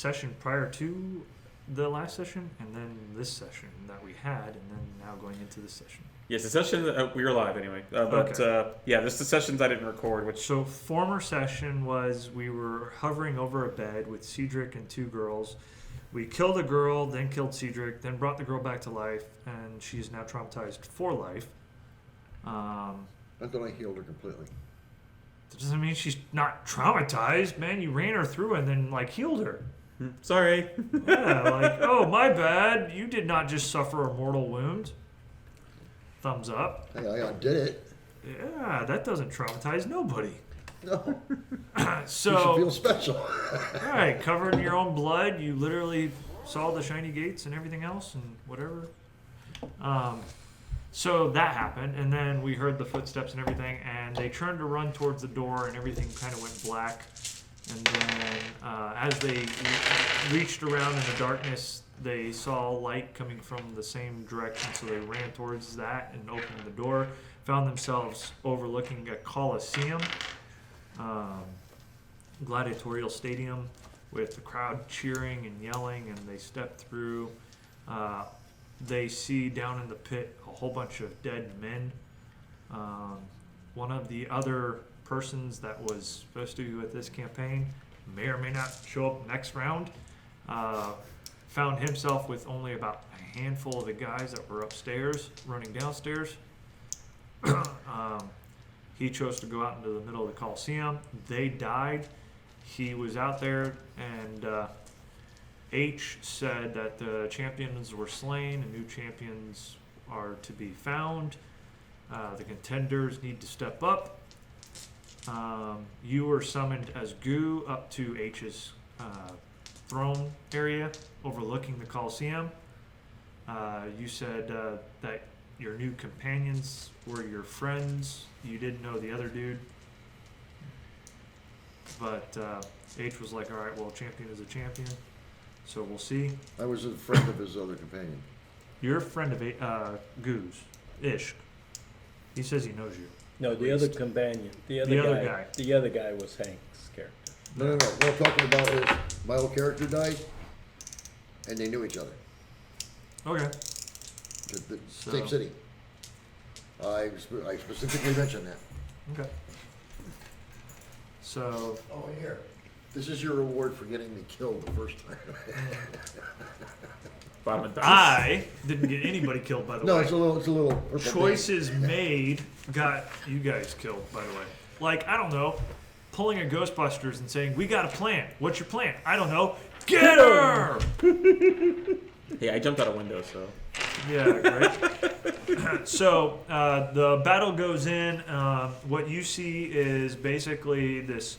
session prior to the last session, and then this session that we had, and then now going into this session. Yes, the session, we were live anyway. This the sessions I didn't record. Which So former session was we were hovering over a bed with Cedric and 2 girls. We killed a girl, then killed Cedric, then brought the girl back to life, and she is now traumatized for life. I thought I healed her completely. That doesn't mean she's not traumatized, man. You ran her through and then, healed her. Sorry. Yeah, oh, my bad. You did not just suffer a mortal wound. Thumbs up. Hey, I undid it. Yeah, that doesn't traumatize nobody. No. So, You should feel special. all right, covered in your own blood. You literally saw the shiny gates and everything else and whatever. So that happened, and then we heard the footsteps and everything, and they turned to run towards the door, and everything kind of went black. And then as they reached around in the darkness, they saw light coming from the same direction, so they ran towards that and opened the door, found themselves overlooking a coliseum, gladiatorial stadium, with the crowd cheering and yelling, and they stepped through. They see down in the pit a whole bunch of dead men. One of the other persons that was supposed to be with this campaign may or may not show up next round. Found himself with only about a handful of the guys that were upstairs running downstairs. He chose to go out into the middle of the Coliseum. They died. He was out there, and H said that the champions were slain and new champions are to be found. The contenders need to step up. You were summoned as Goo up to H's throne area overlooking the Coliseum. You said that your new companions were your friends. You didn't know the other dude. But H was like, all right, well, champion is a champion. So we'll see. I was a friend of his other companion. You're a friend of Goo's. Ishk. He says he knows you. No, the other companion. The other guy. The other guy was Hank's character. No. What I'm talking about is my old character died, and they knew each other. Okay. The same city. I specifically mentioned that. Okay. So. Oh, and here. This is your reward for getting me killed the first time. I didn't get anybody killed, by the way. No, it's a little. Choices made got you guys killed, by the way. I don't know, pulling a Ghostbusters and saying, we got a plan. What's your plan? I don't know. Get her! Hey, I jumped out a window, so. Yeah, great. So the battle goes in. What you see is basically this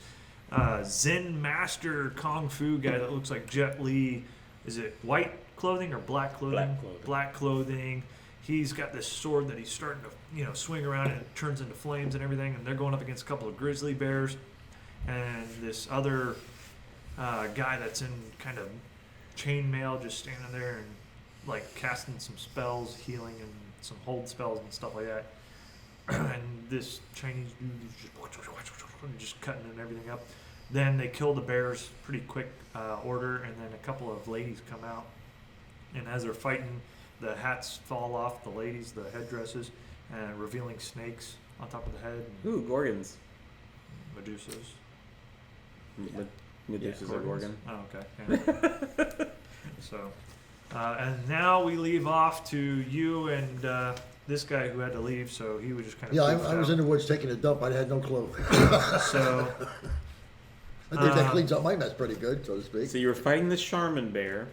Zen master kung fu guy that looks like Jet Li. Is it white clothing or black clothing? Black clothing. He's got this sword that he's starting to, swing around, and it turns into flames and everything. And they're going up against a couple of grizzly bears, and this other guy that's in kind of chainmail, just standing there and casting some spells, healing, and some hold spells and stuff like that. And this Chinese dude is just cutting and everything up. Then they kill the bears pretty quick order, and then a couple of ladies come out. And as they're fighting, the hats fall off the ladies, the headdresses, and revealing snakes on top of the head. Ooh, Gorgons. Medusas. Medusa's a Gorgon. Oh, okay. Yeah. So, and now we leave off to you and this guy who had to leave, so he was just kind of. Yeah, I was in the woods taking a dump. I had no clue. So. I think that cleans up my mess pretty good, so to speak. So you were fighting the Charmin bear.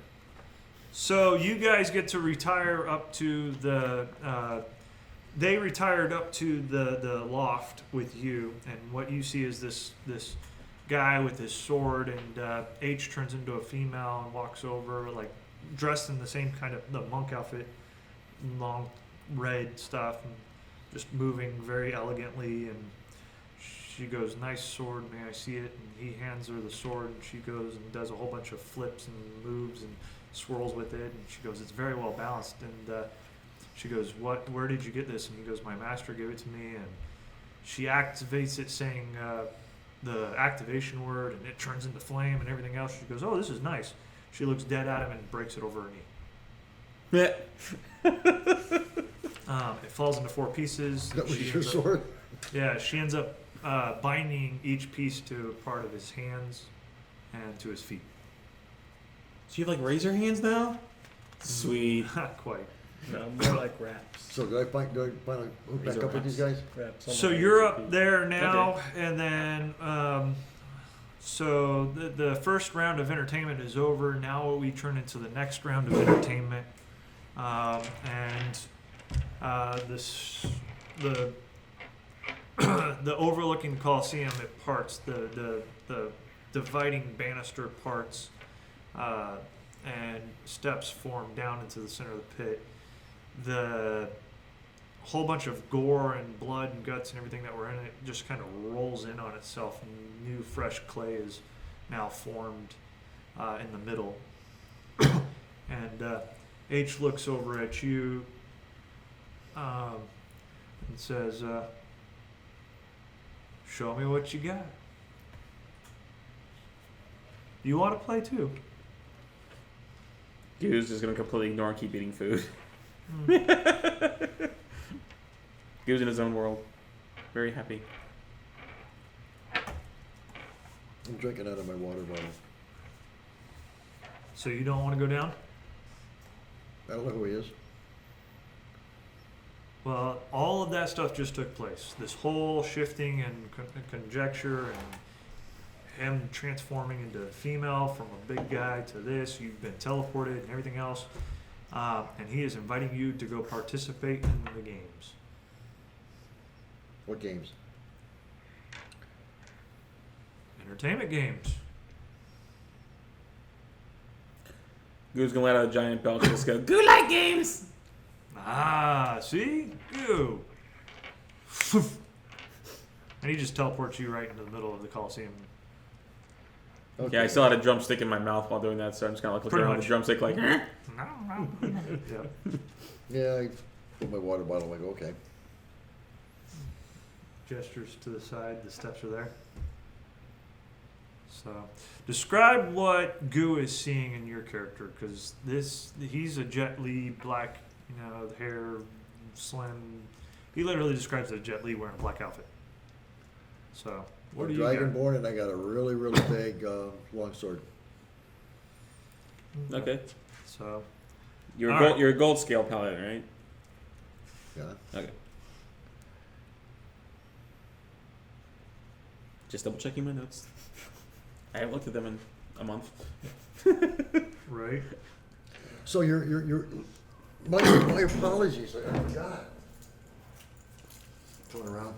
So you guys get to retire up to the. They retired up to the loft with you, and what you see is this guy with his sword, and H turns into a female and walks over, dressed in the same kind of the monk outfit, long red stuff, and just moving very elegantly. And she goes, "Nice sword, may I see it?" And he hands her the sword, and she goes and does a whole bunch of flips and moves and swirls with it. And she goes, "It's very well balanced." And she goes, where did you get this? And he goes, "My master gave it to me." And she activates it saying, the activation word, and it turns into flame and everything else. She goes, "Oh, this is nice." She looks dead at him and breaks it over her knee. It falls into 4 pieces. That was She your ends up- sword? Yeah, she ends up binding each piece to a part of his hands and to his feet. So you have like razor hands now? Sweet. Not quite. No, more like wraps. So do I find a hook These back are up with these guys? Wraps on So my you're hands up and feet. there now, and then so the first round of entertainment is over. Now we turn into the next round of entertainment, and the the overlooking Coliseum, it parts. The dividing banister parts, and steps form down into the center of the pit. The whole bunch of gore and blood and guts and everything that were in it just kind of rolls in on itself, and new fresh clay is now formed in the middle. And H looks over at you and says, "Show me what you got. You want to play too?" Goose just gonna completely ignore and keep eating food. Goose in his own world. Very happy. I'm drinking out of my water bottle. So you don't want to go down? I don't know who he is. Well, all of that stuff just took place. This whole shifting and conjecture and him transforming into a female from a big guy to this. You've been teleported and everything else. And he is inviting you to go participate in the games. What games? Entertainment games. Goose gonna let out a giant belch and just go, Goo like games! Ah, see? Goo. And he just teleports you right into the middle of the Coliseum. Okay. Yeah, I still had a drumstick in my mouth while doing that, so I'm just kind of like looking Pretty around much. with the drumstick like, Yep. Yeah, I put my water bottle. I go, okay. Gestures to the side. The steps are there. So, describe what Goo is seeing in your character, because he's a Jet Li black, hair, slim. He literally describes it as Jet Li wearing a black outfit. So, what do I'm you got? Dragonborn, and I got a really, really big long sword. okay. So, You're All right. you're a gold scale paladin, right? Yeah. Okay. Just double checking my notes. I haven't looked at them in a month. right. So you're my apologies. I forgot. Turn around.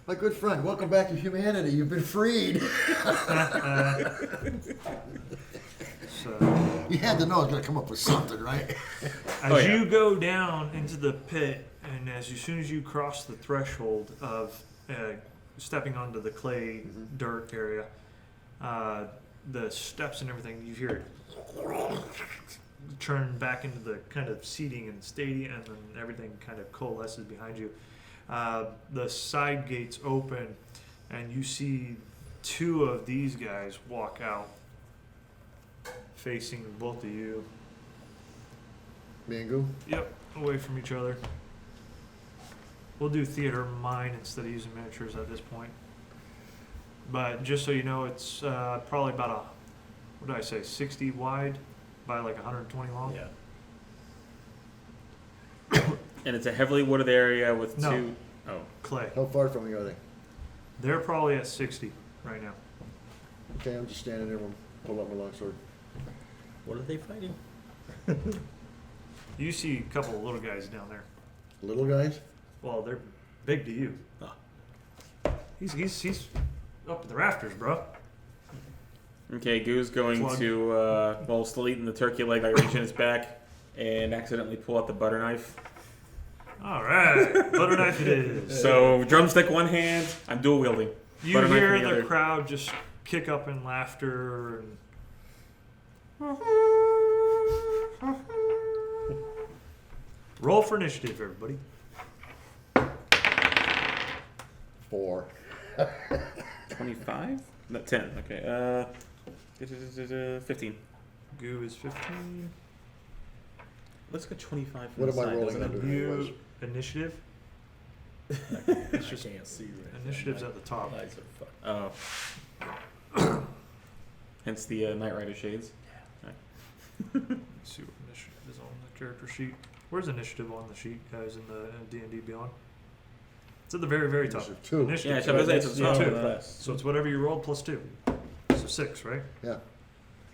My good friend, welcome back to humanity. You've been freed. So, You had to know I was going to come up with something, right? as Oh, yeah. you go down into the pit, and as soon as you cross the threshold of stepping onto the clay dirt area, the steps and everything, you hear it turn back into the kind of seating and stadium, and then everything kind of coalesces behind you. The side gates open, and you see 2 of these guys walk out, facing both of you. Mango. Yep, away from each other. We'll do theater mine instead of using miniatures at this point. But just so you know, it's probably about 60 wide by like 120 long. Yeah. And it's a heavily wooded area with No. 2. Oh. Clay. How far from me are they? They're probably at 60 right now. Okay, I'm just standing there. We'll pull out my long sword. What are they fighting? You see a couple of little guys down there. Little guys? Well, they're big to you. He's up to the rafters, bro. Okay, Goo's going Plug. to, still eating the turkey leg, like reach in his back and accidentally pull out the butter knife. All right, butter knife it is. So, drumstick one hand, I'm dual wielding. You butter knife hear in the the other. crowd just kick up in laughter. And roll for initiative, everybody. 4. 25? No, 10. Okay. 15. Goo is 15. Let's go 25 from What the am I side, rolling doesn't it? under? Anyways. You initiative. I just- can't see right. Initiative's now. at the top. My eyes are fucked. Oh. Hence the Knight Rider shades. Let's see what initiative is on the character sheet. Where's initiative on the sheet, guys, in the D&D Beyond? It's at the very, very top. Initiative 2. Yeah, Initiative. it's up to it's the top. armor class. So it's whatever you rolled plus 2. So 6, right? Yeah.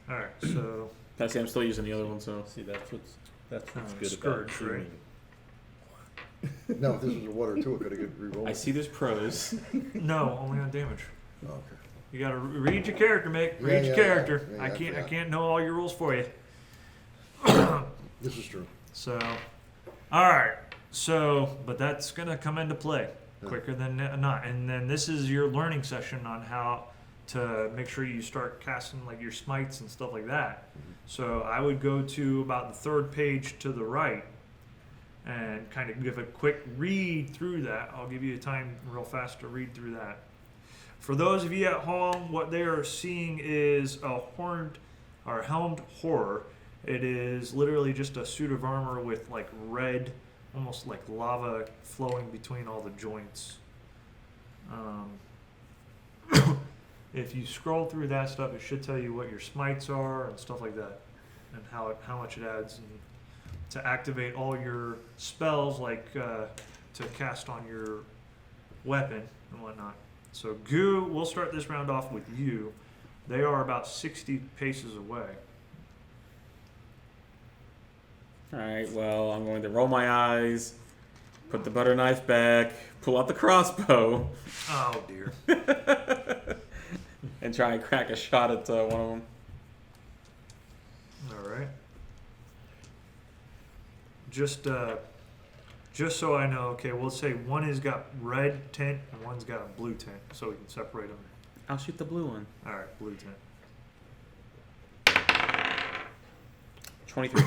All right. So I see, I'm still using the other one, so. See, that's what's good Scourge, about right? shooting. No, if this was a 1 or 2, it could have get re-rolled. I see there's pros. no, only on damage. Oh, okay. You gotta read your character, Mick. Yeah, Read your yeah, character. yeah. Yeah, I I can't. I forgot. can't know all your rules for you. This is true. So, all right. So, but that's gonna come into play Yeah. quicker than not. And then this is your learning session on how to make sure you start casting like your smites and stuff like that. So I would go to about the 3rd page to the right and kind of give a quick read through that. I'll give you a time real fast to read through that. For those of you at home, what they are seeing is a horned or helmed horror. It is literally just a suit of armor with like red, almost like lava flowing between all the joints. If you scroll through that stuff, it should tell you what your smites are and stuff like that, and how much it adds, and to activate all your spells, like to cast on your weapon and whatnot. So Goo, we'll start this round off with you. They are about 60 paces away. Alright, well, I'm going to roll my eyes, put the butter knife back, pull out the crossbow, Oh dear. and try and crack a shot at one of them. All right. Just so I know, okay, we'll say one has got red tint and one's got a blue tint, so we can separate them. I'll shoot the blue one. All right, blue tint. 23.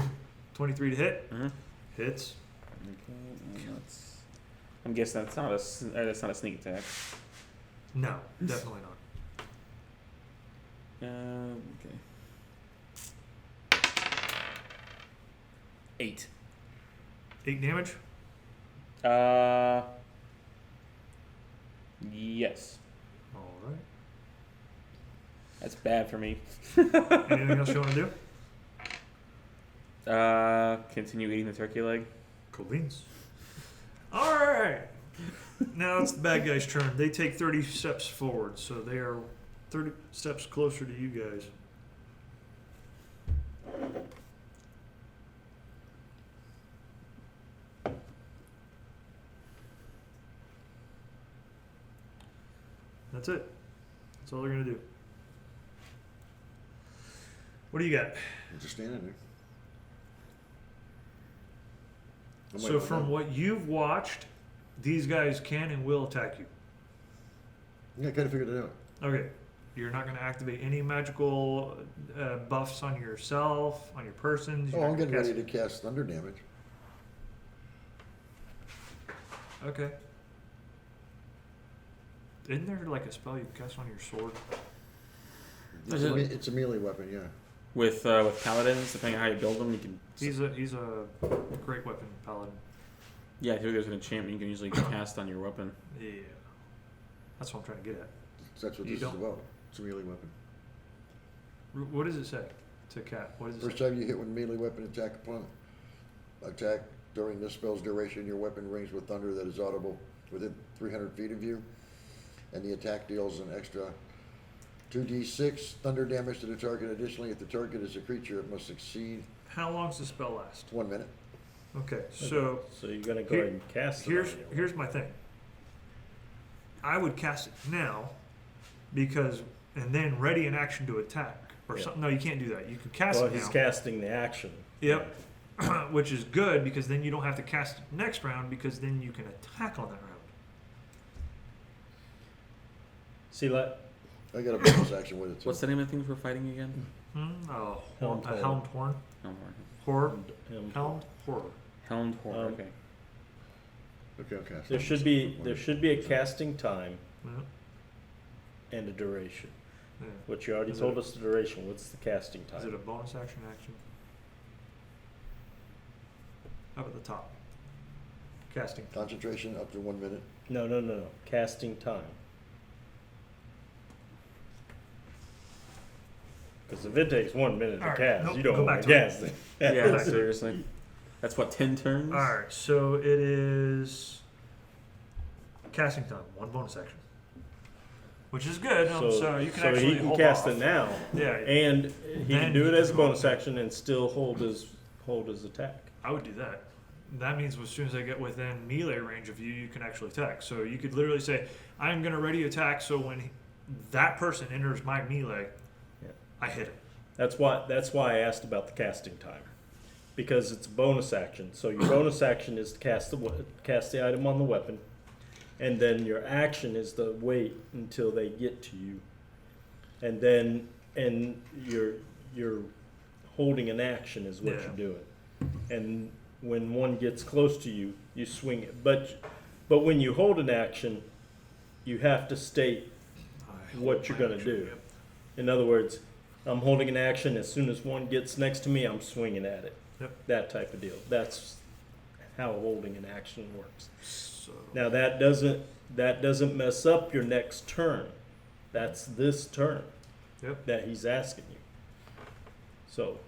23 to hit. Mm-hmm. Hits. Okay, I'm guessing that's not a sneak attack. No, definitely not. Okay. 8. 8 damage. Yes. All right. That's bad for me. Anything else you want to do? Continue eating the turkey leg. Cool beans. All right. Now it's the bad guy's turn. They take 30 steps forward, so they are 30 steps closer to you guys. That's it. That's all they're going to do. What do you got? I'm just standing there. I'm So waiting for from them. what you've watched, these guys can and will attack you. Yeah, I kind of figured it out. Okay. You're not going to activate any magical buffs on yourself, on your persons. Oh, You're I'm not getting gonna ready to cast thunder damage. Okay. Isn't there like a spell you can cast on your sword? It's it's a melee weapon, yeah. With paladins, depending on how you build them, you can. He's a great weapon paladin. Yeah, I think there's an enchantment you can usually cast on your weapon. Yeah. That's what I'm trying to get at. That's what You this is don't- about. It's a melee weapon. What does it say to cat? What does it First say? time you hit with melee weapon attack during this spell's duration, your weapon rings with thunder that is audible within 300 feet of you, and the attack deals an extra 2d6 thunder damage to the target. Additionally, if the target is a creature, it must succeed How long does the spell last? 1 minute. Okay, so So you're gonna go Here- ahead and cast it. here's my thing. I would cast it now because and then ready in action to attack or Yeah. something. No, you can't do that. You can cast Well, it he's now. casting the action. Yep. Which is good because then you don't have to cast it next round because then you can attack on that round. See, like, I got a bonus action with it too. What's the name of the things we're fighting again? Oh, Helmed a horn. helmed horn. Helmed Horror. him. Helmed horror. Helmed horror. Okay. Okay, okay. There should be a casting time Yeah. and a duration. Yeah. Which you already Is told it- us the duration. What's the casting Is it time? a bonus action? Up at the top. Casting. Concentration up to 1 minute. No. Casting time. Because if it takes 1 minute to All right, cast, nope, you don't go want back to to it. cast it. Yeah, seriously. That's what, 10 turns? Alright, so it is casting time, 1 bonus action. Which is good, so you can so actually he can hold cast off. it now, Yeah, and he Then can do he it as a can go bonus ahead. action and still hold his attack. I would do that. That means as soon as I get within melee range of you, you can actually attack. So you could literally say, I'm going to ready attack, so when that person enters my melee, Yeah. I hit him. That's why I asked about the casting time, because it's a bonus action. So your bonus action is to cast the item on the weapon, and then your action is to wait until they get to you, and you're holding an action is what Yeah. you're doing. And when one gets close to you, you swing it. But when you hold an action, you have to state what you're gonna do. Yep. In other words, I'm holding an action. As soon as one gets next to me, I'm swinging at it. Yep. That type of deal. That's how holding an action works. So, Now that doesn't mess up your next turn. That's this turn yep. that he's asking you. So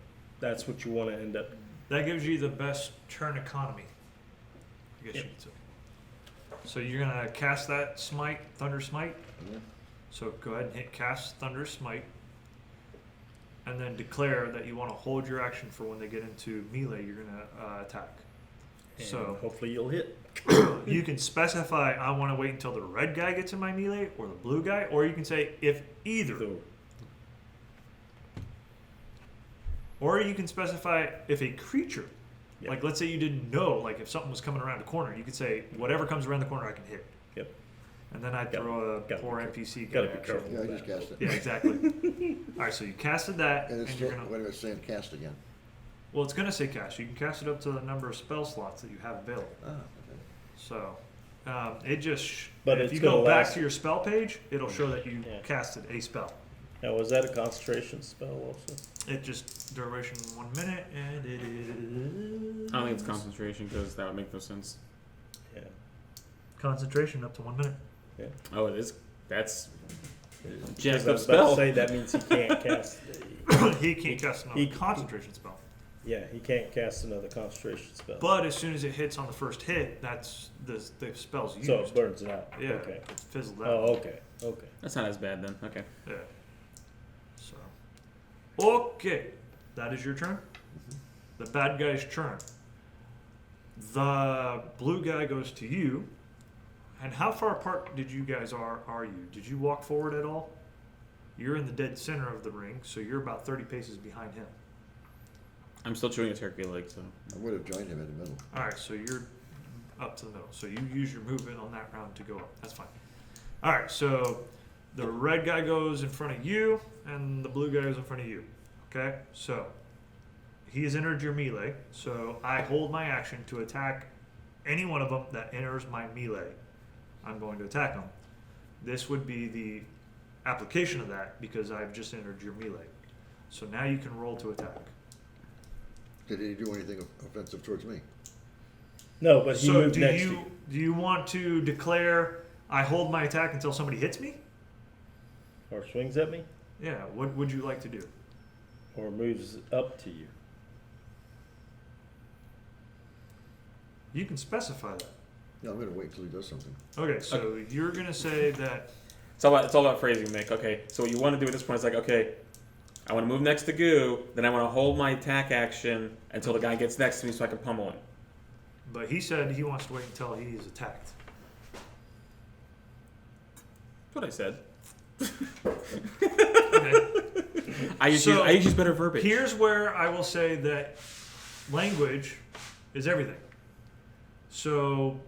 that's what you want to end up. That gives you the best turn economy, I guess Yep. you could say. So you're going to cast that smite, Thunder Smite. Yeah. So go ahead and hit cast Thunder Smite. And then declare that you want to hold your action for when they get into melee, you're going to attack. And So hopefully you'll hit. you can specify, I want to wait until the red guy gets in my melee or the blue guy, or you can say if either. So, Or you can specify if a creature, Yep. like let's say you didn't know, like if something was coming around the corner, you could say whatever comes around the corner I can hit. Yep. And then I'd Gotta- throw a gotta poor be NPC guy. gotta be at you. careful. Yeah, I just cast it. Yeah, exactly. All right, so you casted that, And and, it's you're still, gonna. wait a minute, it's saying cast again. Well, it's gonna say cast. You can cast it up to the number of spell slots that you have available. Ah, okay. So it just. But if it's you gonna go back last- to your spell page, it'll show that you Yeah. casted a spell. now was that a concentration spell also? It just duration 1 minute, and it is. I don't think it's concentration because that would make no sense. Yeah. Concentration up to 1 minute. Yeah. Oh, it is. That's Just jacked I up was about to spell. say that means he can't cast. He can't cast another he- concentration spell. Yeah, he can't cast another concentration spell. But as soon as it hits on the first hit, that's the spell's used. So it burns it out. Yeah, Okay. it's fizzled out. Oh, okay. Okay. That's not as bad then. Okay. Yeah. So, okay, that is your turn. The bad guy's turn. The blue guy goes to you. And how far apart did you guys are you? Did you walk forward at all? You're in the dead center of the ring, so you're about 30 paces behind him. I'm still chewing a turkey leg, so. I would have joined him in the middle. All right, so you're up to the middle. So you use your movement on that round to go up. That's fine. All right, so the red guy goes in front of you, and the blue guy goes in front of you. Okay, so he has entered your melee. So I hold my action to attack any one of them that enters my melee. I'm going to attack them. This would be the application of that because I've just entered your melee. So now you can roll to attack. Did he do anything offensive towards me? No, but he So moved do next to you you. do you want to declare I hold my attack until somebody hits me? Or swings at me. Yeah. What would you like to do? Or moves up to you. You can specify that. No, I'm gonna wait till he does something. Okay. So you're gonna say that. It's all about phrasing, Mick. Okay, so what you want to do at this point is like, okay, I want to move next to Goo, then I want to hold my attack action until the guy gets next to me so I can pummel him. But he said he wants to wait until he's attacked. That's what I said. Okay. I use better verbiage. Here's where I will say that language is everything. So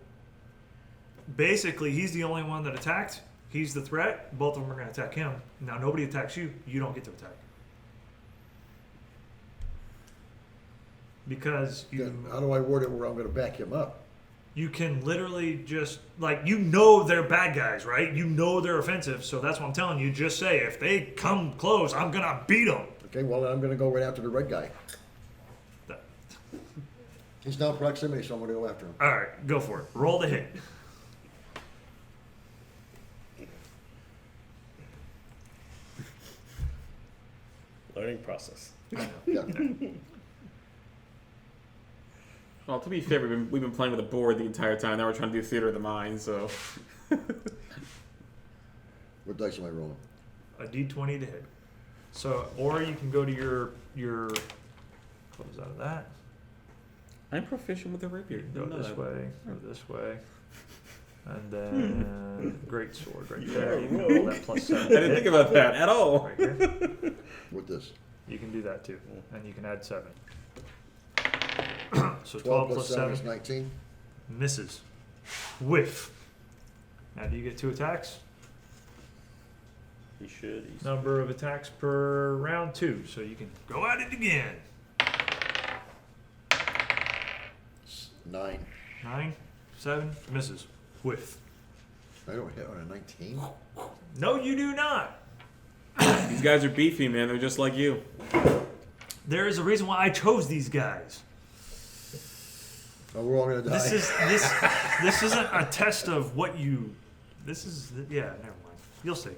basically, he's the only one that attacked. He's the threat. Both of them are going to attack him. Now, nobody attacks you. You don't get to attack. Because you. Then how do I word it where I'm gonna back him up? you can literally just, like, you know they're bad guys, right? You know they're offensive, so that's what I'm telling you. Just say, if they come close, I'm going to beat them. Okay, well, then I'm gonna go right after the red guy. He's now in proximity, so I'm gonna go after him. All right, go for it. Roll the hit. Learning process. Yeah. Well, to be fair, we've been playing with a board the entire time. Now we're trying to do theater of the mind, so. What dice am I rolling? A d20 to hit. So, or you can go to your close out of that. I'm proficient with the rapier. Go this way, go this way. And then great sword right there. You can roll that +7. I didn't think about that at all. Right here. With this. You can do that too, and you can add 7. So 12 12 plus 7 is 7 19. misses. Whiff. Now do you get 2 attacks? He should. He's Number of attacks per round 2, so you can go at it again. 9. 9, 7, misses. Whiff. I don't hit on a 19. No, you do not. These guys are beefy, man. They're just like you. There is a reason why I chose these guys. Oh, we're all gonna die. This isn't a test of what you. This is never mind. You'll see.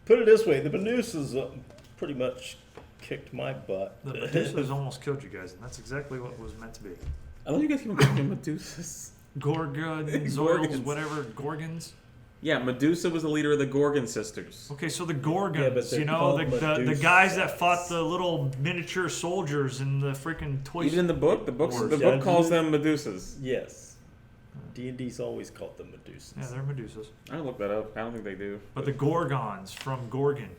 Put it this way: the Medusas pretty much kicked my butt. The Medusa's almost killed you guys, and that's exactly what was meant to be. I love you guys keep calling them Medusas. Gorgons, Gorgons. whatever, Gorgons. Yeah, Medusa was the leader of the Gorgon sisters. Okay, so the Yeah, but Gorgons, they're you know, called the guys that fought the little miniature soldiers in the freaking toy. Even in the book, the book Yeah, calls them Medusas. Yes. D&D's always called them Medusas. Yeah, they're Medusas. I looked that up. I don't think they do. But the Gorgons from Gorgon.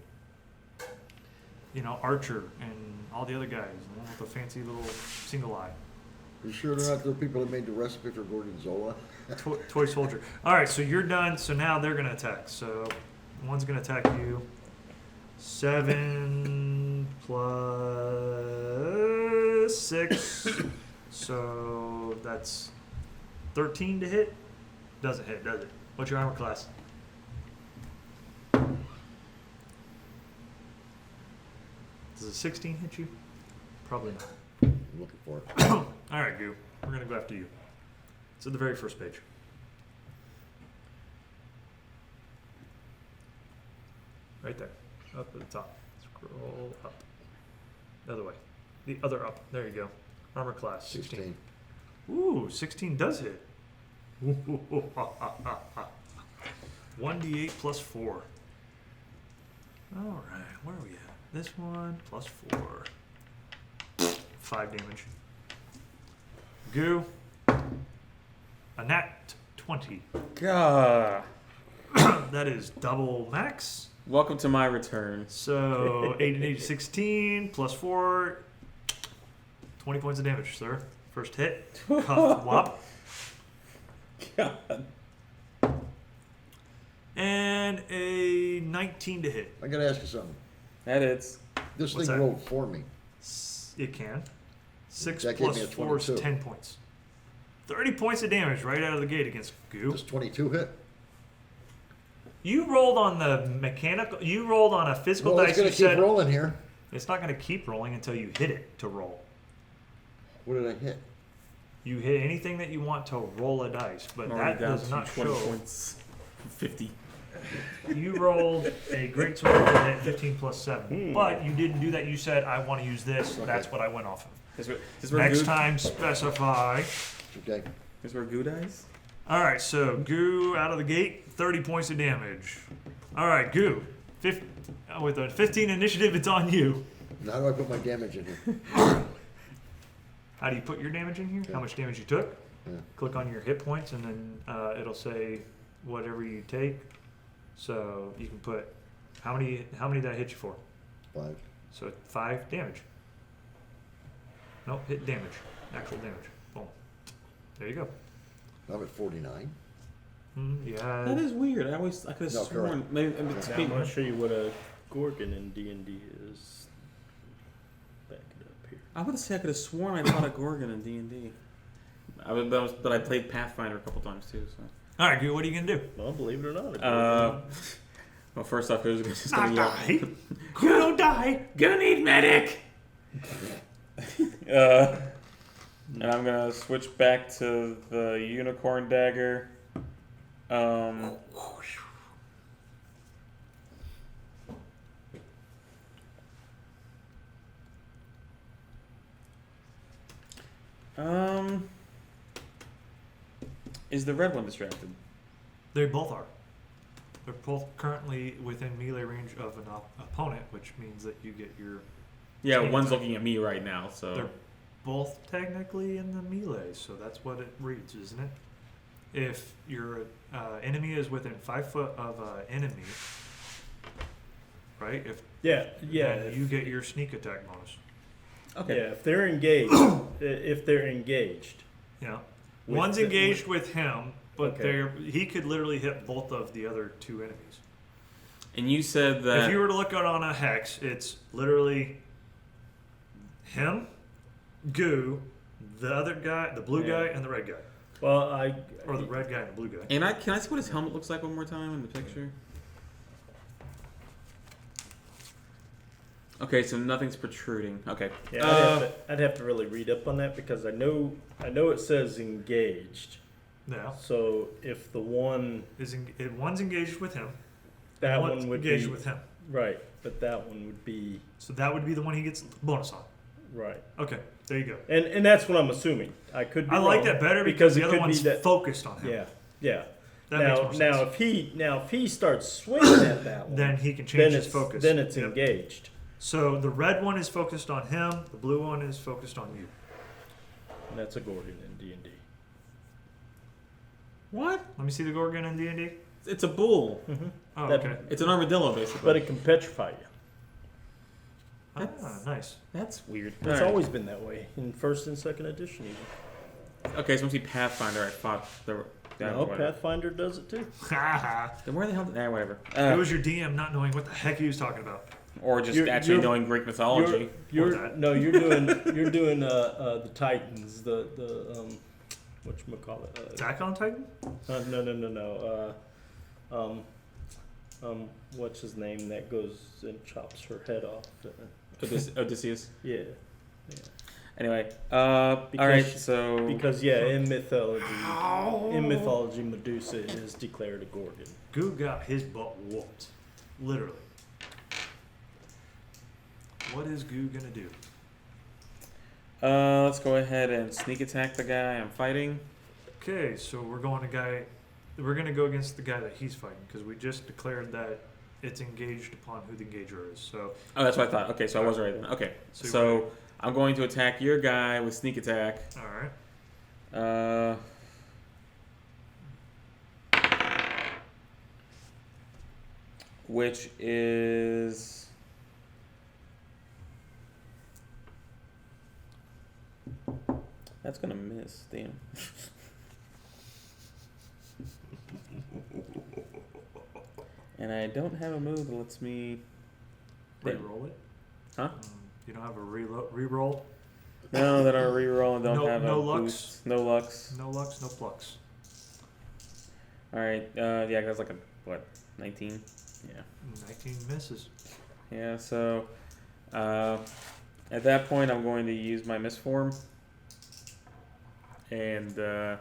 You know, Archer and all the other guys, the one with the fancy little single eye. You sure they're not the people that made the recipe for Gorgonzola? Toy soldier. All right, so you're done. So now they're gonna attack. So one's gonna attack you. 7 plus 6. So that's 13 to hit. Doesn't hit, does it? What's your armor class? Does a 16 hit you? Probably not. I'm looking for it. All right, Goo. We're gonna go after you. It's at the very first page. Right there, up at the top. Scroll up. The other way. The other up. There you go. Armor class 16. Ooh, 16 does hit. 1d8 plus 4. All right, where are we at? This one plus 4. 5 damage. Goo. A nat 20. God. That is double max. Welcome to my return. So 8 and 8 is 16 plus 4. 20 points of damage, sir. First hit. Cuff whop. God. And a 19 to hit. I gotta ask you something. That is. This What's thing that? rolled for me. It can. 6 That gave plus me a 4 is 22. 10 points. 30 points of damage right out of the gate against Goo. Does 22 hit? You rolled on the mechanical. You rolled on a physical Well, dice. it's gonna You keep said rolling here. it's not going to keep rolling until you hit it to roll. What did I hit? You hit anything that you want to roll a dice, but that does not 20 show. points. 50. You rolled a great sword that hit 15 plus 7, but you didn't do that. You said I want to use this. Okay. That's what I went off of. This is where Next Goo, time, specify. Okay. This is where Goo dies? All right, so Goo out of the gate, 30 points of damage. All right, Goo, with a 15 initiative, it's on you. Now how do I put my damage in here? How do you put your damage in here? Yeah. How much damage you took? Yeah. Click on your hit points, and then it'll say whatever you take. So you can put how many did I hit you for? 5. So 5 damage. Nope, hit damage, actual damage. Boom. There you go. I'm at 49. Yeah. That is weird. I could have No, sworn. correct. Maybe it's Now, I'm going to show you what a Gorgon in D&D is. Back it up here. I would say I could have sworn I fought a Gorgon in D&D. But I played Pathfinder a couple times too. So. All right, Goo, what are you gonna do? Well, believe it or not. Well, first off, who's just Not gonna yell? die. Don't die. Gonna need medic. And I'm gonna switch back to the unicorn dagger. Is the red one distracted? They both are. They're both currently within melee range of an opponent, which means that you get your. Yeah, Sneak one's attack. looking at me right now, so. They're both technically in the melee, so that's what it reads, isn't it? If your enemy is within 5 foot of an enemy, right? If Yeah. then you get your sneak attack bonus. Okay. Yeah, if they're engaged, if they're engaged. Yeah. With One's the- engaged with him, but Okay. he could literally hit both of the other two enemies. And you said that. If you were to look at on a hex, it's literally him, Goo, the other guy, the blue guy, and the red guy. Well, Or the red guy and the blue guy. And can I see what his helmet looks like one more time in the picture? Okay, so nothing's protruding. Okay. Yeah, I'd have to really read up on that because I know it says engaged. Yeah. So if the one One's engaged with him. that one's one would engaged be with him. right, but that one would be So that would be the one he gets bonus on. right, Okay, there you go. and that's what I'm assuming. I could be I like wrong, that better because the it other could one's be that. focused on him. Yeah. That makes more Now sense. if he starts swinging at that one, Then he can then change his it's focus. then it's Yep. engaged. So the red one is focused on him. The blue one is focused on you. And that's a Gorgon in D&D. What? Let me see the Gorgon in D&D. It's a bull. Oh, That- okay. It's an armadillo, basically. But it can petrify you. Ah, nice. That's weird. It's Alright. always been that way in first and second edition even. Okay, so must be Pathfinder. I thought there were. Yeah, No, whatever. Pathfinder does it too. Then where the hell? Whatever. It was your DM not knowing what the heck he was talking about. Or just You're- actually you're- knowing Greek mythology. Or that. You're doing the Titans, the whatchamacallit. Attack on Titan? No. What's his name that goes and chops her head off? Odysseus. Yeah. Anyway, all right. So Because in mythology, Medusa is declared a Gorgon. Goo got his butt whooped. Literally. What is Goo gonna do? let's go ahead and sneak attack the guy I'm fighting. Okay, so we're gonna go against the guy that he's fighting because we just declared that it's engaged upon who the engager is. So Oh, that's what I thought. Okay, so I was right then. Okay, So so I'm going to attack your guy with sneak attack. all right. Which is that's gonna miss. Damn. And I don't have a move that lets me. Re-roll it. Huh? You don't have a re-roll? No, that I reroll and don't No- have no a lux? boost. No lux. No lux, no flux. All right. Yeah, that's like a what? 19. Yeah. 19 misses. Yeah. So, at that point, I'm going to use my misform, and that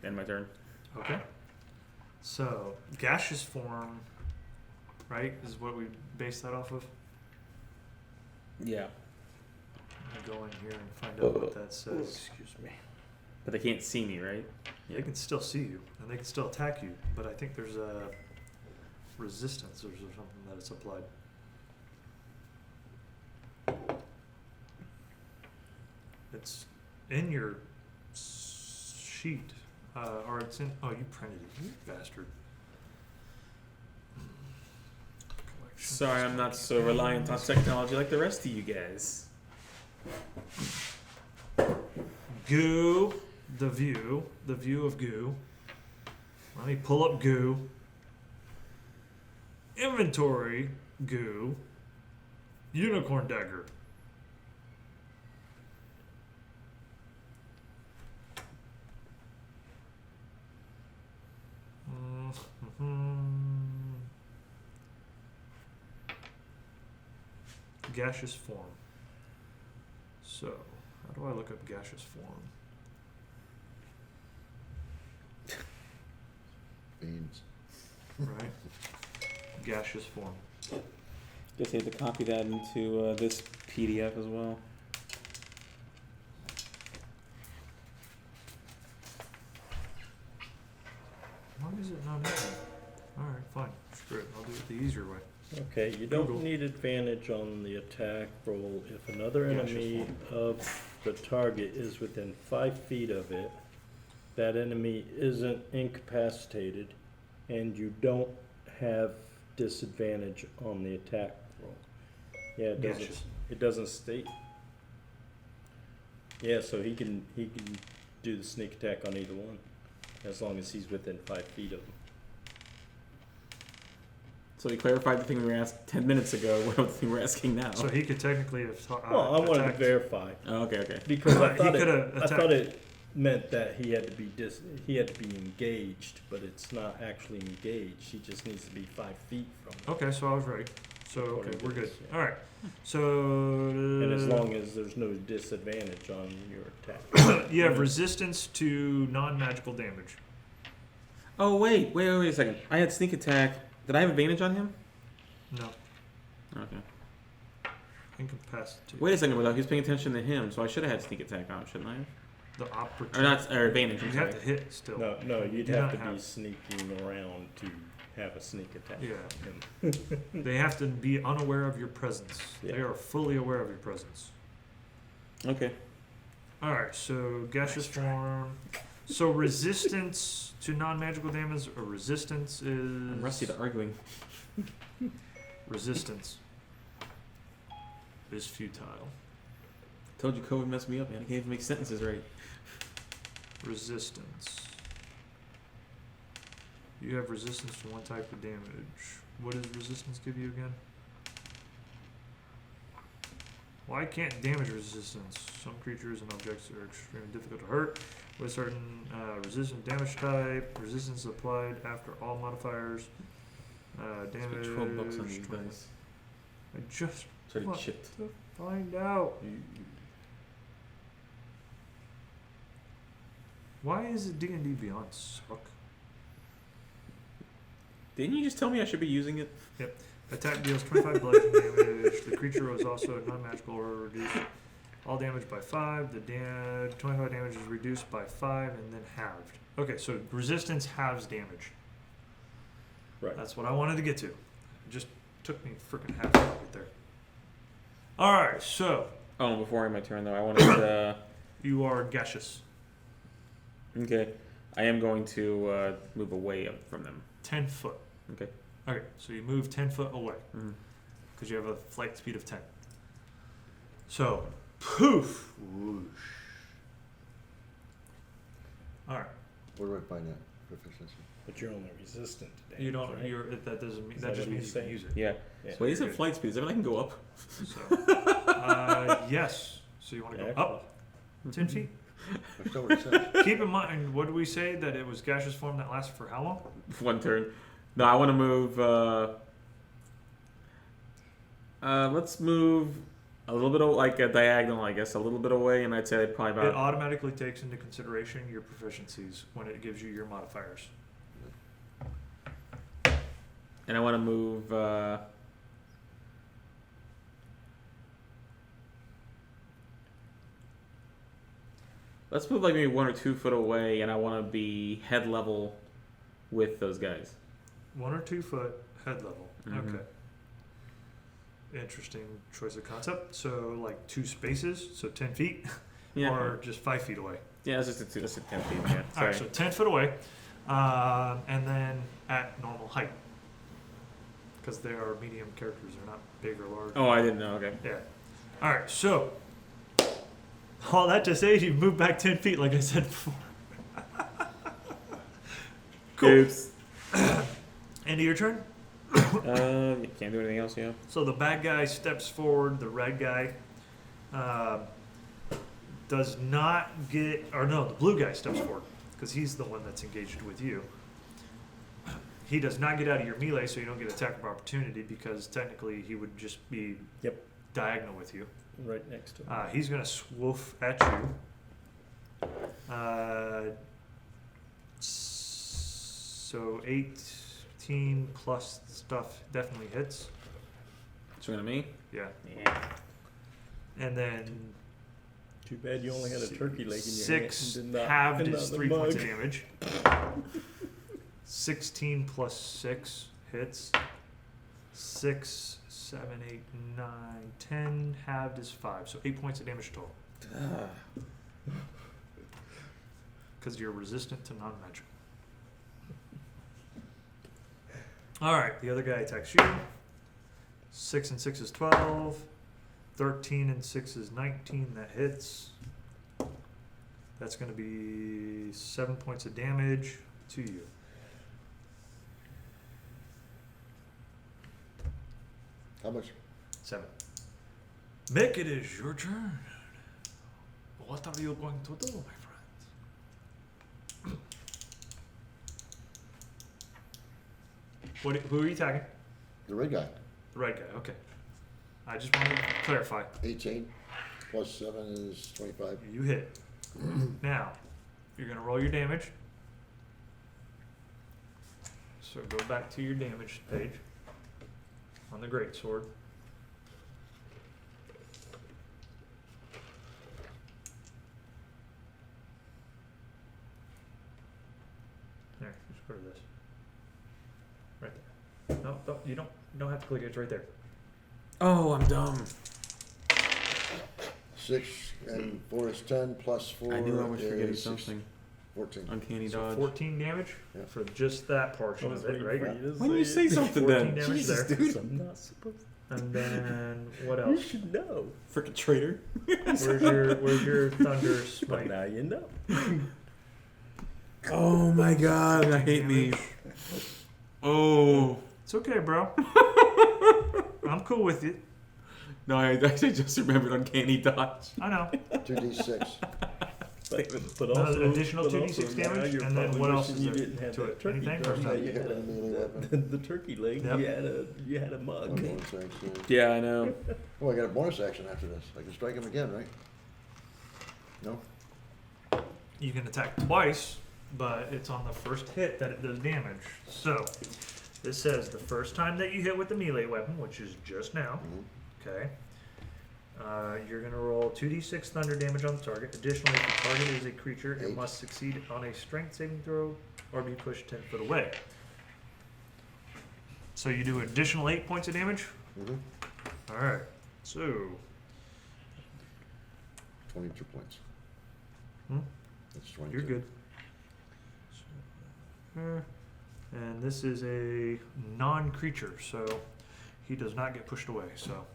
end my turn. Okay. So gaseous form, right, is what we base that off of. Yeah. I'm gonna go in here and find out what that says. Excuse me. But they can't see me, right? They can still see you and they can still attack you, but I think there's a resistance or something that it's applied. It's in your sheet, or it's in. Oh, you printed it, you bastard. Collection. Sorry, I'm not so reliant on technology like the rest of you guys. Goo, the view of Goo. Let me pull up Goo. Inventory, Goo. Unicorn dagger. Gaseous form. So, how do I look up gaseous form? Beans. Right? Gaseous form. Guess you have to copy that into this PDF as well. Why is it not in there? Alright, fine. Screw it. I'll do it the easier way. Okay, you don't Google. need advantage on the attack roll if another Gaseous enemy of the target is within 5 feet of it, that enemy isn't incapacitated, and you don't have disadvantage on the attack roll. Yeah, Gaseous. it doesn't state. Yeah, so he can do the sneak attack on either one, as long as he's within 5 feet of him. So we clarified the thing we were asked 10 minutes ago. What the thing we're asking now? So he could technically have Well, I wanted to attacked. verify. Oh, okay. Because I He thought could've I thought it meant that he had to be engaged, but it's not actually engaged. He just needs to be 5 feet from it. Okay, so I was right. So okay, According to we're good. this, yeah. All right. So And as long as there's no disadvantage on your attack. you have resistance to non-magical damage. Oh, wait a second. I had sneak attack. Did I have advantage on him? No, Okay. incapacitated. Wait a second, though. He was paying attention to him, so I should have had sneak attack on, shouldn't I have? The opportunity. Or not, or advantage, You I'm have sorry. to hit still. No, you'd do have not to be have- sneaking around to have a sneak attack. Yeah. on him. They have to be unaware of your presence. Yeah. They are fully aware of your presence. Okay. All right. So gaseous form. So resistance to non-magical damage or resistance is I'm rusty to arguing. resistance is futile. Told you COVID messed me up, man. I can't even make sentences right. Resistance. You have resistance to one type of damage. What does resistance give you again? Why can't damage resistance? Some creatures and objects are extremely difficult to hurt with certain resistant damage type. Resistance applied after all modifiers. Damage. Spent 12 bucks on these 20. dice. I just It's already What? chipped. to find out. Why is it D&D Beyond suck? Didn't you just tell me I should be using it? Attack deals 25 bludgeoning damage. The creature was also non-magical or reduced all damage by 5. The 25 damage is reduced by 5 and then halved. Okay, so resistance halves damage. Right. That's what I wanted to get to. It just took me freaking half an hour to get there. Alright, so Oh, before I my turn though, I wanted you are gaseous. okay. I am going to move away from them. 10 foot. Okay. Okay, so you move 10 foot away Mhm. because you have a flight speed of 10. So, poof! Whoosh. Alright. Where do I find that proficiency? But you're only resistant to damage. You don't. right? You're. That doesn't mean. Is That that just what means he's you can saying? use it. Yeah. Yeah. Wait, is you're it good. flight speed? Does that mean I can go up? So, yes. So you want to go Yeah, up 10 feet? That's still what it says. Keep in mind, what did we say that it was gaseous form that lasted for how long? One turn. No, I want to move. Let's move a little bit like a diagonal, I guess, a little bit away, and I'd say probably It about. automatically takes into consideration your proficiencies when it gives you your modifiers. And I want to move. Let's move like maybe 1 or 2 foot away, and I want to be head level with those guys. 1 or 2 foot head level. Mhm. Okay. Interesting choice of concept. So like 2 spaces, so 10 feet, Yeah. or just 5 feet away. Yeah, that's just that's a 10 feet. Yeah. All Sorry. right, so 10 foot away, and then at normal height. Because they are medium characters, they're not big or large. Oh, I didn't know. Okay. Yeah. All right, so all that to say, you move back 10 feet, like I said before. Cool. Oops. End of your turn. You can't do anything else, yeah. So the bad guy steps forward. The red guy does not get, or no, the blue guy steps forward because he's the one that's engaged with you. He does not get out of your melee, so you don't get attack of opportunity because technically he would just be Yep. diagonal with you. Right next to him. He's going to swoof at you. So 18 plus stuff definitely hits. Swing at me. Yeah. Yeah. And then Too bad you only had a turkey leg in your 6 hand. and did not halved fit is on the 3 points of mug. damage. 16 plus 6 hits. 6, 7, 8, 9, 10. Halved is 5. So 8 points of damage total. Because you're resistant to non-magic. Alright, the other guy attacks you. 6 and 6 is 12. 13 and 6 is 19. That hits. That's going to be 7 points of damage to you. How much? 7. Mick, it is your turn. What are you going to do, my friend? Who are you attacking? The red guy. The right guy, okay. I just wanted to clarify. 18 plus 7 is 25. You hit. Now, you're going to roll your damage. So go back to your damage page on the greatsword. There, just go to this. Right there. No, you don't have to click it. It's right there. Oh, I'm dumb. 6 and 4 is 10 plus 4 I knew I was forgetting is something. 14. Uncanny So dodge. 14 damage Yeah. for just that portion of it, right? Why didn't you say something 14 then? damage Jesus, there. dude. I'm not supposed to. And then what You else? should know. Freaking traitor. Where's your thunder But smite? now you know. Oh my god, I hate these. Oh. It's okay, bro. I'm cool with it. No, I actually just remembered uncanny dodge. I know. 2d6. But Another also, additional 2d6 now damage, you're and then probably what else wishing is you there didn't have to that it? turkey Anything? dog. First time you You hit with a had melee weapon. the turkey leg. Yep. You had a One mug. bonus action. Yeah, I know. Oh, I got a bonus action after this. I can strike him again, right? No? You can attack twice, but it's on the first hit that it does damage. So, this says the first time that you hit with the melee weapon, which is just now, Mhm. okay, you're going to roll 2d6 thunder damage on the target. Additionally, if the target is a creature, it 8. must succeed on a strength saving throw or be pushed 10 foot away. So you do additional 8 points of damage? Mm-hmm. Alright, so 22 points. Hmm? That's 22. you're good. And this is a non-creature, so he does not get pushed away. So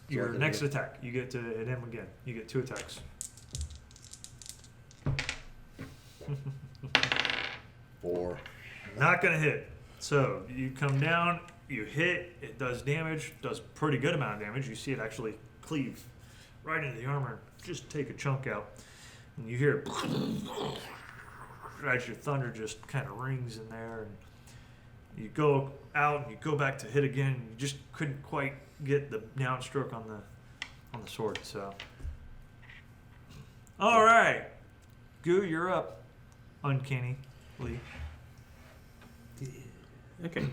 your I can next hit- attack, you get to hit him again. You get 2 attacks. 4. Not gonna hit. So you come down, you hit, it does damage, does pretty good amount of damage. You see it actually cleave right into the armor and just take a chunk out. And you hear as your thunder just kind of rings in there, and you go out and you go back to hit again, and you just couldn't quite get the downstroke on the sword. So, all right, Goo, you're up. Uncanny, Lee. Okay.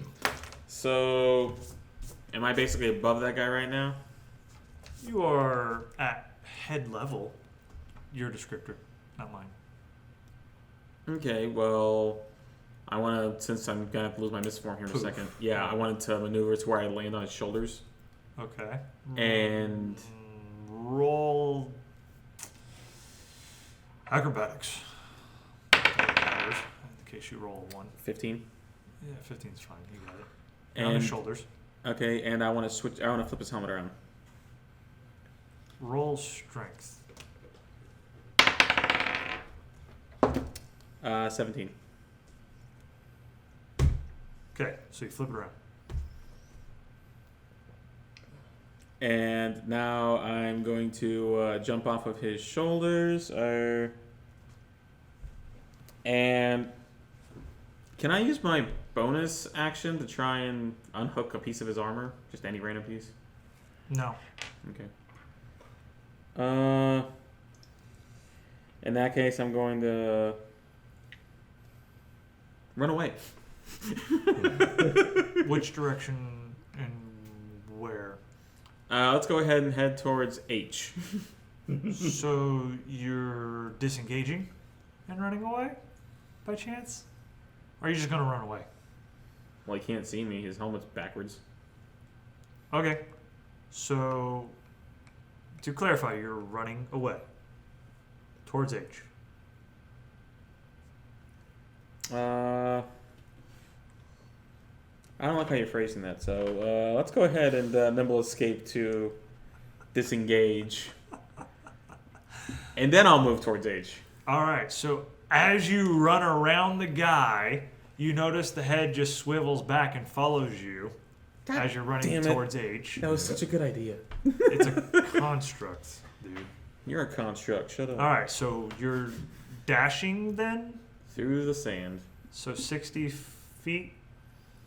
So, am I basically above that guy right now? You are at head level. Your descriptor, not mine. Okay, well, I want to, since I'm going to lose my misform here in a Poof. second. Yeah, I wanted to maneuver to where I land on his shoulders. Okay. And Roll acrobatics. In case you roll a 1. 15. Yeah, 15's fine. You got it. And, On his shoulders. Okay, and I want to switch, I want to flip his helmet around. Roll strength. 17. Okay, so you flip it around. And now I'm going to jump off of his shoulders. And Can I use my bonus action to try and unhook a piece of his armor? Just any random piece? No. Okay. In that case, I'm going to run away. Which direction and where? Let's go ahead and head towards H. So you're disengaging and running away by chance? Or are you just going to run away? Well, he can't see me. His helmet's backwards. Okay. So, to clarify, you're running away towards H. I don't like how you're phrasing that, so let's go ahead and nimble escape to disengage. And then I'll move towards H. All right. So, as you run around the guy, you notice the head just swivels back and follows you as you're running damn it. towards H. That was such a good idea. It's a construct, dude. You're a construct. Shut up. All right. So, you're dashing then? Through the sand. So 60 feet,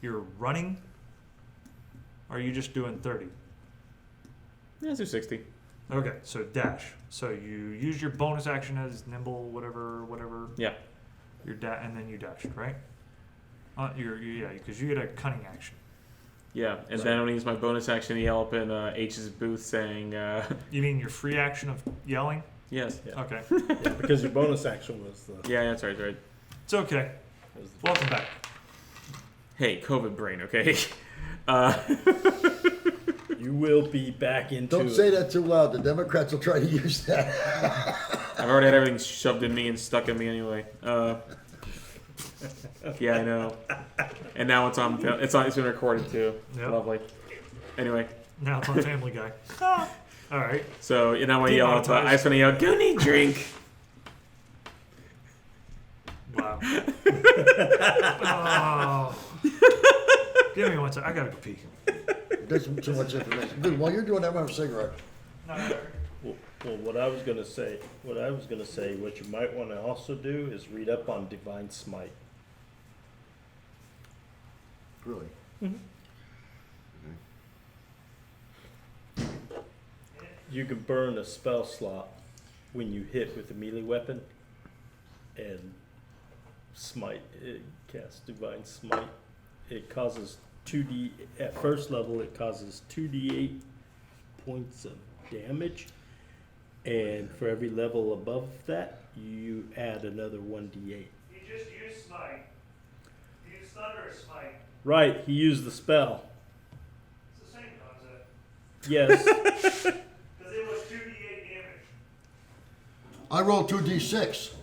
you're running? Or are you just doing 30? Yeah, let's do 60. Okay, so dash. So you use your bonus action as nimble, whatever. Yeah. And then you dashed, right? Yeah, because you get a cunning action. Yeah, and then I'm going to use my bonus action to yell up in H's booth saying, You mean your free action of yelling? yes. Yeah. Okay, Yeah, because your bonus action was the. Yeah, that's right, right. it's okay. Was the Welcome back. Hey, COVID brain, okay? you will be back into Don't it. say that too loud. The Democrats will try to use that. I've already had everything shoved in me and stuck in me anyway. Yeah, I know. And now it's on. It's been recorded too. Yep. Lovely. Anyway, Now it's on Family Guy. All right. so you know when you yell, I Demonetized. just want to yell, "Go need drink." Wow. Oh. Give me one second. I gotta go pee. There's too much information. Dude, while you're doing that, I'm having a cigarette. Well, what I was gonna say, what you might want to also do is read up on Divine Smite. Really? You can burn a spell slot when you hit with a melee weapon, and smite. It casts Divine Smite. It causes 2d at first level. It causes 2d8 points of damage, and for every level above that, you add another 1d8. You just used smite. You used thunder or smite. Right, he used the spell. It's the same concept. Yes. Because it was 2d8 damage. I rolled 2d6.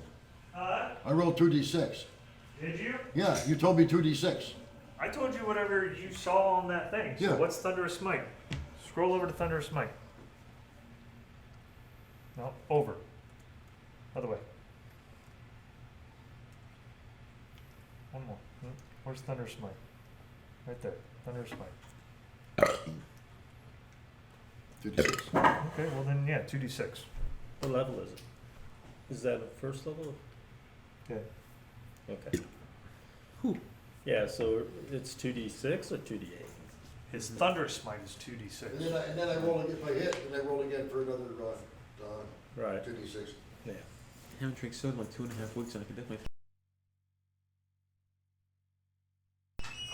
Huh? I rolled 2d6. Did you? Yeah, you told me 2d6. I told you whatever you saw on that thing. So Yeah. what's Thunder or Smite? Scroll over to Thunder or Smite. No, over. Other way. One more. Where's Thunder or Smite? Right there. Thunder or Smite. 2d6. Okay, well then, yeah, 2d6. What level is it? Is that a first level? Yeah. Okay. Yeah, so it's 2d6 or 2d8? His Thunder Smite is 2d6. And then I roll again, if I hit, and I roll again for another Right. 2d6. Yeah. I haven't drank soda in like 2.5 weeks, and I could definitely.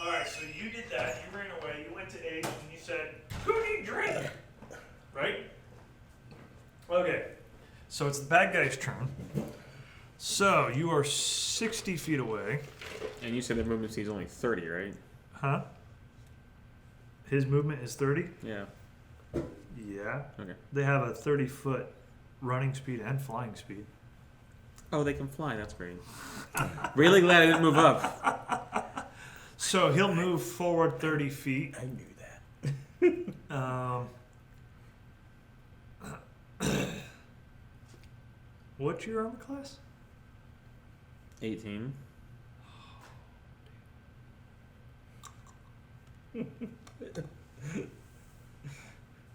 Alright, so you did that. You ran away. You went to H and you said, "Who need drink?" Right? Okay. So it's the bad guy's turn. So you are 60 feet away. And you said the movement speed is only 30, right? Huh? His movement is 30? Yeah. Yeah. Okay. They have a 30-foot running speed and flying speed. Oh, they can fly. That's great. Really glad I didn't move up. So he'll move forward 30 feet. I knew that. What's your armor class? 18.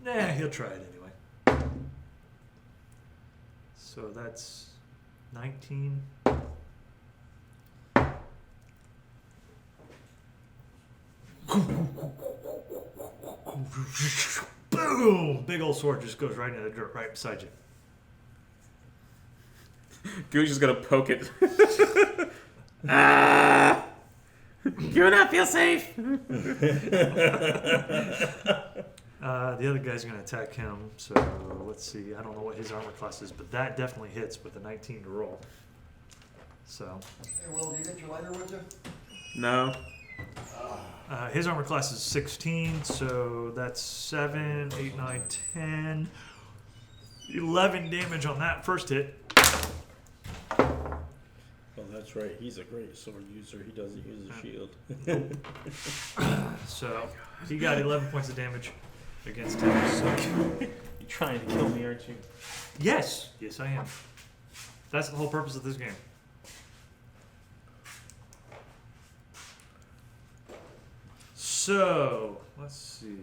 Nah, he'll try it anyway. So that's 19. Boom! Big old sword just goes right into the dirt right beside you. Goo's just gonna poke it. Ah! You not feel safe. The other guy's going to attack him, so let's see. I don't know what his armor class is, but that definitely hits with a 19 to roll. So. Hey, Will, do you get your lighter with you? No. His armor class is 16, so that's 7, 8, 9, 10. 11 damage on that first hit. Oh, that's right. He's a great sword user. He doesn't use a shield. So he got 11 points of damage against him. So. You're trying to kill me, aren't you? Yes, yes, I am. That's the whole purpose of this game. So let's see.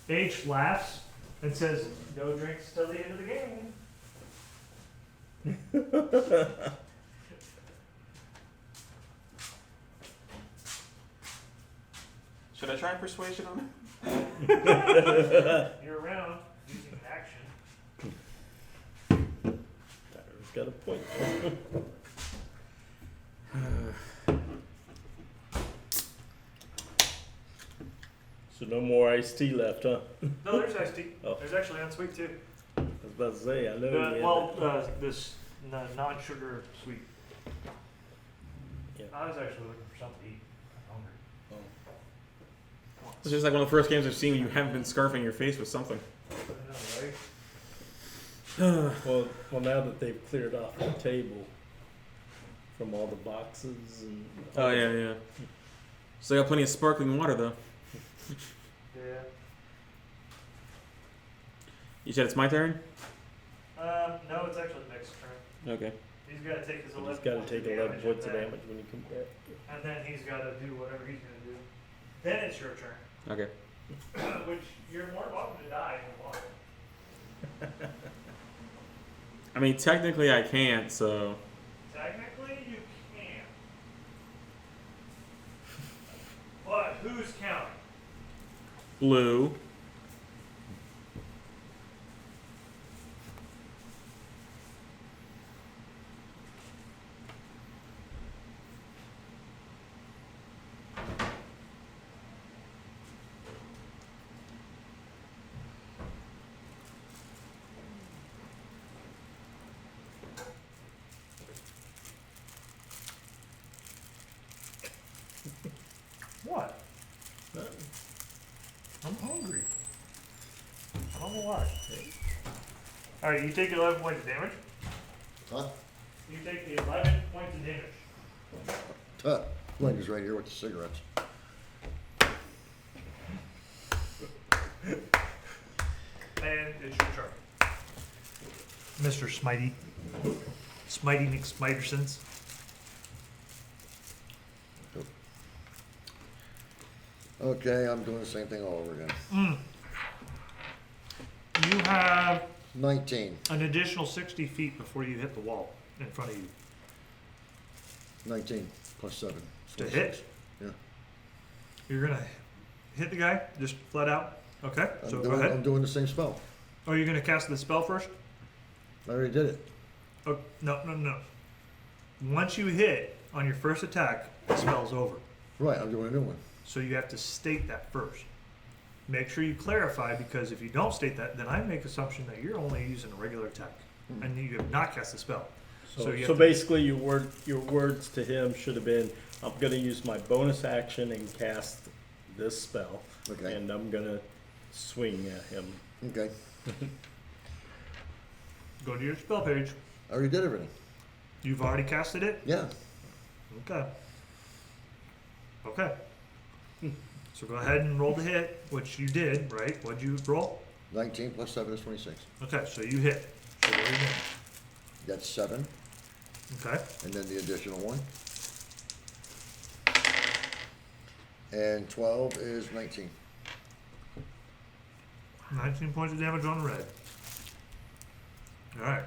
H laughs and says, "No drinks till the end of the game." Should I try persuasion on him? You're around using action. Tyler's got a point. So no more iced tea left, huh? No, there's iced tea. Oh. There's actually unsweet too. I was about to say, I know. This non-sugar sweet. Yeah. I was actually looking for something to eat. I'm hungry. It's just like one of the first games I've seen where you haven't been scarfing your face with something. I know, right? Well, now that they've cleared off the table from all the boxes and. Oh yeah. So I got plenty of sparkling water though. Yeah. You said it's my turn? No, it's actually Nick's turn. Okay. He's got to take his 11 He's got to points take of 11 damage points and of then- damage when you come back. And then he's got to do whatever he's going to do. Then it's your turn. Okay. Which you're more welcome to die if you want. I mean, technically I can't, so. Technically, you can. But who's counting? Blue. What? I'm hungry. I don't know why. Alright, you take 11 points of damage. Huh? You take the 11 points of damage. Blender's right here with the cigarettes. And it's your turn. Mr. Smitey. Smitey McSmitersons. Okay, I'm doing the same thing all over again. You have 19. an additional 60 feet before you hit the wall in front of you. 19 plus 7. To hit? Yeah. You're gonna hit the guy, just flat out. Okay, so go I'm ahead. doing the same spell. Oh, you're gonna cast the spell first? I already did it. Oh, no. Once you hit on your first attack, the spell's over. Right, I'm doing a new one. So you have to state that first. Make sure you clarify, because if you don't state that, then I make assumption that you're only using a regular attack, and you have not cast the spell. So, you so have to- basically, your words to him should have been, "I'm going to use my bonus action and cast this spell, Okay. and I'm going to swing at him." Okay. Go to your spell page. I already did everything. You've already casted it? Yeah. Okay. So go ahead and roll the hit, which you did, right? What'd you roll? 19 plus 7 is 26. Okay, so you hit. So what are you doing? That's 7, Okay. and then the additional 1. And 12 is 19. 19 points of damage on red. Alright.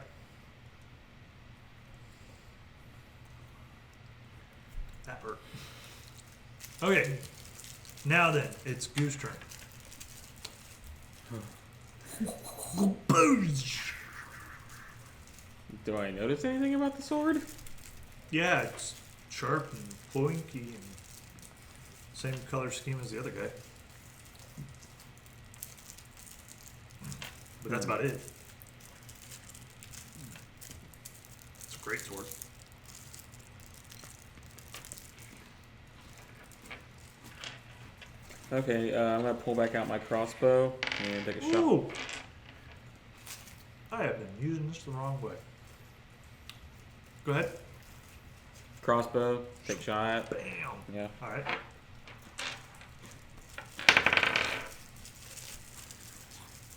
That hurt. Okay. Now then, it's Goose turn. Do I notice anything about the sword? Yeah, it's sharp and pointy and same color scheme as the other guy. But that's about it. It's a great sword. Okay, I'm gonna pull back out my crossbow and take a shot. Ooh! I have been using this the wrong way. Go ahead. Crossbow, take a shot. Bam! Yeah. Alright.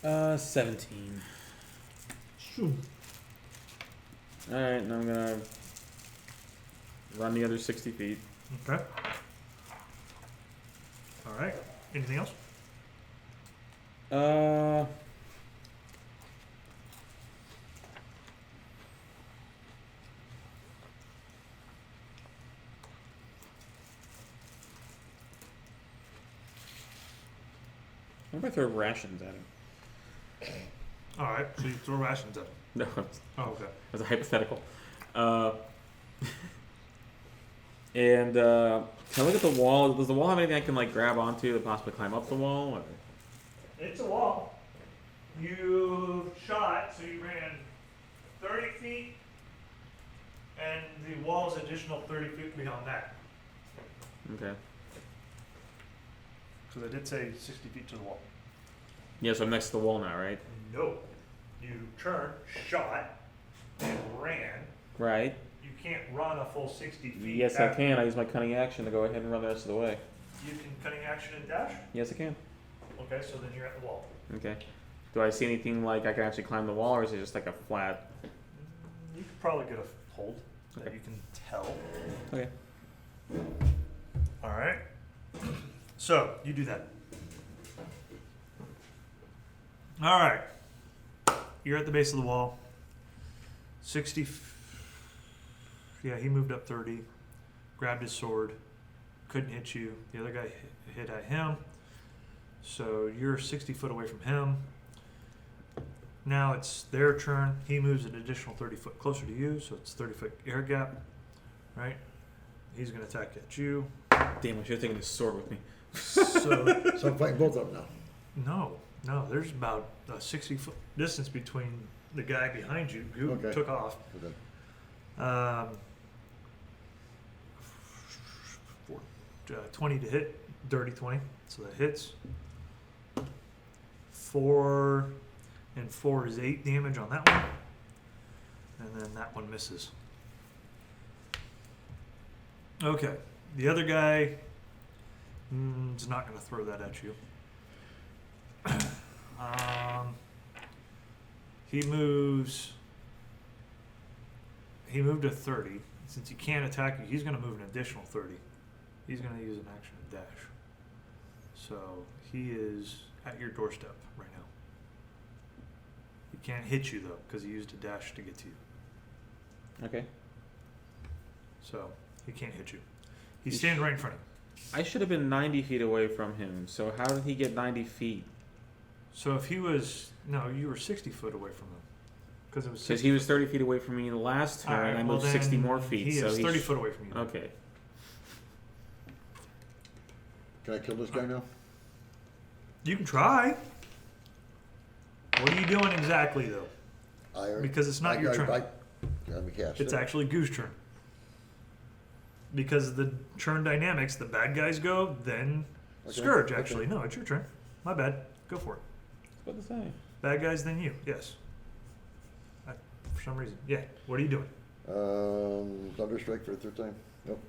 Uh, 17. Alright, now I'm gonna run the other 60 feet. Okay. Alright. Anything else? Uh, what if I throw rations at him? Alright, so you throw rations at him. No, Oh, okay. as a hypothetical. And can I look at the wall? Does the wall have anything I can like grab onto to possibly climb up the wall? Or? It's a wall. You shot, so you ran 30 feet, and the wall's additional 30 feet beyond that. Okay. Because I did say 60 feet to the wall. Yeah, so I'm next to the wall now, right? No. You turned, shot, and ran. Right. You can't run a full 60 feet. Yes, I can. I use my cunning action to go ahead and run the rest of the way. You can cunning action and dash? Yes, I can. Okay, so then you're at the wall. Okay. Do I see anything like I can actually climb the wall, or is it just like a flat? You could probably get a hold that Okay. you can tell. Okay. Alright. So, you do that. Alright. You're at the base of the wall. 60. Yeah, he moved up 30. Grabbed his sword. Couldn't hit you. The other guy hit at him. So you're 60 foot away from him. Now it's their turn. He moves an additional 30 foot closer to you, so it's 30 foot air gap. Right? He's going to attack at you. Damn, I should have taken this sword with me. So, So I'm fighting both of them now. no, there's about a 60 foot distance between the guy behind you who Okay. took off. Okay. For 20 to hit, dirty 20, so that hits. 4 and 4 is 8 damage on that one, and then that one misses. Okay, the other guy is not going to throw that at you. He moved to 30. Since he can't attack you, he's going to move an additional 30. He's going to use an action to dash. So he is at your doorstep right now. He can't hit you though, because he used a dash to get to you. Okay. So he can't hit you. He's standing right in front of you. I should have been 90 feet away from him. So how did he get 90 feet? So if he was, no, you were 60 foot away from him. Because it was Because 60. he was 30 feet away from me in the last turn. Alright, I well moved 60 then more feet. He so is he's 30 foot away from you. Okay. Can I kill this guy now? You can try. What are you doing exactly though? Because it's not your turn. Let me cast It's it. actually Goose turn. Because of the turn dynamics, the bad guys go, then Okay, Scourge okay. actually. No, it's your turn. My bad. Go for it. What to say? Bad guys, then you. Yes. For some reason. Yeah. What are you doing? Thunder Strike for a third time. Nope.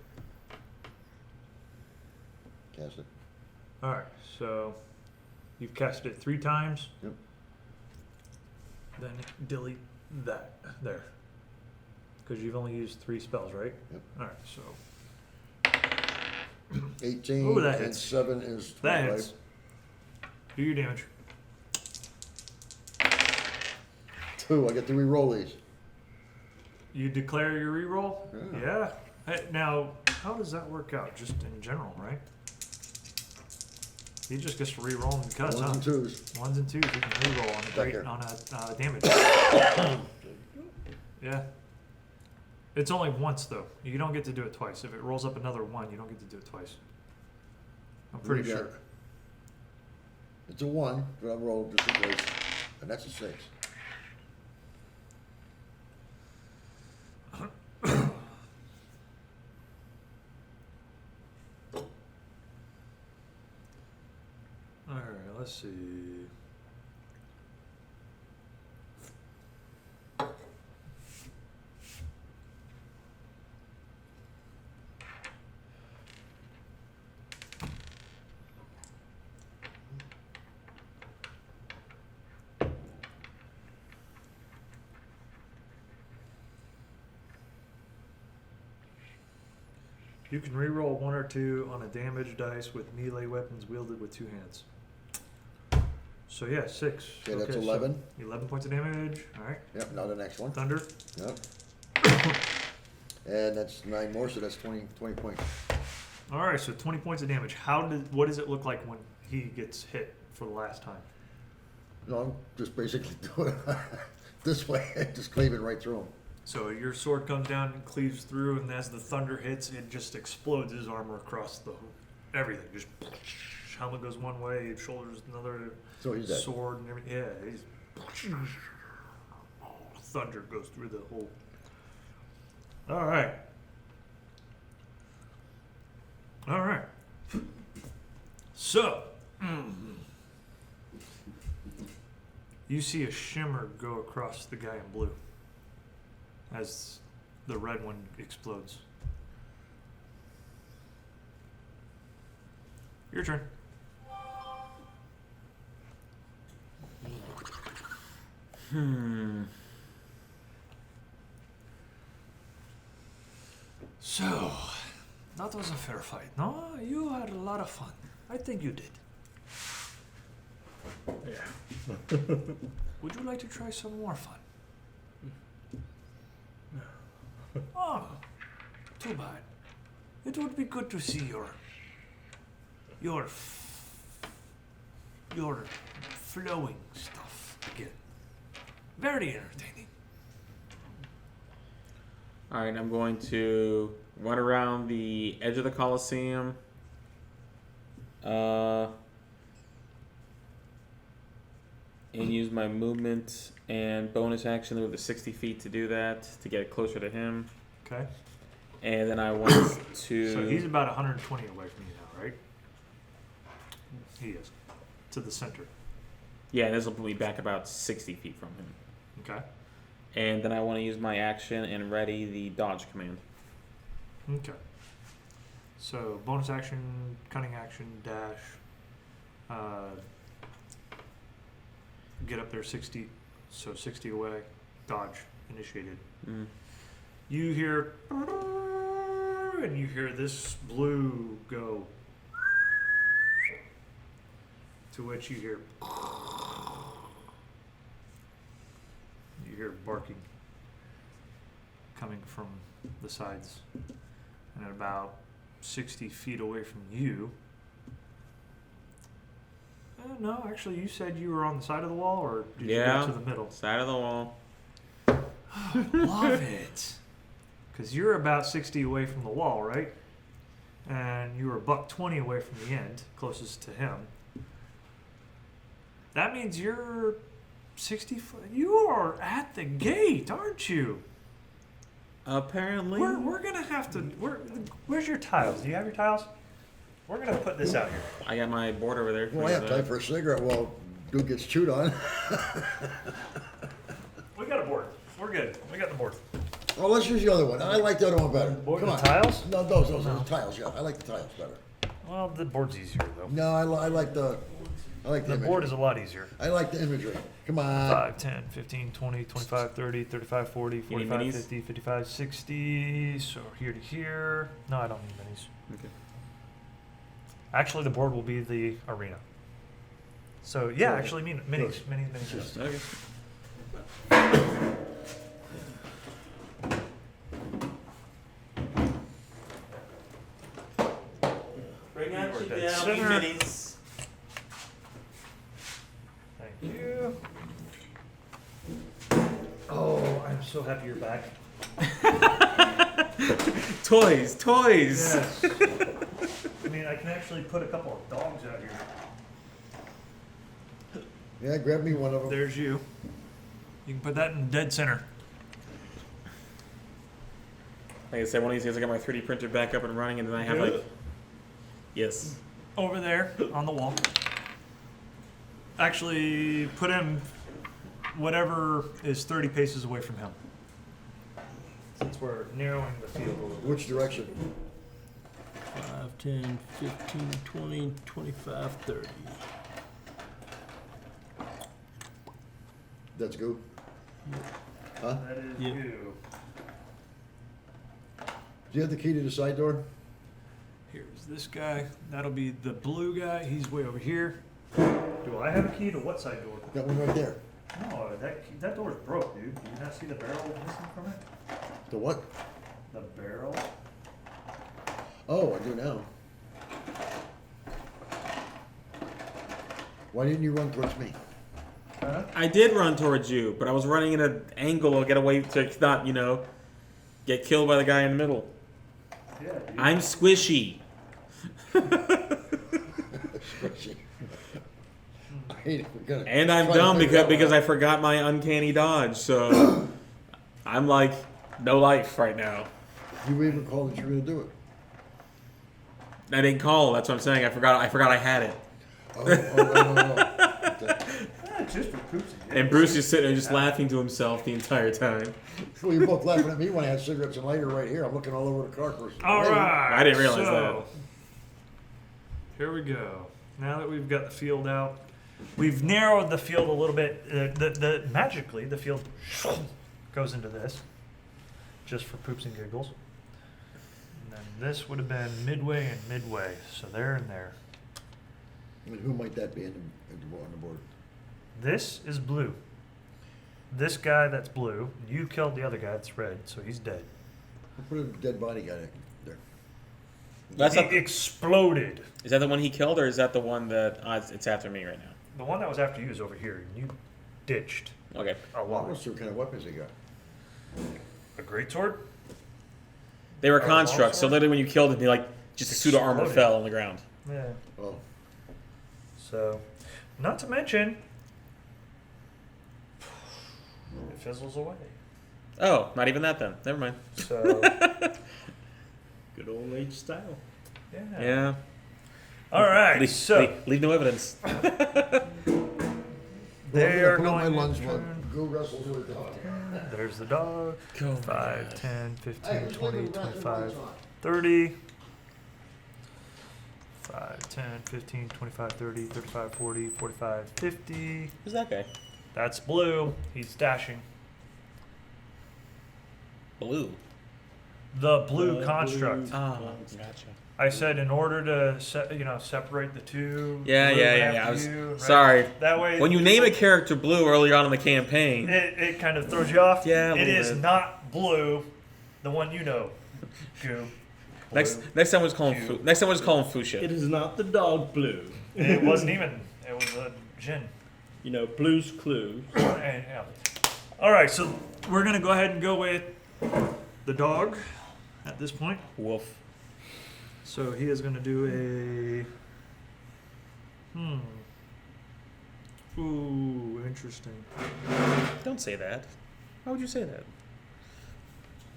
Cast it. Alright, so you've casted it 3 times. Yep. Then delete that there. Because you've only used 3 spells, right? Yep. Alright, so 18 Ooh, that and hits. 7 is that 25. hits. Do your damage. 2. I get to re-roll these. You declare your reroll? Yeah. Yeah. Hey, now, how does that work out? Just in general, right? He just gets to reroll them because, huh? 1s and 2s. 1s and 2s, he can reroll on a Back here. damage. Yeah. It's only once though. You don't get to do it twice. If it rolls up another 1, you don't get to do it twice. I'm pretty You got sure. it. It's a 1, but I rolled just in case. And that's a 6. Alright, let's see. You can reroll 1 or 2 on a damage dice with melee weapons wielded with 2 hands. So yeah, 6. Okay, that's so 11. 11 points of damage. Alright. Yep, now the next one. Thunder. Yep. And that's 9 more, so that's 20 points. Alright, so 20 points of damage. What does it look like when he gets hit for the last time? No, I'm just basically doing it this way, just cleaving right through him. So your sword comes down and cleaves through, and as the thunder hits, it just explodes his armor across everything. Just helmet goes one way, his shoulders another, So he's dead. sword and everything. Yeah, he's thunder goes through the whole. All right. All right. So you see a shimmer go across the guy in blue as the red one explodes. Your turn. So, that was a fair fight. No, you had a lot of fun. I think you did. Yeah. Would you like to try some more fun? Oh, too bad. It would be good to see your flowing stuff again. Very entertaining. Alright, I'm going to run around the edge of the Coliseum. And use my movement and bonus action to move to 60 feet to do that, to get closer to him. Okay. And then I want to... So he's about 120 away from you now, right? He is. To the center. Yeah, this will put me back about 60 feet from him. Okay. And then I want to use my action and ready the dodge command. Okay. So bonus action, cunning action, dash. Get up there 60. So 60 away. Dodge initiated. Mm. You hear, and you hear this blue go. To which you hear barking coming from the sides. And at about 60 feet away from you. No, actually, you said you were on the side of the wall, or did you Yeah. go to the middle? Side of the wall. Love it. Because you're about 60 away from the wall, right? And you were $120 away from the end, closest to him. That means you're 60 foot. You are at the gate, aren't you? Apparently. We're gonna have to. Where's your tiles? Do you have your tiles? We're gonna put this out here. I got my board over there. Well, I have time for a cigarette while dude gets chewed on. We got a board. We're good. We got the board. Oh, let's use the other one. I like the other one better. Board Come the on. tiles? No, those tiles. Yeah, I like the tiles better. Well, the board's easier though. No, I like the The imagery. board is a lot easier. I like the imagery. Come on. 5, 10, 15, 20, 25, 30, 35, 40, need 45, minis? 50, 55, 60. So here to here. No, I don't need minis. Okay. Actually, the board will be the arena. So yeah, Good. actually, minis. Good. Minis. Okay. Bring out Or your dead Downy center. minis. Thank you. Oh, I'm so happy you're back. Toys, toys. Yes. I mean, I can actually put a couple of dogs out here. Yeah, grab me one of them. There's you. You can put that in dead center. Like I said, one of these days I got my 3D printer back up and running, and then I have Good. like, yes. Over there on the wall. Actually, put him whatever is 30 paces away from him. Since we're narrowing the field a little bit. Which direction? 5, 10, 15, 20, 25, 30. That's go. Huh? That is Yeah. you. Do you have the key to the side door? Here's this guy. That'll be the blue guy. He's way over here. Do I have a key to what side door? That one right there. No, that door's broke, dude. Do you not see the barrel missing from it? The what? The barrel? Oh, I do now. Why didn't you run towards me? Huh? I did run towards you, but I was running in an angle to get away to not, get killed by the guy in the middle. Yeah, dude. I'm squishy. And I'm dumb because I forgot my uncanny dodge, so I'm like no life right now. You even called that you were going to do it. I didn't call. That's what I'm saying. I forgot I had it. Oh. Okay. Just for poops. And Bruce is sitting there just laughing to himself the entire time. Well, you're both laughing at me when I had cigarettes and lighter right here. I'm looking all over the car for All right. I didn't realize so, Here we go. Now that we've got the field out, we've narrowed the field a little bit. Magically, the field goes into this, just for poops and giggles. And then this would have been midway and midway, so there and there. And who might that be on the board? This is blue. This guy that's blue, you killed the other guy that's red, so he's dead. I'll put a dead body guy there. That's He not, exploded. is that the one he killed, or is that the one that it's after me right now? The one that was after you is over here, and you ditched Okay. a lot. What's the kind of weapons they got? A greatsword? They were Oh, constructs, so longsword? literally when you killed him, he just a suit of armor Exploded. fell on the ground. Yeah. Oh, So, not to mention, it fizzles away. Oh, not even that then. Never mind. So, Good old age style. yeah. Yeah. All right. Leave, So, leave no evidence. they well, are put on my going lunch to one. turn. Go wrestle with the dog. There's the dog. Go. 5, 10, 15, Hey, 20, who's leaving the 25, lights on? 30. 5, 10, 15, 25, 30, 35, 40, 45, 50. Who's that guy? That's blue. He's dashing. Blue. The blue construct. Ah, gotcha. I said in order to separate the two. Yeah, blue yeah, and yeah. after you, right? Sorry. That way, When you name a character Blue early on in the campaign, it kind of throws you off. Yeah, a it little is bit. not blue, the one you know. Goo. next Blue. time we'll just call him Blue. next time we'll just call him Fuchsia. It is not the dog blue. It wasn't even. It was a gin. Blue's Clues. And, yeah. All right, so we're gonna go ahead and go with the dog at this point. Wolf. So he is gonna do a. Ooh, interesting. Don't say that. Why would you say that?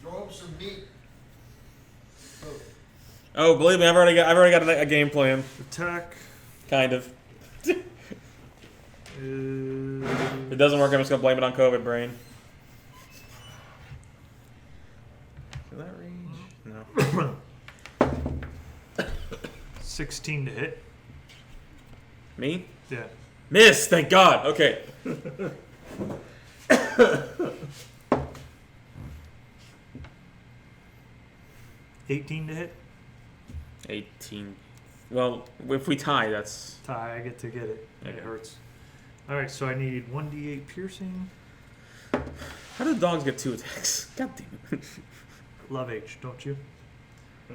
Throw him some meat. Oh, believe me, I've already got a game plan. Attack Kind of. is. If it doesn't work, I'm just gonna blame it on COVID brain. Is that range? No. 16 to hit. Me? Yeah. Miss. Thank God. Okay. 18 to hit. 18. Well, if we tie, that's Tie, I get to get it. Okay. It hurts. All right, so I need 1d8 piercing. How do dogs get 2 attacks? God damn it. Love H, don't you?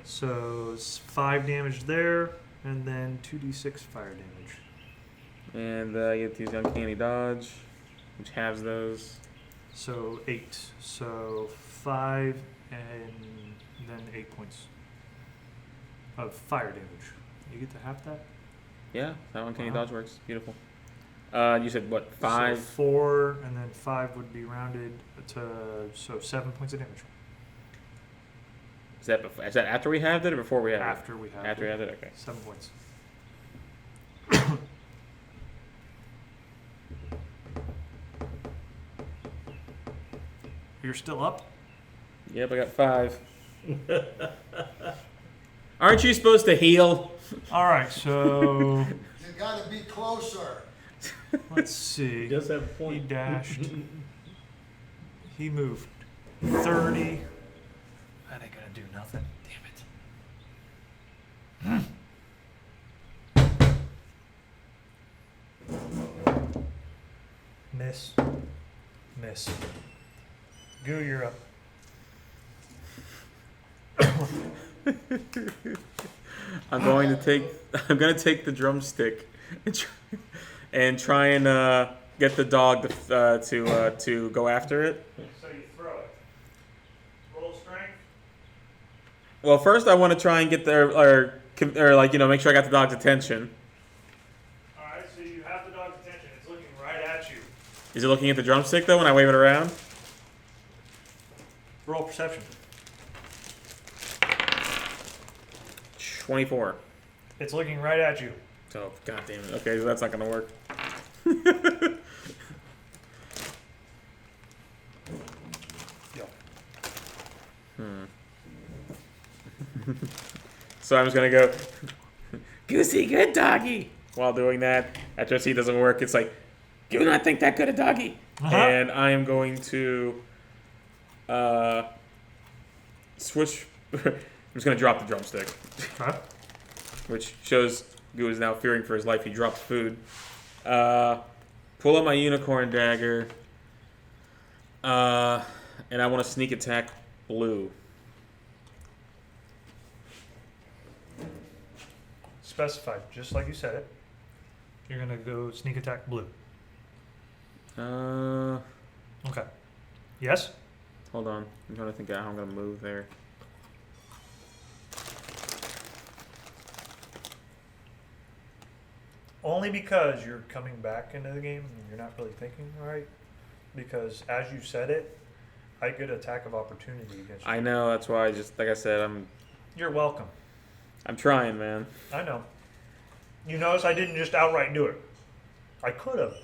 So 5 damage there, and then 2d6 fire damage. And you have to use Uncanny Dodge, which halves those. So 8. So 5 and then 8 points of fire damage. You get to half that? Yeah, that Uncanny Wow. Dodge works. Beautiful. You said what? 5? So 4, and then 5 would be rounded to 7 points of damage. Is that after we halved it or before we halved After we it? have After we halved it. Okay. 7 points. You're still up? Yep, I got 5. Aren't you supposed to heal? All right, so You gotta be closer. let's see. He does have a He point. dashed. He moved 30. That ain't gonna do nothing. Damn it. Miss. Miss. Goo, you're up. I'm going to take the drumstick and try and get the dog to go after it. So you throw it. Roll strength. Well, first I want to try and get or make sure I got the dog's attention. All right, so you have the dog's attention. It's looking right at you. Is it looking at the drumstick though when I wave it around? Roll perception. 24. It's looking right at you. Oh, god damn it. Okay, so that's not gonna work. Yo. So I'm just gonna go, Goosey, good doggy. While doing that, after I see it doesn't work, it's like, do not think that good a doggy. Uh-huh. And I am going to switch. I'm just gonna drop the drumstick, Okay. which shows Goo is now fearing for his life. He drops food. Pull out my unicorn dagger. And I want to sneak attack Blue. Specified, just like you said it. You're gonna go sneak attack blue. Okay. Yes? Hold on. I'm trying to think out how I'm gonna move there. Only because you're coming back into the game and you're not really thinking right. Because as you said it, I get attack of opportunity against you. I know. That's why I just, like I said, You're welcome. I'm trying, man. I know. You notice I didn't just outright do it. I could have.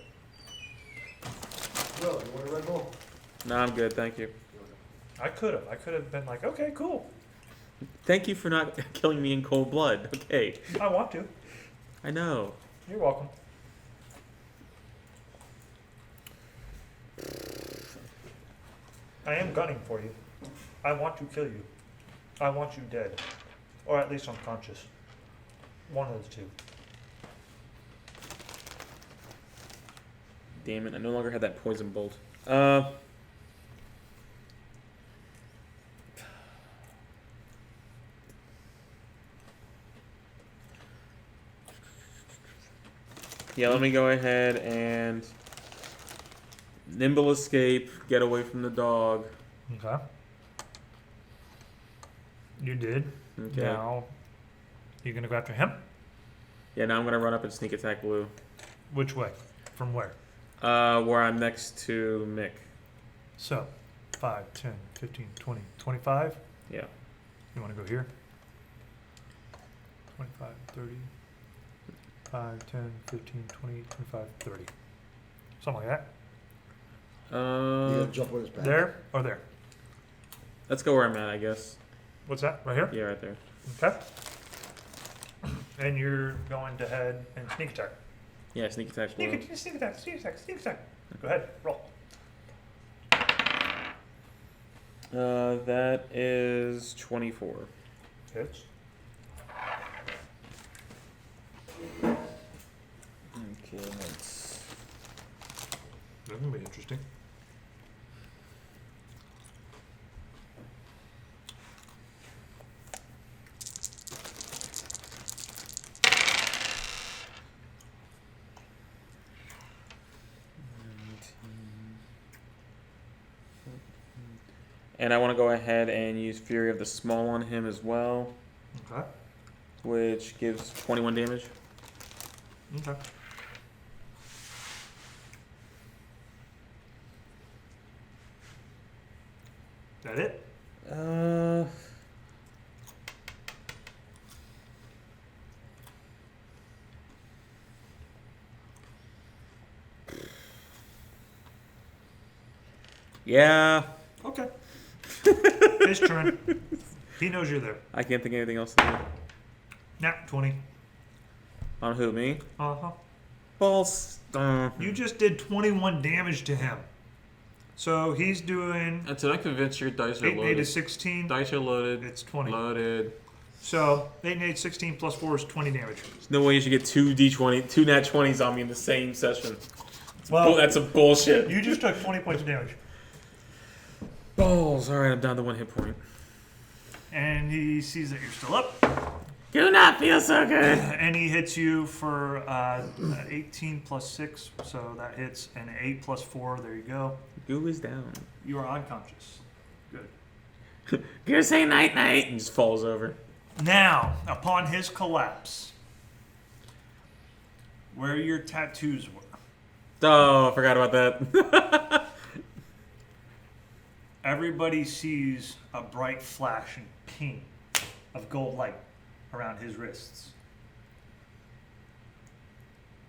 Will, you want a Red Bull? No, I'm good. Thank you. I could have. I could have been like, okay, cool. Thank you for not killing me in cold blood. Okay. I want to. I know. You're welcome. I am gunning for you. I want to kill you. I want you dead. Or at least unconscious. One of the two. Damn it. I no longer had that poison bolt. Yeah, let me go ahead and nimble escape, get away from the dog. Okay. You did. Okay. Now, you gonna go after him? Yeah, now I'm gonna run up and sneak attack Blue. Which way? From where? Where I'm next to Mick. So, 5, 10, 15, 20, 25. Yeah. You want to go here? 25, 30, 5, 10, 15, 20, 25, 30. Something like that. You Uh, gotta jump on his back. There or there? let's go where I'm at, I guess. What's that? Right here? Yeah, right there. Okay. And you're going to head and sneak attack. Yeah, sneak attack Blue. Sneak attack, sneak attack, sneak attack. Go ahead, roll. That is 24. Hits. Okay, let's. That's gonna be interesting. And I want to go ahead and use Fury of the Small on him as well, Okay. which gives 21 damage. Okay. That it? Yeah. Okay. His turn. He knows you're there. I can't think of anything else to do. Nat 20. On who, me? Uh-huh. Balls. You just did 21 damage to him. So he's doing Until I'm convinced your dice are 8 and 8 loaded. is 16. Dice are loaded. It's 20. Loaded. So 8 and 8, 16 plus 4 is 20 damage. There's no way you should get two nat 20s on me in the same session. Well, That's a bullshit. you just took 20 points of damage. Balls. Alright, I'm down to 1 hit point. And he sees that you're still up. Do not feel so good. And he hits you for 18 plus 6. So that hits. And 8 plus 4. There you go. Goo is down. You are unconscious. Good. Goo say night night. And just falls over. Now, upon his collapse, where your tattoos were, Oh, I forgot about that. everybody sees a bright flashing ping of gold light around his wrists.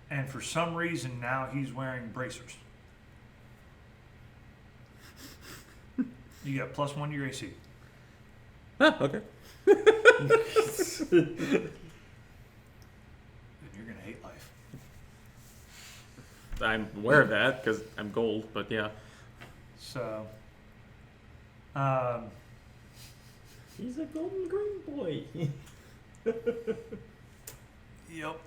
And for some reason, now he's wearing bracers. You got +1 to your AC. Ah, okay. And you're going to hate life. I'm aware of that because I'm gold, but yeah. So, He's a golden green boy. yep.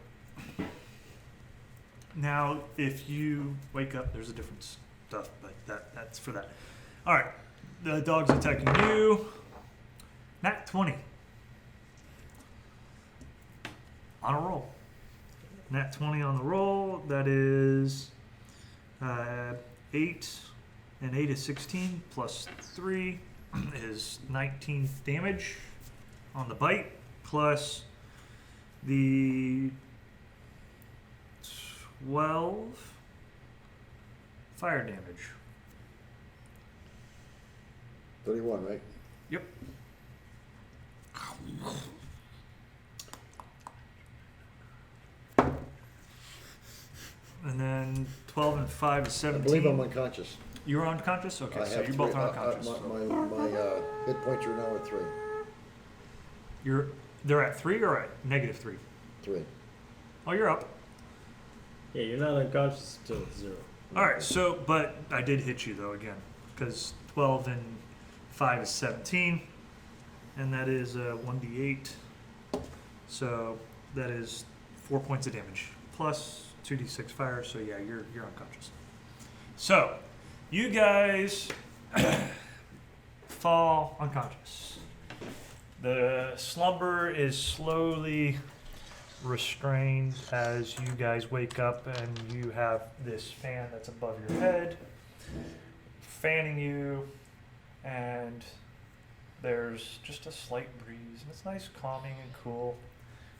Now, if you wake up, there's a different stuff, but that's for that. All right. The dog's attacking you. Nat 20. On a roll. Nat 20 on the roll. That is 8. And 8 is 16. Plus 3 is 19 damage on the bite. Plus the 12 fire damage. 31, right? Yep. And then 12 and 5 is I 17. believe I'm unconscious. You're unconscious? Okay, I so have you both three- are unconscious. My hit points are now at 3. They're at 3 or at -3? 3. Oh, you're up. Yeah, you're not unconscious until it's 0. All right, so, but I did hit you, though, again, because 12 and 5 is 17, and that is 1d8. So that is 4 points of damage, plus 2d6 fire, so yeah, you're unconscious. So, you guys fall unconscious. The slumber is slowly restrained as you guys wake up and you have this fan that's above your head fanning you, and there's just a slight breeze and it's nice, calming and cool,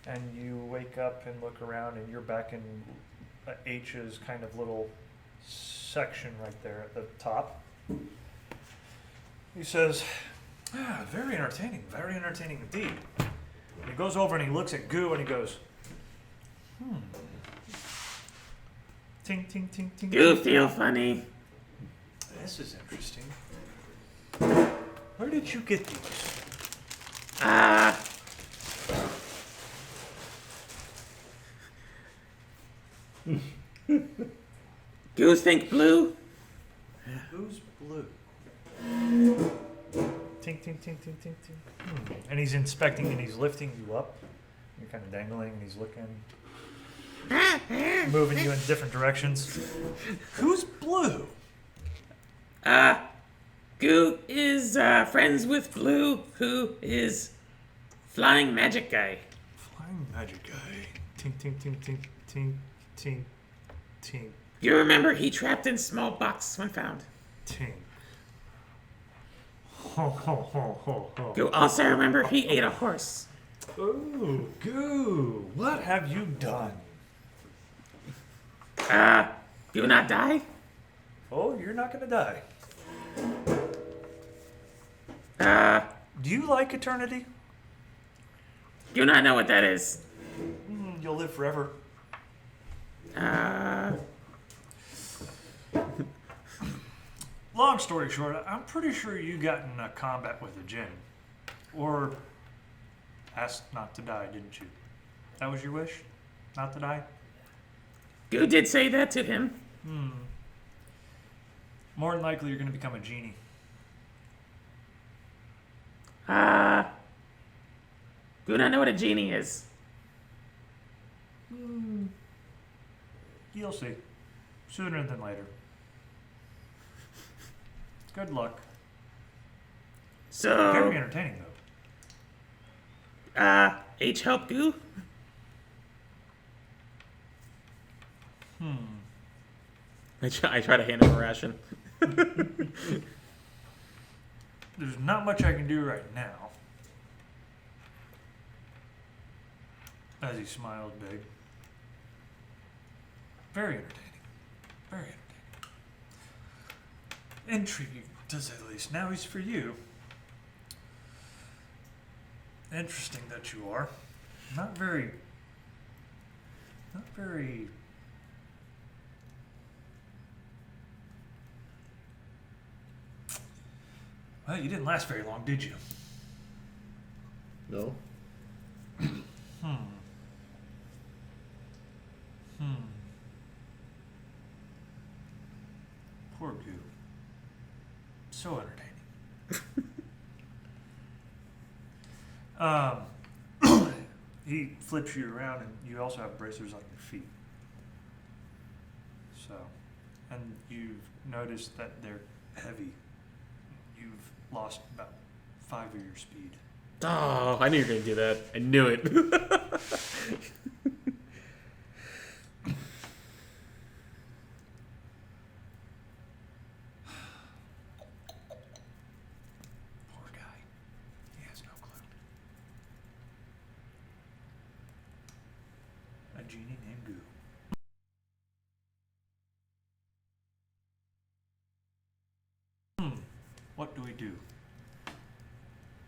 and you wake up and look around and you're back in H's kind of little section right there at the top. He says, very entertaining indeed. And he goes over and he looks at Goo and he goes, ting, ting, ting, ting. You feel funny. This is interesting. Where did you get these? Goose think blue? Who's blue? Ting, ting, ting, ting, ting, ting. And he's inspecting and he's lifting you up. You're kind of dangling and he's looking, moving you in different directions. Who's blue? Goo is friends with Blue, who is flying magic guy. Flying magic guy. Ting, ting, ting, ting, ting, ting, ting, You remember he trapped in small box when found. ting. ho, ho, ho, ho, ho. Goo also remember he ate a horse. Oh, Goo, what have you done? Goo not die? Oh, you're not gonna die. Do you like eternity? Goo not know what that is. You'll live forever. Long story short, I'm pretty sure you got in a combat with a djinn. Or asked not to die, didn't you? That was your wish? Not to die? Goo did say that to him. More than likely, you're going to become a genie. Goo not know what a genie is. You'll see. Sooner than later. Good luck. So, Very entertaining, though. H help Goo? I try to hand him a ration. There's not much I can do right now. As he smiles big. Very entertaining. Very entertaining. Intriguing, to say the least. Now he's for you. Interesting that you are. Not very. Well, you didn't last very long, did you? No? Poor Goo. So entertaining. He flips you around, and you also have bracers on your feet. So, and you've noticed that they're heavy. You've lost about 5 of your speed. Oh, I knew you were going to do that. I knew it. Poor guy. He has no clue. A genie named Goo. What do we do?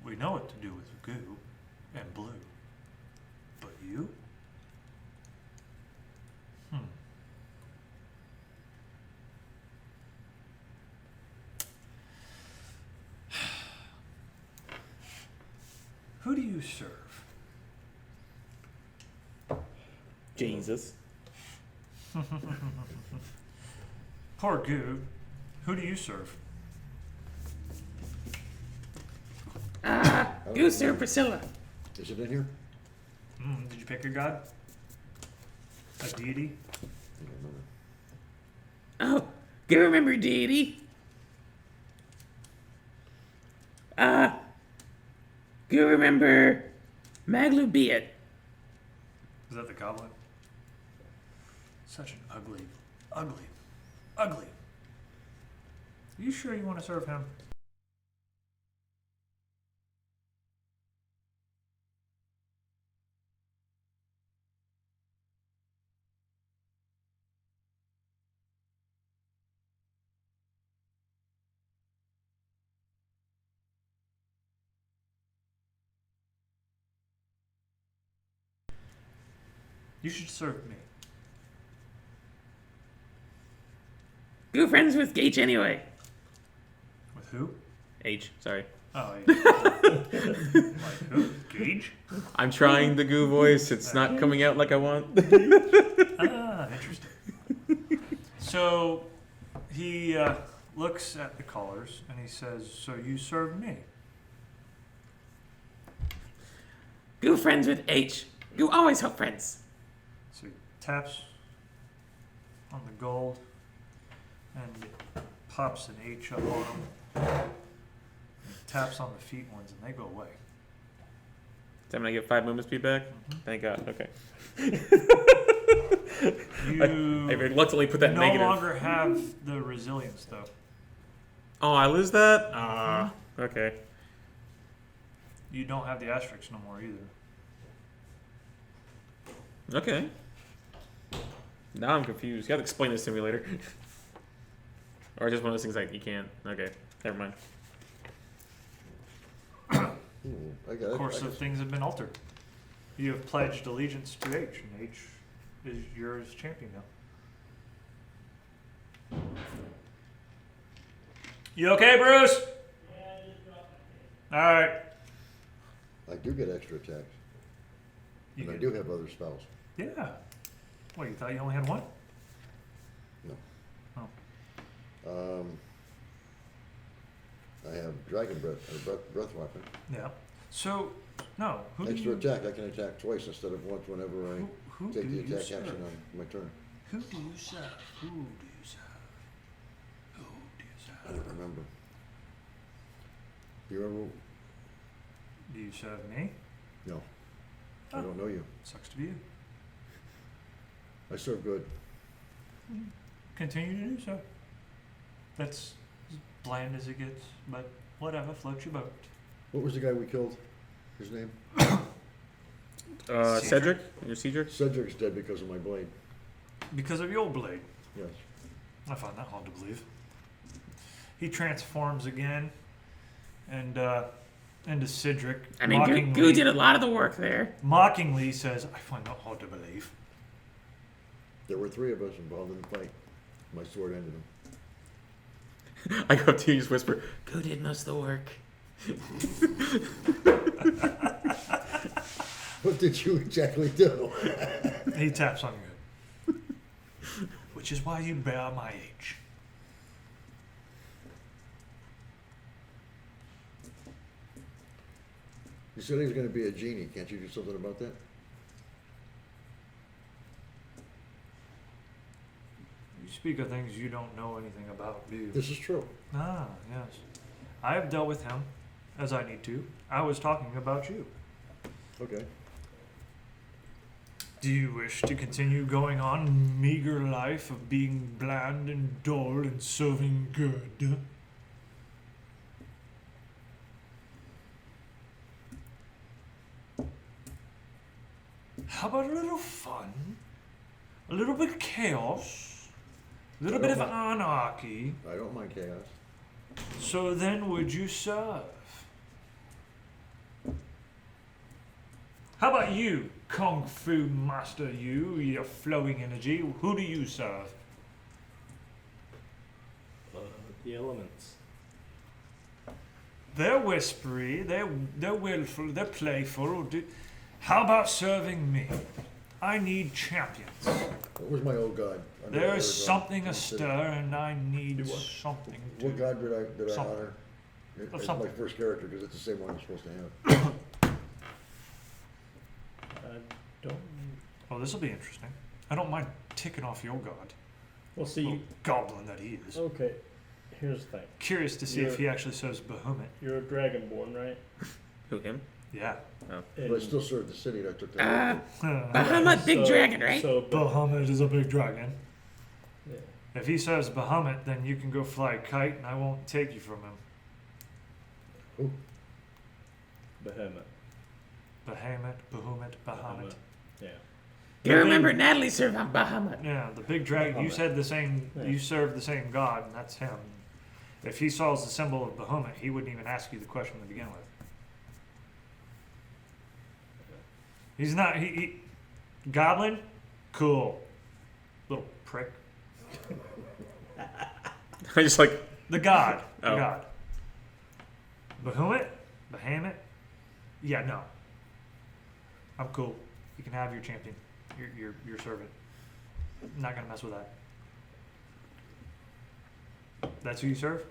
We know what to do with Goo and Blue. But you? Who do you serve? Jesus. Poor Goo. Who do you serve? Goo serve Priscilla. Is it in here? Did you pick your god? A deity? I don't remember. Oh, Goo remember deity? Goo remember Maglu Beat. Is that the goblin? Such an ugly. Are you sure you want to serve him? You should serve me. Goo friends with Gage anyway. With who? H, sorry. Oh, yeah. Like who? Gage? I'm trying the Goo voice. It's not coming out like I want. Interesting. So he looks at the callers and he says, "So you serve me?" Goo friends with H. Goo always help friends. So he taps on the gold and pops an H up on them. And taps on the feet ones and they go away. Is that when I get 5 movement speed back? Thank God. Okay. You I reluctantly put that no negative. longer have the resilience though. Oh, I lose that? Okay. You don't have the asterisks no more either. Okay. Now I'm confused. You have to explain this to me later. Or just one of those things like you can't. Okay. Never mind. I got it. Of course, I the guess. things have been altered. You have pledged allegiance to H, and H is yours champion now. You okay, Bruce? All right. I do get extra attacks. You And I get- do have other spells. Yeah. What, you thought you only had one? No. Oh. I have dragon breath weapon. Yeah. So, no. Who Extra do you, attack, I can attack twice instead of once whenever I who take do the you attack serve? action on my turn. Who do you serve? Who do you serve? Who do you I serve? don't remember. Do you remember? Do you serve me? No. I Oh. don't know you. Sucks to be you. I serve good. Continue to do so. That's as bland as it gets, but whatever, float your boat. What was the guy we killed? His name? Cedric? Your Cedric? Cedric's dead because of my blade. Because of your blade. Yes. I find that hard to believe. He transforms again and into Cedric. I mean, Goo did a lot of the work there. Mockingly says, I find that hard to believe. There were 3 of us involved in the fight. My sword ended him. I go up to you and just whisper, Goo did most of the work. What did you exactly do? He taps on you. Which is why you bear my age. You said he was going to be a genie. Can't you do something about that? You speak of things you don't know anything about, do you? This is true. Ah, yes. I have dealt with him as I need to. I was talking about you. Okay. Do you wish to continue going on meager life of being bland and dull and serving good? How about a little fun? A little bit of chaos? A little bit of anarchy? I don't mind chaos. So then would you serve? How about you, Kung Fu Master, your flowing energy? Who do you serve? The elements. They're whispery, they're willful, they're playful. How about serving me? I need champions. What was my old god? Under There the is other god something in the astir, city? and I need Do what? something What to. god did I Something. honor? It's Something. my first character because it's the same one I'm supposed to have. I don't. Oh, this will be interesting. I don't mind ticking off your god. Well, see. Little goblin that he is. Okay. Here's the thing. Curious to see if he actually serves Bahamut. You're a dragonborn, right? Who, him? Yeah. But I still served the city that I took that. Bahamut, big dragon, right? So, Bahamut is a big dragon. yeah. If he serves Bahamut, then you can go fly a kite, and I won't take you from him. Who? Behemoth. Bahamut. Yeah. You remember Natalie served on Bahamut. Yeah, the big dragon. You Bahamut. said the same. Yeah. You serve the same god, and that's him. If he saw the symbol of Bahamut, he wouldn't even ask you the question to begin with. He's not. He goblin, cool, little prick. I just like, The god. The Oh. god. Bahamut? Yeah, no. I'm cool. You can have your champion. Your servant. I'm not gonna mess with that. That's who you serve?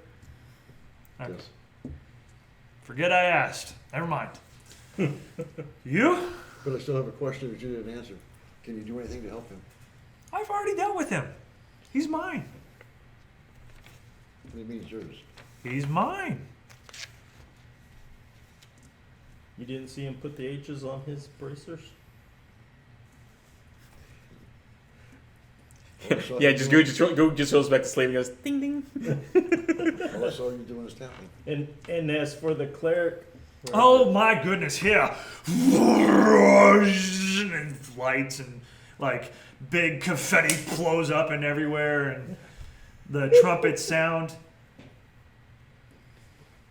Okay. Yes. Forget I asked. Never mind. You? But I still have a question that you didn't answer. Can you do anything to help him? I've already dealt with him. He's mine. What do you mean it's yours? He's mine. You didn't see him put the H's on his bracers? Yeah, just go just goes back to sleep and goes ding ding. All I saw you doing is tapping. And as for the cleric, Oh my goodness, here. And lights and like big confetti blows up and everywhere and the trumpets sound.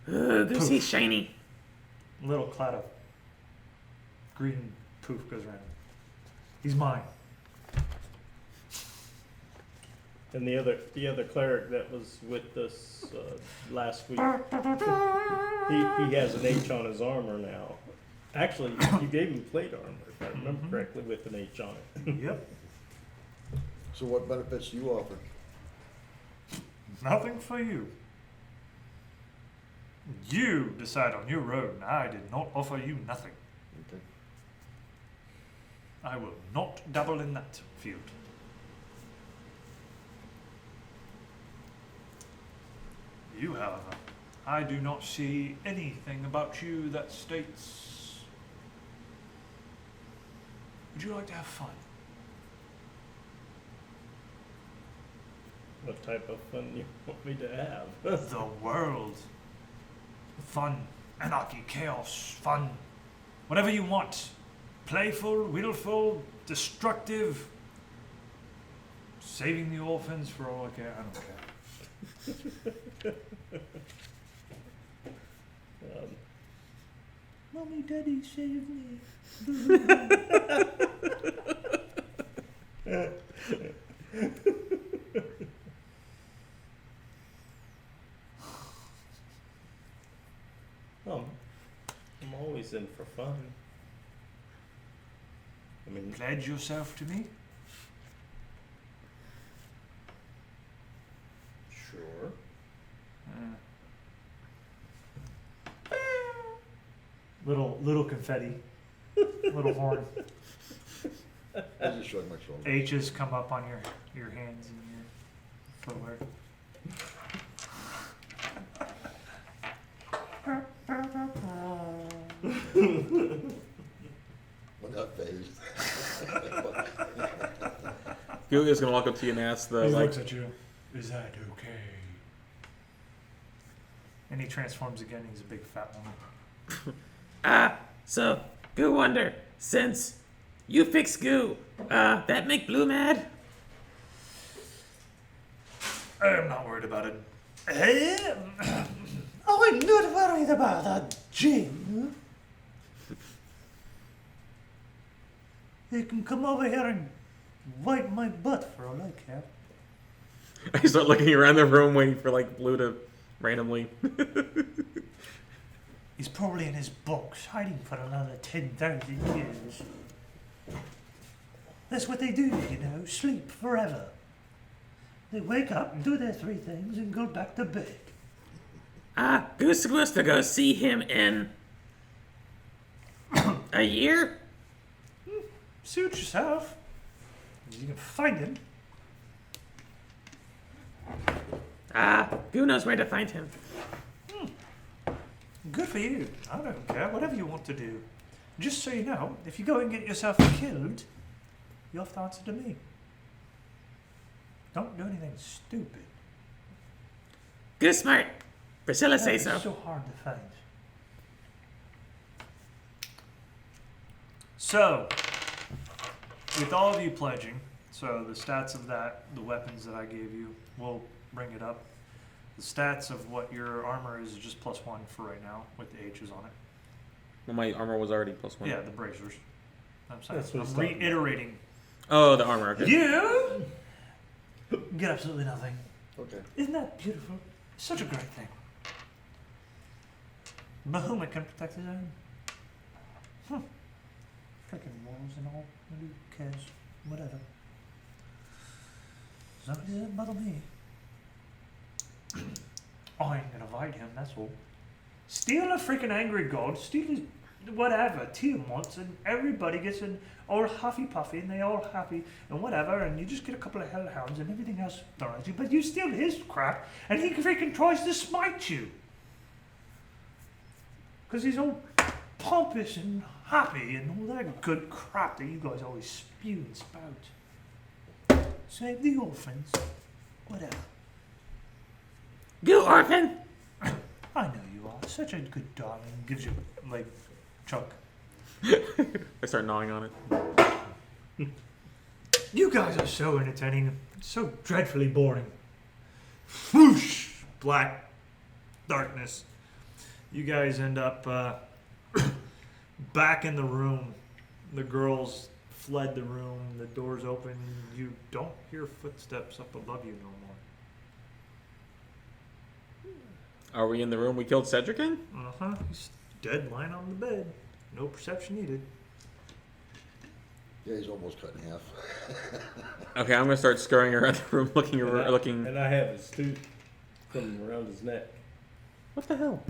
This is shiny. Little cloud of green poof goes around. He's mine. and the other cleric that was with us last week, he has an H on his armor now. Actually, you gave him plate armor, if I remember correctly, with an H on it. Yep. So what benefits do you offer? Nothing for you. You decide on your road, and I did not offer you nothing. Okay. I will not dabble in that field. You, however, I do not see anything about you that states. Would you like to have fun? What type of fun you want me to have? The world. Fun, anarchy, chaos, fun. Whatever you want. Playful, willful, destructive. Saving the orphans for all I care. I don't care. Mommy, Daddy, save me. I'm always in for fun. I mean, Pledge yourself to me? sure. Little confetti. Little horn. I just shrugged my shoulders. H's come up on your hands and your footwear. I'm not phased. Gilga's gonna walk up to you and ask the He like. looks at you. Is that okay? And he transforms again. He's a big fat one. So, Goo Wonder, since you fix Goo, that make Blue mad? I'm not worried about it. I'm not worried about that, Jim. You can come over here and wipe my butt for all I care. I start looking around the room, waiting for like Blue to randomly. He's probably in his box, hiding for another 10,000 years. That's what they do, you know, sleep forever. They wake up and do their three things and go back to bed. Goo's supposed to go see him in a year? Suit yourself. You can find him. Goo knows where to find him. Good for you. I don't care. Whatever you want to do. Just so you know, if you go and get yourself killed, you have to answer to me. Don't do anything stupid. Goo's smart. Priscilla say It's so. so hard to find. So, with all of you pledging, so the stats of that, the weapons that I gave you, we'll bring it up. The stats of what your armor is just +1 for right now, with the H's on it. Well, my armor was already +1. Yeah, the bracers. I'm saying. That's what he's I'm talking about. reiterating. Oh, the armor. Okay. You Get absolutely nothing. Okay. Isn't that beautiful? Such a great thing. Bahamut can protect his own. Freaking walls and all. Who cares? Whatever. As long as it doesn't bother me. I ain't gonna fight him, that's all. Steal a freaking angry god, steal his whatever Tim wants, and everybody gets an all huffy puffy, and they all happy, and whatever, and you just get a couple of hellhounds, and everything else throws you, but you steal his crap, and he freaking tries to smite you. Because he's all pompous and happy, and all that good crap that you guys always spew and spout. Save the orphans. Whatever. Goo orphan. I know you are. Such a good darling. Gives you, like, chunk. I start gnawing on it. You guys are so entertaining. So dreadfully boring. Whoosh! Black darkness. You guys end up back in the room. The girls fled the room. The door's open. You don't hear footsteps up above you no more. Are we in the room we killed Cedric in? Uh-huh. He's dead, lying on the bed. No perception needed. Yeah, he's almost cut in half. Okay, I'm gonna start scurrying around the room, looking And around, I, looking. and I have his tooth from around his neck. What the hell?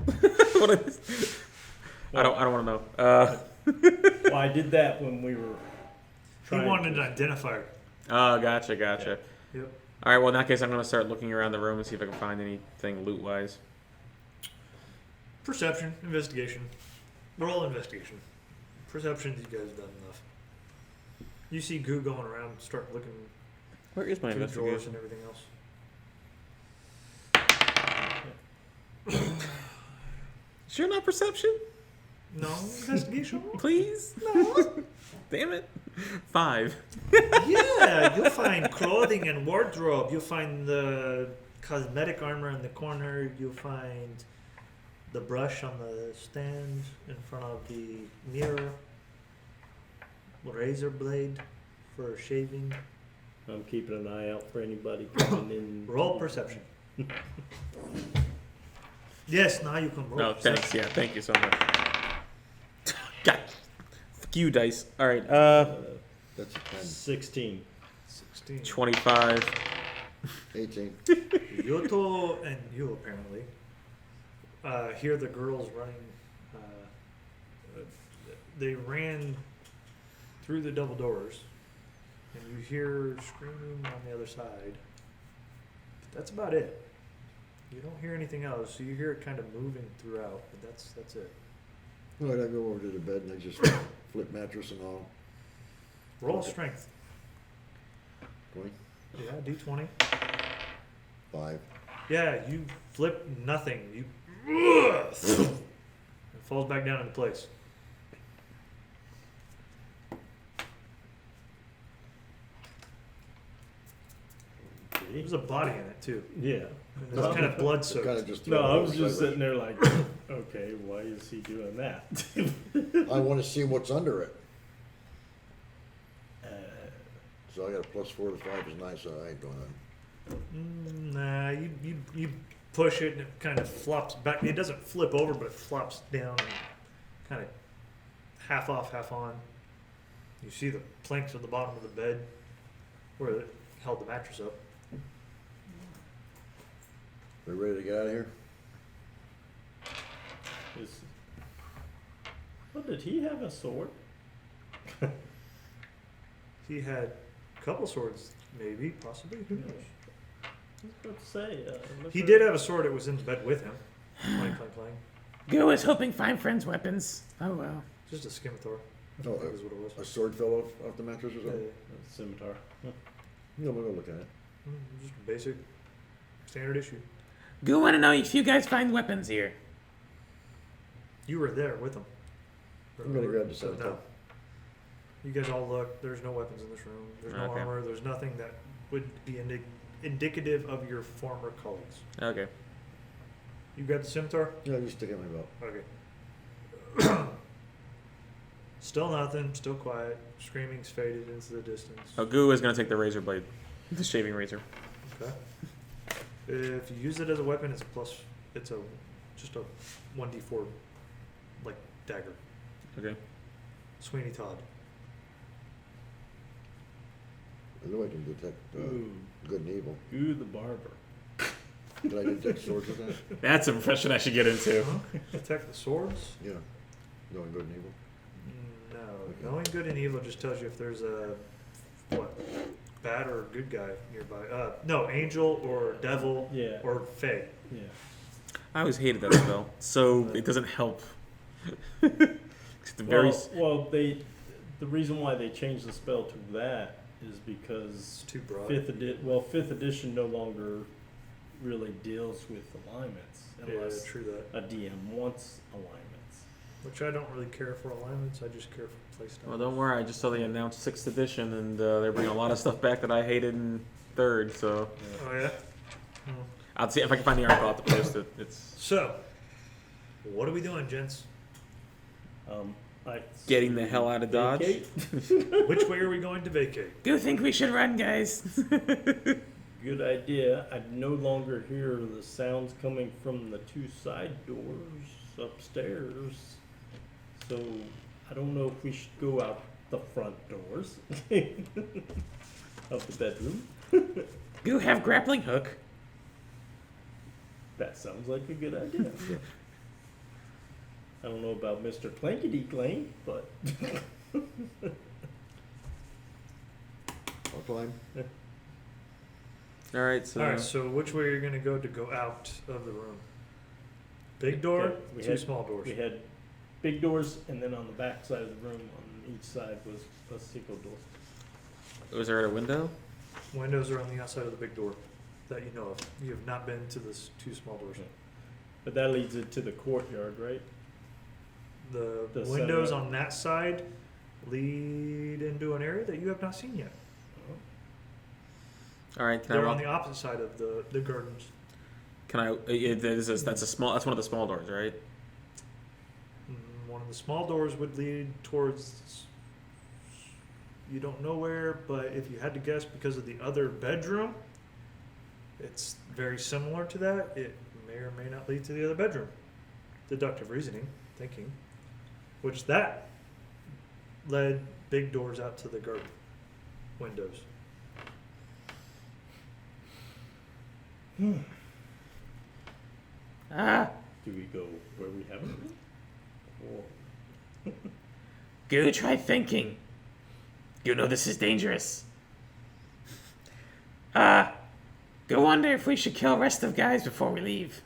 What is? I don't want to know. Well, I did that when we were He trying wanted to. an identifier. Oh, gotcha. Yep. All right. Well, in that case, I'm gonna start looking around the room and see if I can find anything loot-wise. Perception, investigation. Roll investigation. Perception, you guys have done enough. You see Goo going around, start looking Where is my through the drawers investigation? and everything else. Sure, not perception. No investigation? Please. No. Damn it. 5. Yeah, you'll find clothing and wardrobe. You'll find the cosmetic armor in the corner. You'll find the brush on the stand in front of the mirror. Razor blade for shaving. I'm keeping an eye out for anybody coming in. Roll perception. Yes, now you can roll. No, perception. thanks. Yeah, thank you so much. God. Fuck you, dice. All right. That's a 10. 16. 16. 25. 18. Yoto and you apparently hear the girls running. They ran through the double doors, and you hear screaming on the other side. But that's about it. You don't hear anything else, so you hear it kind of moving throughout, but that's it. All right, I go over to the bed and I just flip mattress and all. Roll strength. 20. Yeah, D20. 5. Yeah, you flip nothing. You it falls back down into place. There's a body in it too. Yeah. And it's kind of blood Kind soaked. of just No, throw it I was over just sideways. sitting there like, okay, why is he doing that? I want to see what's under it. Uh, So I got a +4 to 5 is nice, so I ain't doing that. Nah, you push it and it kind of flops back. It doesn't flip over, but it flops down and kind of half off, half on. You see the planks at the bottom of the bed where it held the mattress up. We ready to get out of here? is, well, did he have a sword? He had a couple swords, maybe, possibly. Who knows? I was about to say. He did have a sword that was in the bed with him. Playing. Goo is hoping find friends' weapons. Oh well. Just a scimitar. I Oh, think is what it was. A sword fell off the mattress or Yeah, something? Scimitar. No, we'll go look at it. just a basic, standard issue. Goo wanna know if you guys find weapons here. You were there with him. I'm gonna grab the So, scimitar. no. You guys all look. There's no weapons in this room. There's no Okay. armor. There's nothing that would be indicative of your former colleagues. Okay. You got the scimitar? Yeah, just stick it in my belt. Okay. Still nothing. Still quiet. Screaming's faded into the distance. Oh, Goo is gonna take the razor blade, the shaving razor. Okay. If you use it as a weapon, it's a plus. It's just a 1d4 like dagger. Okay. Sweeney Todd. I know I can detect Ooh, good and evil. Goo the barber. Did I detect swords with that? That's a profession I should get into. Detect the swords? Yeah. Knowing good and evil. No. Okay. Knowing good and evil just tells you if there's a what bad or good guy nearby. No, angel or devil Yeah. or fae. Yeah. I always hated that spell, so it doesn't help. It's the very. Well, the reason why they changed the spell to that is because It's too broad. fifth edition no longer really deals with alignments Yeah, unless true that. a DM wants alignments. Which I don't really care for alignments. I just care for playstyle. Well, don't worry. I just saw they announced 6th edition, and they're bringing a lot of stuff back that I hated in 3rd. So Oh yeah. Hmm. I'll see if I can find the article. I'll have to post it. It's So, what are we doing, gents? getting the hell out of Dodge. Vacate? Which way are we going to vacate? Do think we should run, guys? Good idea. I no longer hear the sounds coming from the 2 side doors upstairs. So I don't know if we should go out the front doors of the bedroom. Goo have grappling hook. That sounds like a good idea. I don't know about Mr. Clankety Clank, but I'll climb. All right. So All right. So, which way are you going to go out of the room? Big door, Okay, we two had- small doors. we had big doors, and then on the back side of the room, on each side was a single door. was there a window? Windows are on the outside of the big door that you know of. You have not been to the 2 small doors. But that leads it to the courtyard, right? The The windows center- on that side lead into an area that you have not seen yet. All right. Can I They're walk? on the opposite side of the gardens. Can I? That's a small. That's one of the small doors, right? One of the small doors would lead towards, you don't know where, but if you had to guess because of the other bedroom, it's very similar to that. It may or may not lead to the other bedroom. Deductive reasoning, thinking. Which that led big doors out to the garden windows. Ah, Do we go where we haven't been? Or Goo, try thinking. You know this is dangerous. Go wonder if we should kill rest of guys before we leave.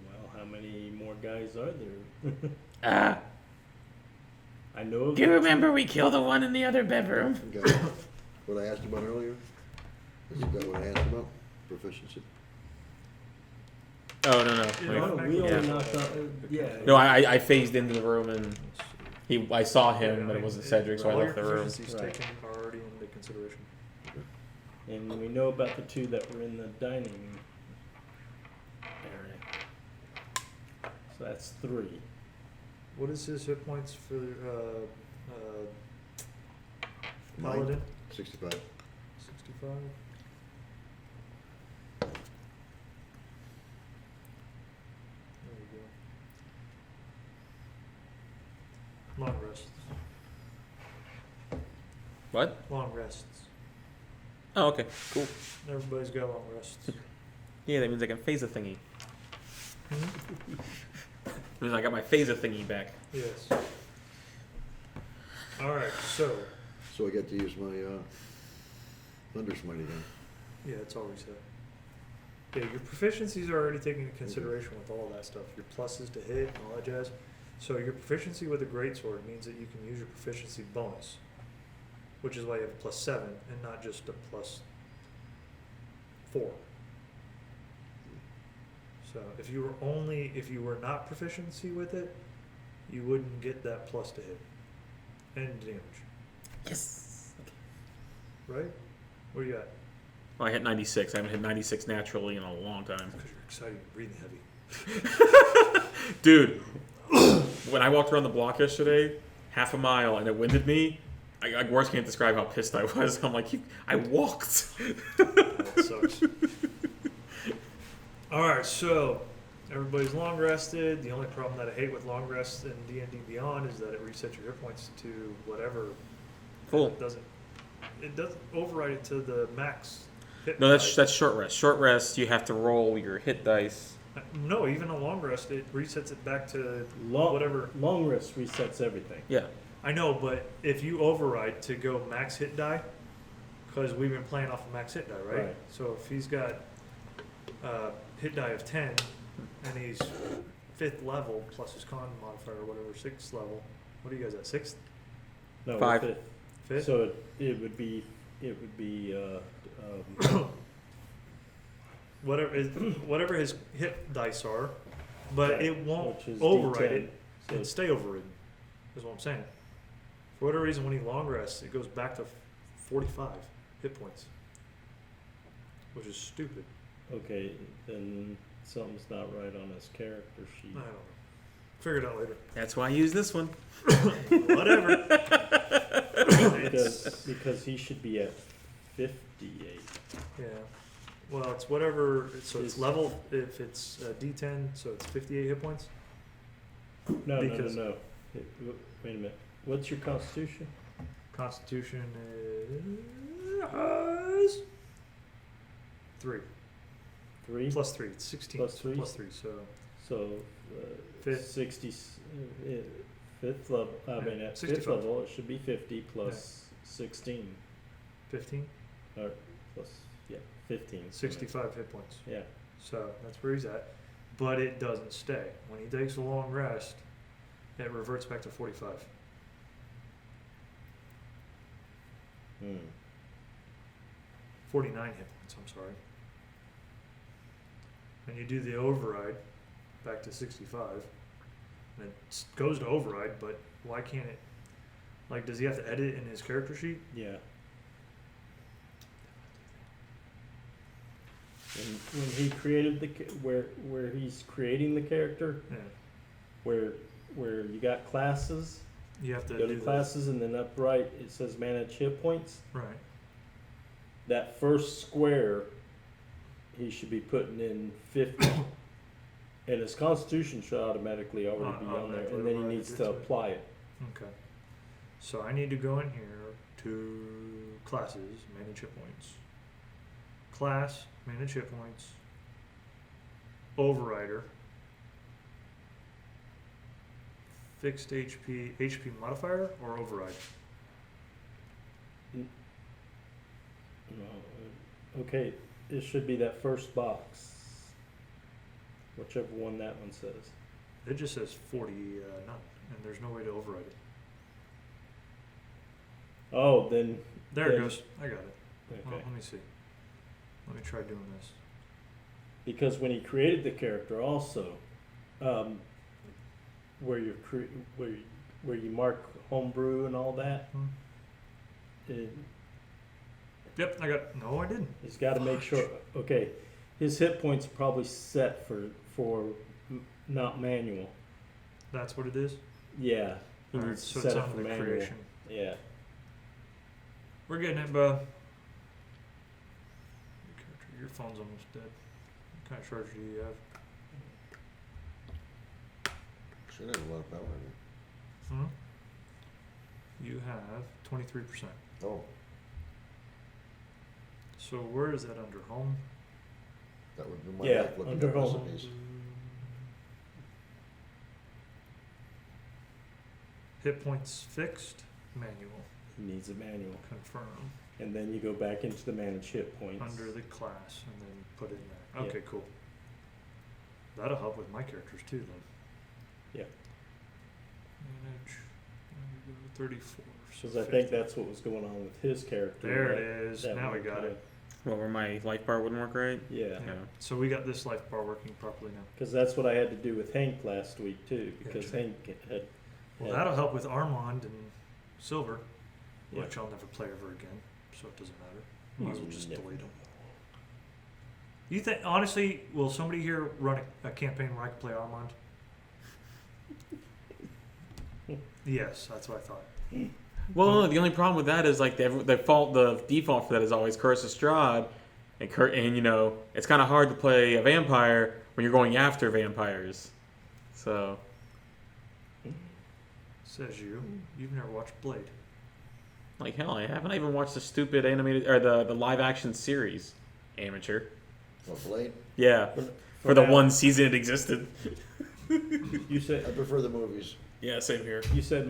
well, how many more guys are there? Ah, I know of do you the remember we killed the one in the other bedroom? Okay. What I asked about earlier? Is that what I asked about? Proficiency? Oh no no. You Wait. know, Oh, we Yeah. only knocked out. Yeah. No, I phased into the room and I saw him, but it wasn't Cedric, so I all left your the room. proficiencies Right. taken are already into consideration. And we know about the 2 that were in the dining area. So that's 3. What is his hit points for Mine? Paladin? 65. 65. There we go. Long rests. What? Long rests. Oh okay. Cool. Everybody's got long rests. Yeah, that means I can phase a thingy. Hmm? That means I got my phaser thingy back. Yes. Alright, so. So I get to use my Thundersmite again. Yeah, it's always set. Yeah, your proficiencies are already taken into consideration with all that stuff. Your pluses to hit and all that jazz. So your proficiency with a greatsword means that you can use your proficiency bonus, which is why you have a +7 and not just a +4. So if you were not proficiency with it, you wouldn't get that plus to hit and damage, Yes. right? Where you at? Well, I hit 96. I haven't hit 96 naturally in a long time. Because you're excited and breathing heavy. Dude, when I walked around the block yesterday, half a mile, and it winded me, I words can't describe how pissed I was. I'm like, I walked. That sucks. Alright, so everybody's long rested. The only problem that I hate with long rests in D&D Beyond is that it resets your hit points to whatever. Cool. It doesn't override it to the max hit. No, die. that's short rest. Short rest, you have to roll your hit dice. No, even a long rest, it resets it back to Long, whatever. long rest resets everything. Yeah. I know, but if you override to go max hit die, because we've been playing off of max hit die, right? Right. So if he's got hit die of 10 and he's 5th level plus his con modifier or whatever, 6th level. What are you guys at? 6th? No, 5. fifth. 5th? So it would be whatever his hit dice are, but Right, it won't which is override D10. it So and stay overridden. Is what I'm saying. For whatever reason, when he long rests, it goes back to 45 hit points, which is stupid. okay, then something's not right on his character sheet. I don't know. Figure it out later. That's why I use this one. Whatever. Because he should be at 58. Yeah. Well, it's whatever. So it's Is- level. If it's D10, so it's 58 hit points. No, Because- no. Wait a minute. What's your constitution? Constitution is 3 3? plus 3. It's 16 Plus 3? plus 3. So So, Fifth. 60, fifth level, I mean, at 65. fifth level, it should be 50 plus 16, 15, or plus, 15. 65 hit points. Yeah, So that's where he's at. But it doesn't stay. When he takes a long rest, it reverts back to 45. hmm. 49 hit points, I'm sorry. And you do the override back to 65. And it goes to override, but why can't it? Like, does he have to edit in his character sheet? Yeah. When he created where he's creating the character, Yeah. where you got classes, You have to go do to classes, and then upright it says manage hit points. Right. That first square, he should be putting in 50. And his constitution should automatically already be on there, Automatically and then he override needs it to to it. apply it. Okay. So I need to go in here to classes, manage hit points. Class, manage hit points. Overrider. Fixed HP modifier or override? No, okay, it should be that first box. Whichever one that one says. It just says 40 none, and there's no way to override it. Oh, then. There it then- goes. I got it. Well, Okay. let me see. Let me try doing this. Because when he created the character, also, where you mark homebrew and all that, Hmm. it, Yep, I got. No, I didn't. he's got to make sure. Okay, his hit points are probably set for not manual. That's what it is. Yeah, he Alright, needs so to it's set it on for the manual. creation. Yeah. We're getting it, bud. Your phone's almost dead. What kind of charger do you have? Should have a lot of power in Hmm? You have 23%. it. Oh, So where is that under home? that would be my Yeah, life looking under at home. recipes. Hit points fixed, manual, He needs a manual. confirm, And then you go back into the manage hit points. under the class, and then put it in there. Yeah. Okay, cool. That'll help with my characters too, then. Yeah. Manage, 34. Because I think that's what was going on with his character. There it that- is. that Now we one got time. it. Well, where my life bar wouldn't work right. Yeah. Yeah. Yeah. So we got this life bar working properly now. Because that's what I had to do with Hank last week too. Because Gotcha. Hank had. Well, had- that'll help with Armand and Silver, Yeah. which I'll never play ever again, so it doesn't matter. Might as well just Never. delete them. You think, honestly, will somebody here run a campaign where I can play Armand? Yes, that's what I thought. Well, no, the only problem with that is like the default for that is always Curse of Strahd, and you know it's kind of hard to play a vampire when you're going after vampires. So Says you. You've never watched Blade. like hell, I haven't even watched the stupid animated or the live action series. Amateur. Well, Blade, Yeah, for the now, one season it existed. You I said prefer the movies. Yeah, same here. you said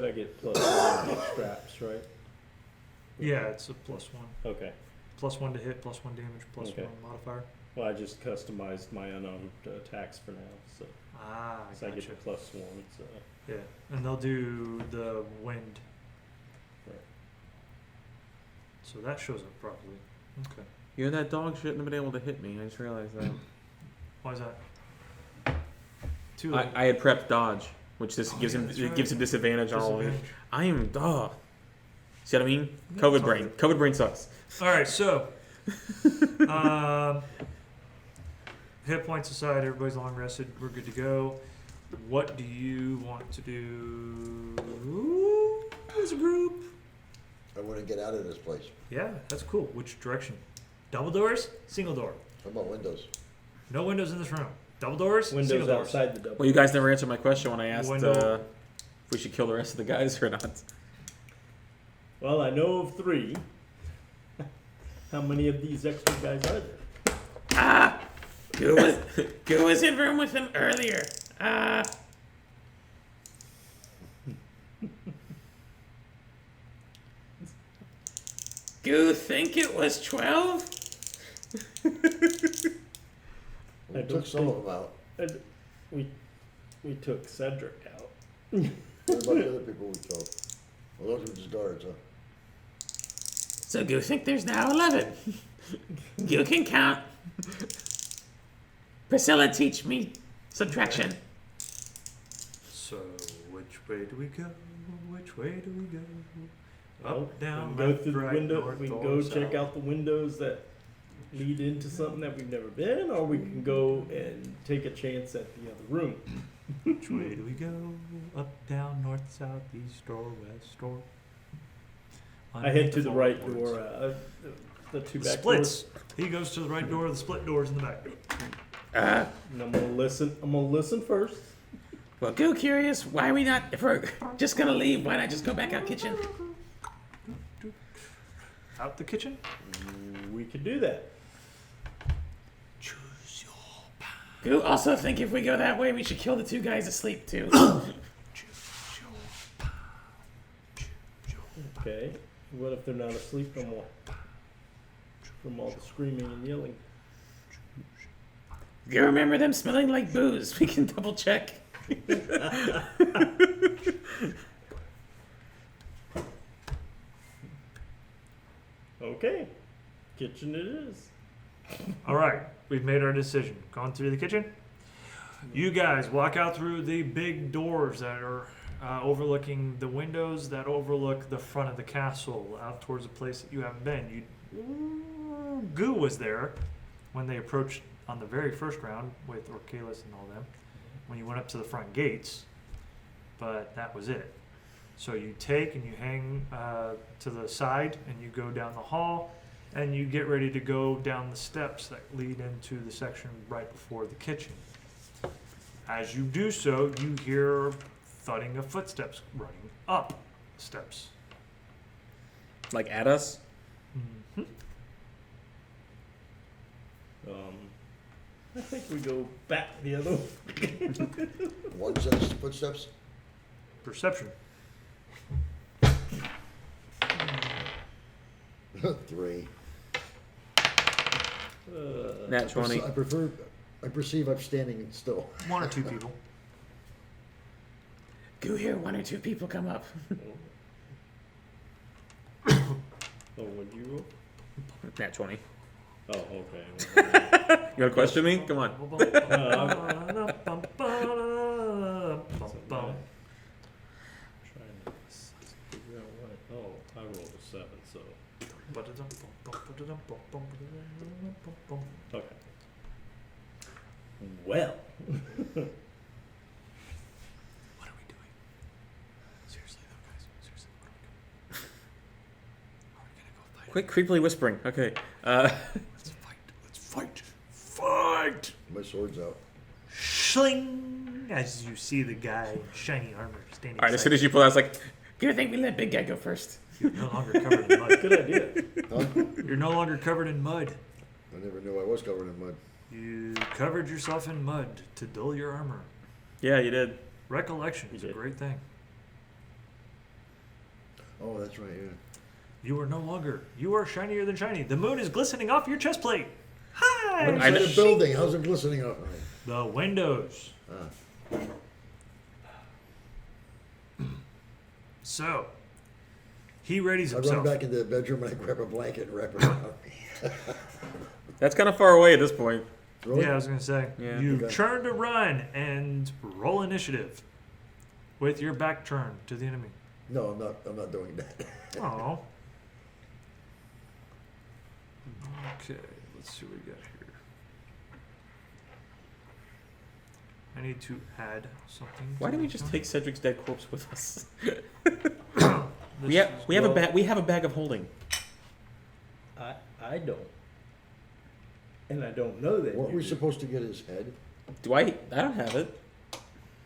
I get plus 1 straps, right? Yeah, it's a +1. Okay. +1 to hit, +1 damage, +1 Okay. modifier. Well, I just customized my unarmed attacks for now, so, Ah, so I gotcha. get the +1. So. Yeah, and they'll do the wind. Right. So that shows up properly. Okay. You know, that dog shouldn't have been able to hit me. I just realized that. Why is that? Too late. I had prepped dodge, which this Oh, gives yeah, him that's it right. gives him disadvantage on all of it. Disadvantage. I am See what I mean? COVID brain. COVID brain sucks. All right, so hit points aside, everybody's long rested. We're good to go. What do you want to do as a group? I want to get out of this place. Yeah, that's cool. Which direction? Double doors, single door. How about windows? No windows in this room. Double doors, single Windows doors. outside the double. Well, you guys never answered my question when I asked Window. if we should kill the rest of the guys or not. Well, I know of 3. How many of these extra guys are there? Ah! Goo was in room with him earlier. Ah. Goo think it was 12? We I took don't some think- of them out. And we took Cedric out. What about the other people we killed? Well, those were just guards, huh? So Goo think there's now 11. Goo can count. Priscilla teach me subtraction. So which way do we go? Which way do we go? Well, Up, down, we can go left, through the right, window. north, We can or go south. check out the windows that lead into something that we've never been, or we can go and take a chance at the other room. Which way do we go? Up, down, north, south, east, or west, or? I head to the right floorboards. door. The 2 The back splits. He goes to the right door. The split doors in the back door. doors. And I'm gonna listen. I'm gonna listen first. Well, Goo curious, why we not, if we're just gonna leave, why not just go back out kitchen? Out the kitchen. We could do that. Choose your path. Goo also think if we go that way, we should kill the 2 guys asleep too. Choose your path. Choose your Okay. What if they're not asleep no more? From all the screaming and yelling. You remember them smelling like booze? We can double check. Okay. Kitchen it is. All right, we've made our decision. Gone through the kitchen. You guys walk out through the big doors that are overlooking the windows that overlook the front of the castle, out towards a place that you haven't been. Goo was there when they approached on the very first round with Orcalis and all them. When you went up to the front gates, but that was it. So you take and you hang to the side, and you go down the hall. And you get ready to go down the steps that lead into the section right before the kitchen. As you do so, you hear thudding of footsteps running up the steps. Like at us? Mhm. I think we go back the other way. One set of footsteps? Perception. 3. Nat 20. I perceive I'm standing still. 1 or 2 people. Goo hear 1 or 2 people come up. Oh, would you roll? Nat 20. Oh, okay. You want to question me? Come on. Trying to figure out what. Oh, I rolled a 7, so. Okay. Well. What are we doing? Seriously though, guys. Seriously, what are we doing? Are we gonna go fight? Quick, creepily whispering. Okay. Let's fight. Let's fight. Fight! My sword's out. Shling! As you see the guy in shiny armor standing. All right. As soon beside as you pull out, I was like, Goo think we let big guy go first. you. You're no longer covered in mud. Good idea. Huh? You're no longer covered in mud. I never knew I was covered in mud. You covered yourself in mud to dull your armor. yeah, you did. Recollection is a did. great thing. Oh, that's right, yeah. You are no longer. You are shinier than shiny. The moon is glistening off your chest plate. Hi. What inside a building? How's it glistening up? The windows. So, he readies I run himself. back into the bedroom and I grab a blanket and wrap it around me. That's kind of far away at this point. Really? Yeah, I was gonna say. Yeah. You Okay. turn to run and roll initiative with your back turned to the enemy. No, I'm not doing that. Oh. Okay, let's see what we got here. I need to add something. Why to didn't we the just account. take Cedric's dead corpse with us? This we have is- we have well- a bag. We have a bag of holding. I don't. And I don't know that. Weren't you we do. supposed to get his head? Do I? I don't have it.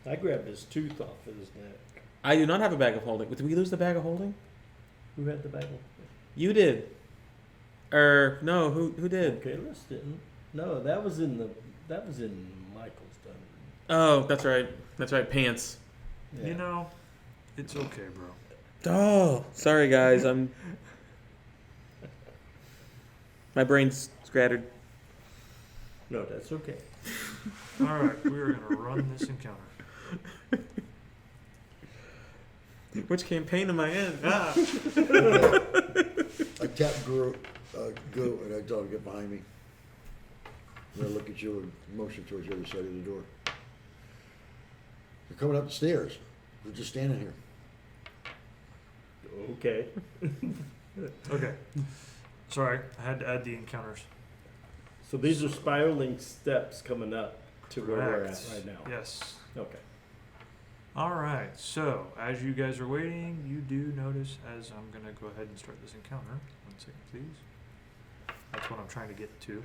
I grabbed his tooth off of his neck. I do not have a bag of holding. Did we lose the bag of holding? Who had the bag? You did. No. Who did? Okay, let's didn't. No, that was in Michael's dungeon. Oh, that's right. That's right. Pants. Yeah. You know, it's okay, bro. Oh, sorry guys. My brain's scattered. No, that's okay. All right, we are gonna run this encounter. Which campaign am I in? Ah. I tap Goo and I tell him to get behind me. And I look at you and motion towards the other side of the door. They're coming up the stairs. They're just standing here. Okay. Okay. Sorry, I had to add the encounters. So these are spiraling steps coming up to where we're at Correct. right now. Yes. Okay. All right. So as you guys are waiting, you do notice as I'm gonna go ahead and start this encounter. 1 second, please. That's what I'm trying to get to.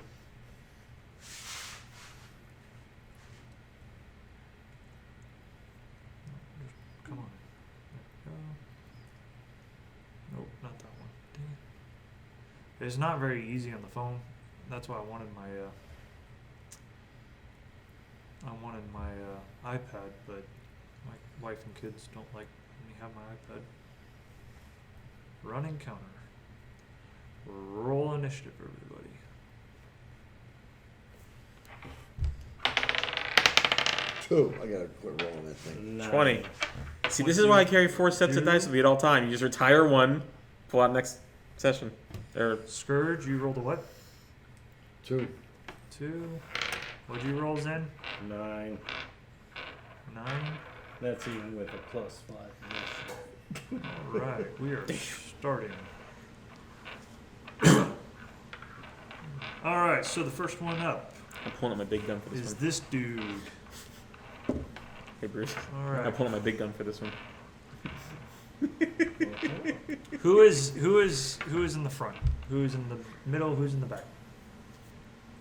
Come on. There we go. Nope, not that one. Dang it. It's not very easy on the phone. That's why I wanted my iPad, but my wife and kids don't like me have my iPad. Run encounter. Roll initiative, everybody. Two. I gotta quit rolling that thing. 20. See, this is why I carry 4 sets of dice with me at all time. You just retire one, pull out next session. Or Scourge, you rolled a what? 2. 2. What'd you roll, Zen? 9. 9. That's even with a +5. All right, we are starting. All right, so the first one up I'm pulling out my big gun for this is one. this dude. Hey Bruce, All I'm right. pulling out my big gun for this one. Who is in the front? Who's in the middle? Who's in the back?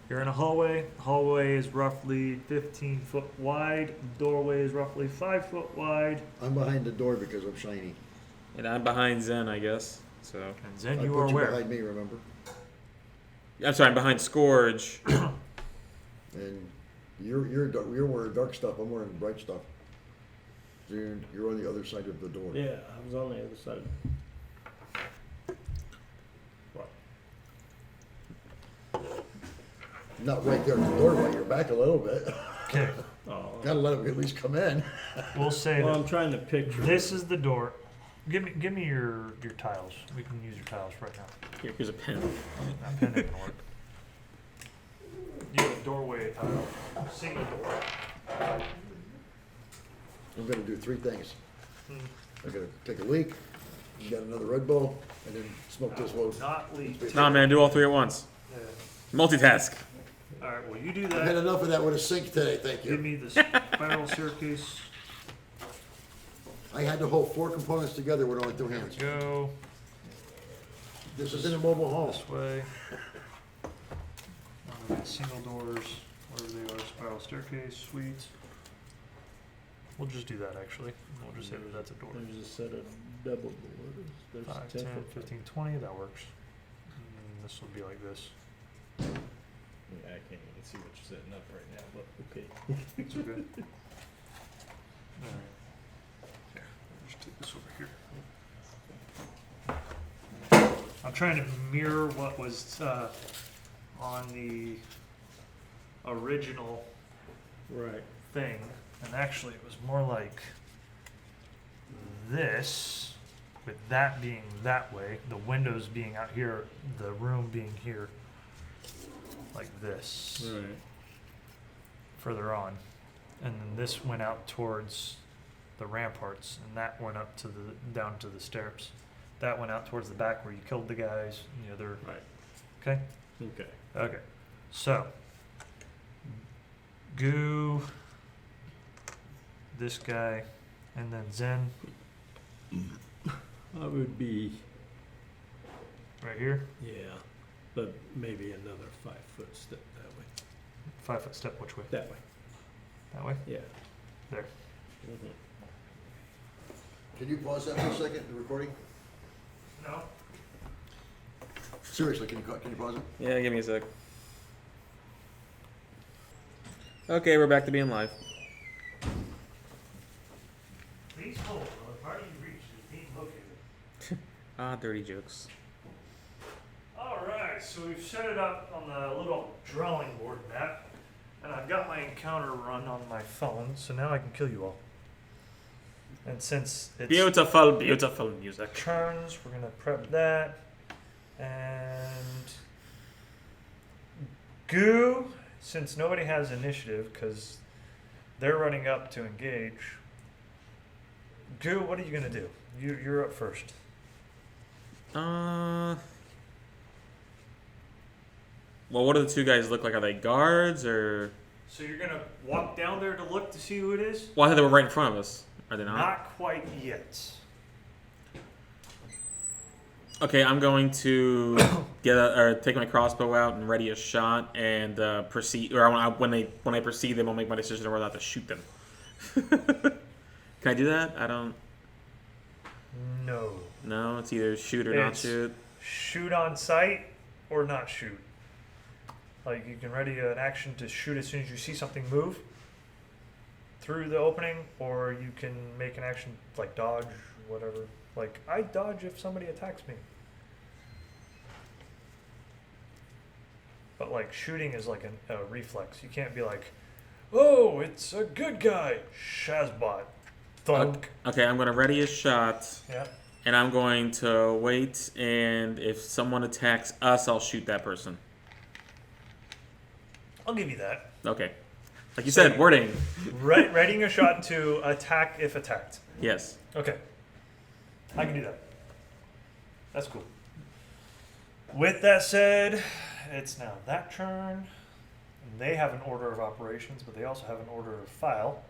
You're in a hallway. Hallway is roughly 15 foot wide. Doorway is roughly 5 foot wide. I'm behind the door because I'm shiny. And I'm behind Zen, I guess. So And Zen, I you put are you where? behind me, remember? I'm sorry, I'm behind Scourge. And you're wearing dark stuff. I'm wearing bright stuff. So you're on the other side of the door. Yeah, I was on the other side. Not right there at the doorway. You're back a little bit. Okay, Oh. Gotta let him at least come in. we'll say Well, that I'm trying to picture. this is the door. Give me your tiles. We can use your tiles right now. Here's a pen. That pen ain't gonna work. You have a doorway tile. Single door. I'm gonna do 3 things. Hmm. I'm gonna take a leak, get another Red Bull, and then smoke this one. Not leak. Nah, man, do all 3 at once. Yeah. Multitask. All right, well, you do I've had that. enough of that with a sink today, thank Give you. me the spiral staircase. I had to hold 4 components together with only 2 hands. Go This is in a mobile home. this way. Single doors, wherever they are, spiral staircase, suite. We'll just do that actually. We'll just say that that's a door. There's a set of double doors. There's 5, 10 10, foot. 15, 20, that works. And this will be like this. Yeah, I can't even see what you're setting up right now, but okay. It's okay. Alright. Here, I'll just take this over here. I'm trying to mirror what was on the original Right. thing, and actually it was more like this, with that being that way, the windows being out here, the room being here, like this, Right. further on, and then this went out towards the ramparts, and that went up to the down to the steps. That went out towards the back where you killed the guys. And the other. Right. Okay. Okay. Okay. So. Goo. This guy, and then Zen I would be, right here. yeah, but maybe another 5-foot step that way. 5-foot step. Which way? That way. That way. Yeah. There. Mhm. Can you pause that for a second, the recording? No. Seriously, can you pause it? Yeah, give me a sec. Okay, we're back to being live. Please hold. The party you reached is being located. Ah, dirty jokes. All right, so we've set it up on the little drawing board map, and I've got my encounter run on my phone, so now I can kill you all. And since it's Beautiful, beautiful music. turns, we're gonna prep that, and Goo. Since nobody has initiative, because they're running up to engage. Goo, what are you gonna do? You're up first. Well, what do the two guys look like? Are they guards or? So you're gonna walk down there to look to see who it is? Well, I thought they were right in front of us. Are they not? Not quite yet. Okay, I'm going to take my crossbow out and ready a shot and proceed. Or when I proceed them, I'll make my decision whether or not to shoot them. Can I do that? I don't. No. No, it's either shoot or not It's- shoot. Shoot on sight or not shoot. Like you can ready an action to shoot as soon as you see something move through the opening, or you can make an action like dodge, whatever. Like I dodge if somebody attacks me. But like shooting is like a reflex. You can't be like, oh, it's a good guy, Shazbot. Thunk. Okay, I'm going to ready a shot. Yeah. And I'm going to wait, and if someone attacks us, I'll shoot that person. I'll give you that. Okay. Like you said, wording. Readying a shot to attack if attacked. Yes. Okay. I can do that. That's cool. With that said, it's now that turn. And they have an order of operations, but they also have an order of file.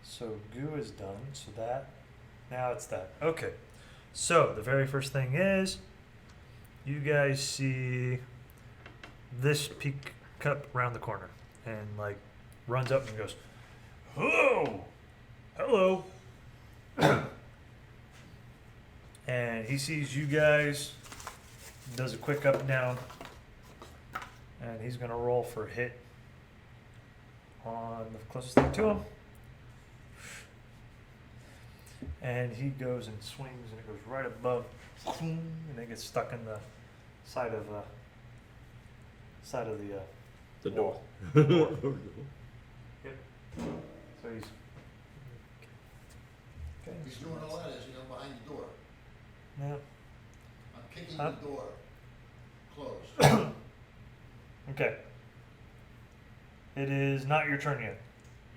So Goo is done. So that. Now it's that. Okay. So the very first thing is you guys see this peek up around the corner and like runs up and goes, "Hello, hello." And he sees you guys, does a quick up and down, and he's gonna roll for a hit on the closest thing to him. And he goes and swings, and it goes right above, and it gets stuck in the side of the The door. Yep. So he's okay. He's doing all that, as you know, behind the door. Yeah. I'm kicking Huh? the door closed. Okay. It is not your turn yet.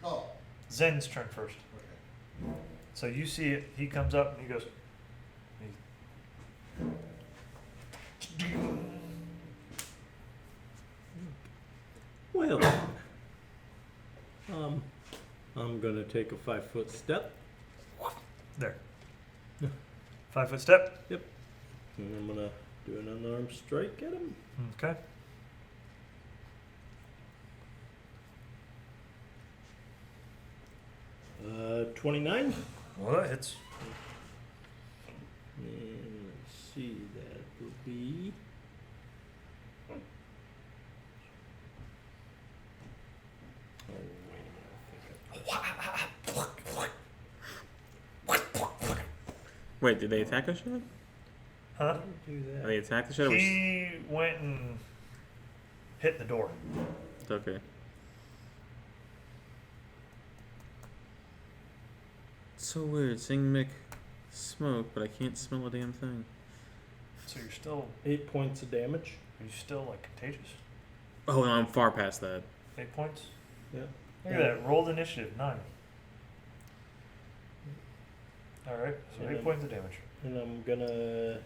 Oh, Zen's turn first. okay. So you see it. He comes up and he goes. Well, I'm gonna take a 5-foot step, There. 5-foot step. and I'm gonna do an unarmed strike at him. Okay. Uh, 29. Well, that hits. And let's see, that will be. Oh, wait a minute. Wait, did they attack us yet? Huh? Do Did that. they attack us yet? Or He went and hit the door. Okay. So weird. Seeing Mick smoke, but I can't smell a damn thing. So you're still, 8 points of damage. are you still like contagious? Oh, no, I'm far past that. 8 points. Yeah. Look at that. Rolled initiative 9. All right. So Yeah. 8 points of damage. And I'm gonna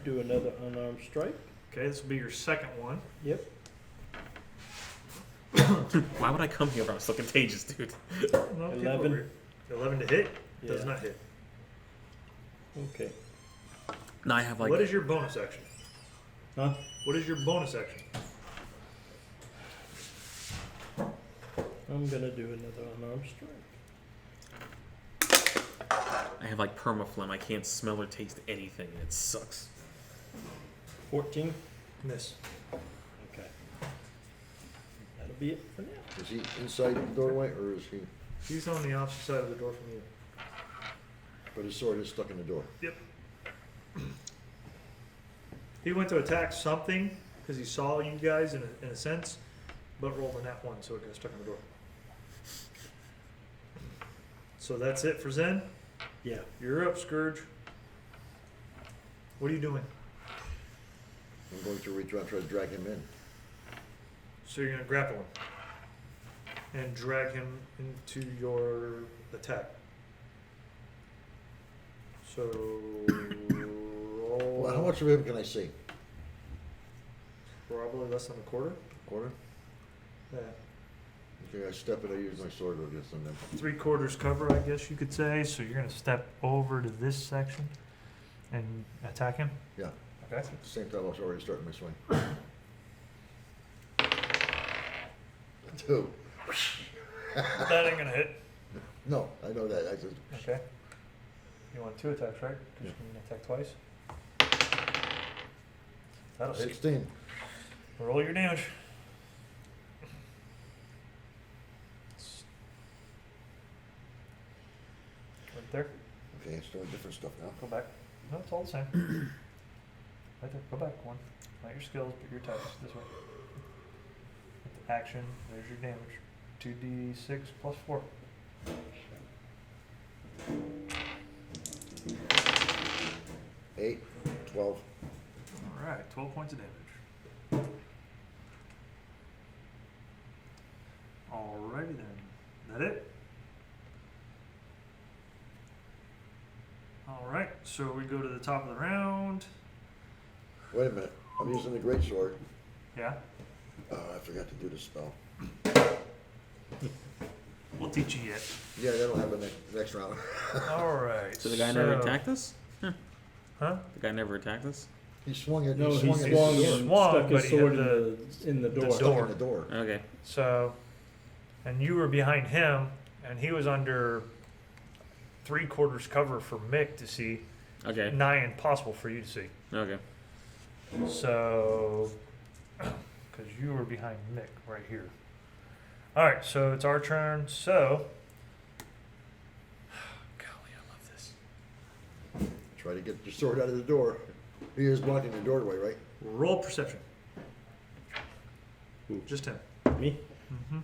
do another unarmed strike. Okay, this will be your second one. Yep. Why would I come here if I'm still contagious, dude? No, people are 11. weird. 11 to hit. Does Yeah. not hit. Okay. Now I have like. What is your bonus action? Huh? What is your bonus action? I'm gonna do another unarmed strike. I have like permaflem. I can't smell or taste anything, and it sucks. 14. Miss. Okay. That'll be it for now. Is he inside the doorway or is he? He's on the opposite side of the door from you. But his sword is stuck in the door. He went to attack something because he saw you guys in a sense, but rolled a nat 1, so it got stuck in the door. So that's it for Zen. Yeah. You're up, Scourge. What are you doing? I'm going to try to drag him in. So you're gonna grapple him and drag him into your attack. So roll Well, how much of him can I see? probably less than a quarter. Quarter? Yeah. Okay, I step and I use my sword against him then. 3/4 cover, I guess you could say. So you're gonna step over to this section and attack him. Yeah. Okay. At the same time, I was already starting my swing. 2. That ain't gonna hit. No, I know that. I just Okay. You want 2 attacks, right? 'Cause Yeah. you can attack twice. That'll hit. 16. Roll your damage. Right there. Okay, it's doing different stuff now. Go back. No, it's all the same. Right there. Go back one. Not your skills, but your attacks. This way. With the action, there's your damage. 2d6 plus 4. Eight, 12. Alright, 12 points of damage. Alrighty then. That it? Alright, so we go to the top of the round. Wait a minute. I'm using the great sword. Yeah, Oh, I forgot to do the spell. we'll teach you yet. Yeah, that'll happen next round. Alright. So the guy never attacked us? Huh? The guy never attacked us? He swung it. No, he swung swung, it. and swung, stuck but his he sword hit in the door. the Stuck door. in the door. Okay. So, and you were behind him, and he was under 3/4 cover for Mick to see, Okay. nigh impossible for you to see. Okay. So, because you were behind Mick right here. All right, so it's our turn. So, golly, I love this. Try to get your sword out of the door. He is blocking the doorway, right? Roll perception. Who? Just him. Me? Mm-hmm.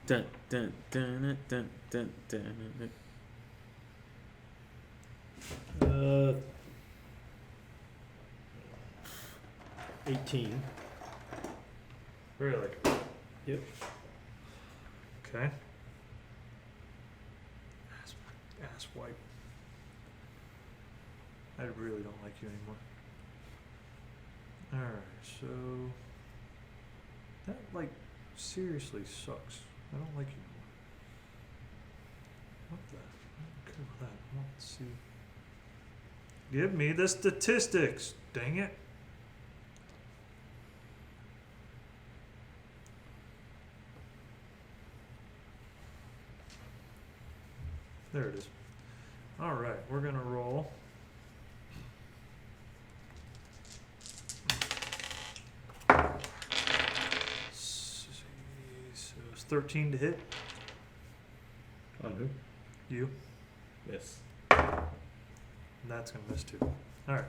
Dun, dun, dun, dun, dun, dun, dun. 18. Really? Yep. Okay. Ass wipe. I really don't like you anymore. Alright, so that like seriously sucks. I don't like you anymore. What the? I don't care about that. I want to see. Give me the statistics. Dang it. There it is. All right, we're gonna roll. So it's 13 to hit. On who? You. Yes. And that's gonna miss too. All right.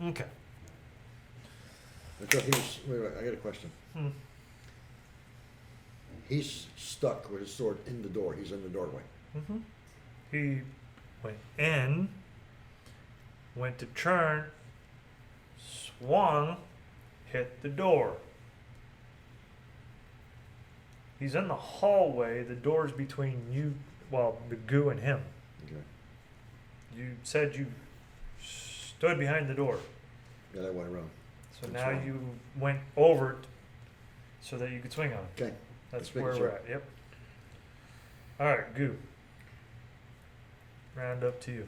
Okay. I thought he was, wait, I got a question. Hmm. He's stuck with his sword in the door. He's in the doorway. Mm-hmm. He went in, went to turn, swung, hit the door. He's in the hallway. The door's between you, well, the goo and him. Okay. You said you stood behind the door. Yeah, that went around. So That's now right. you went over it so that you could swing on it. Okay. That's Just making where sure. we're at. Yep. All right, goo. Round up to you.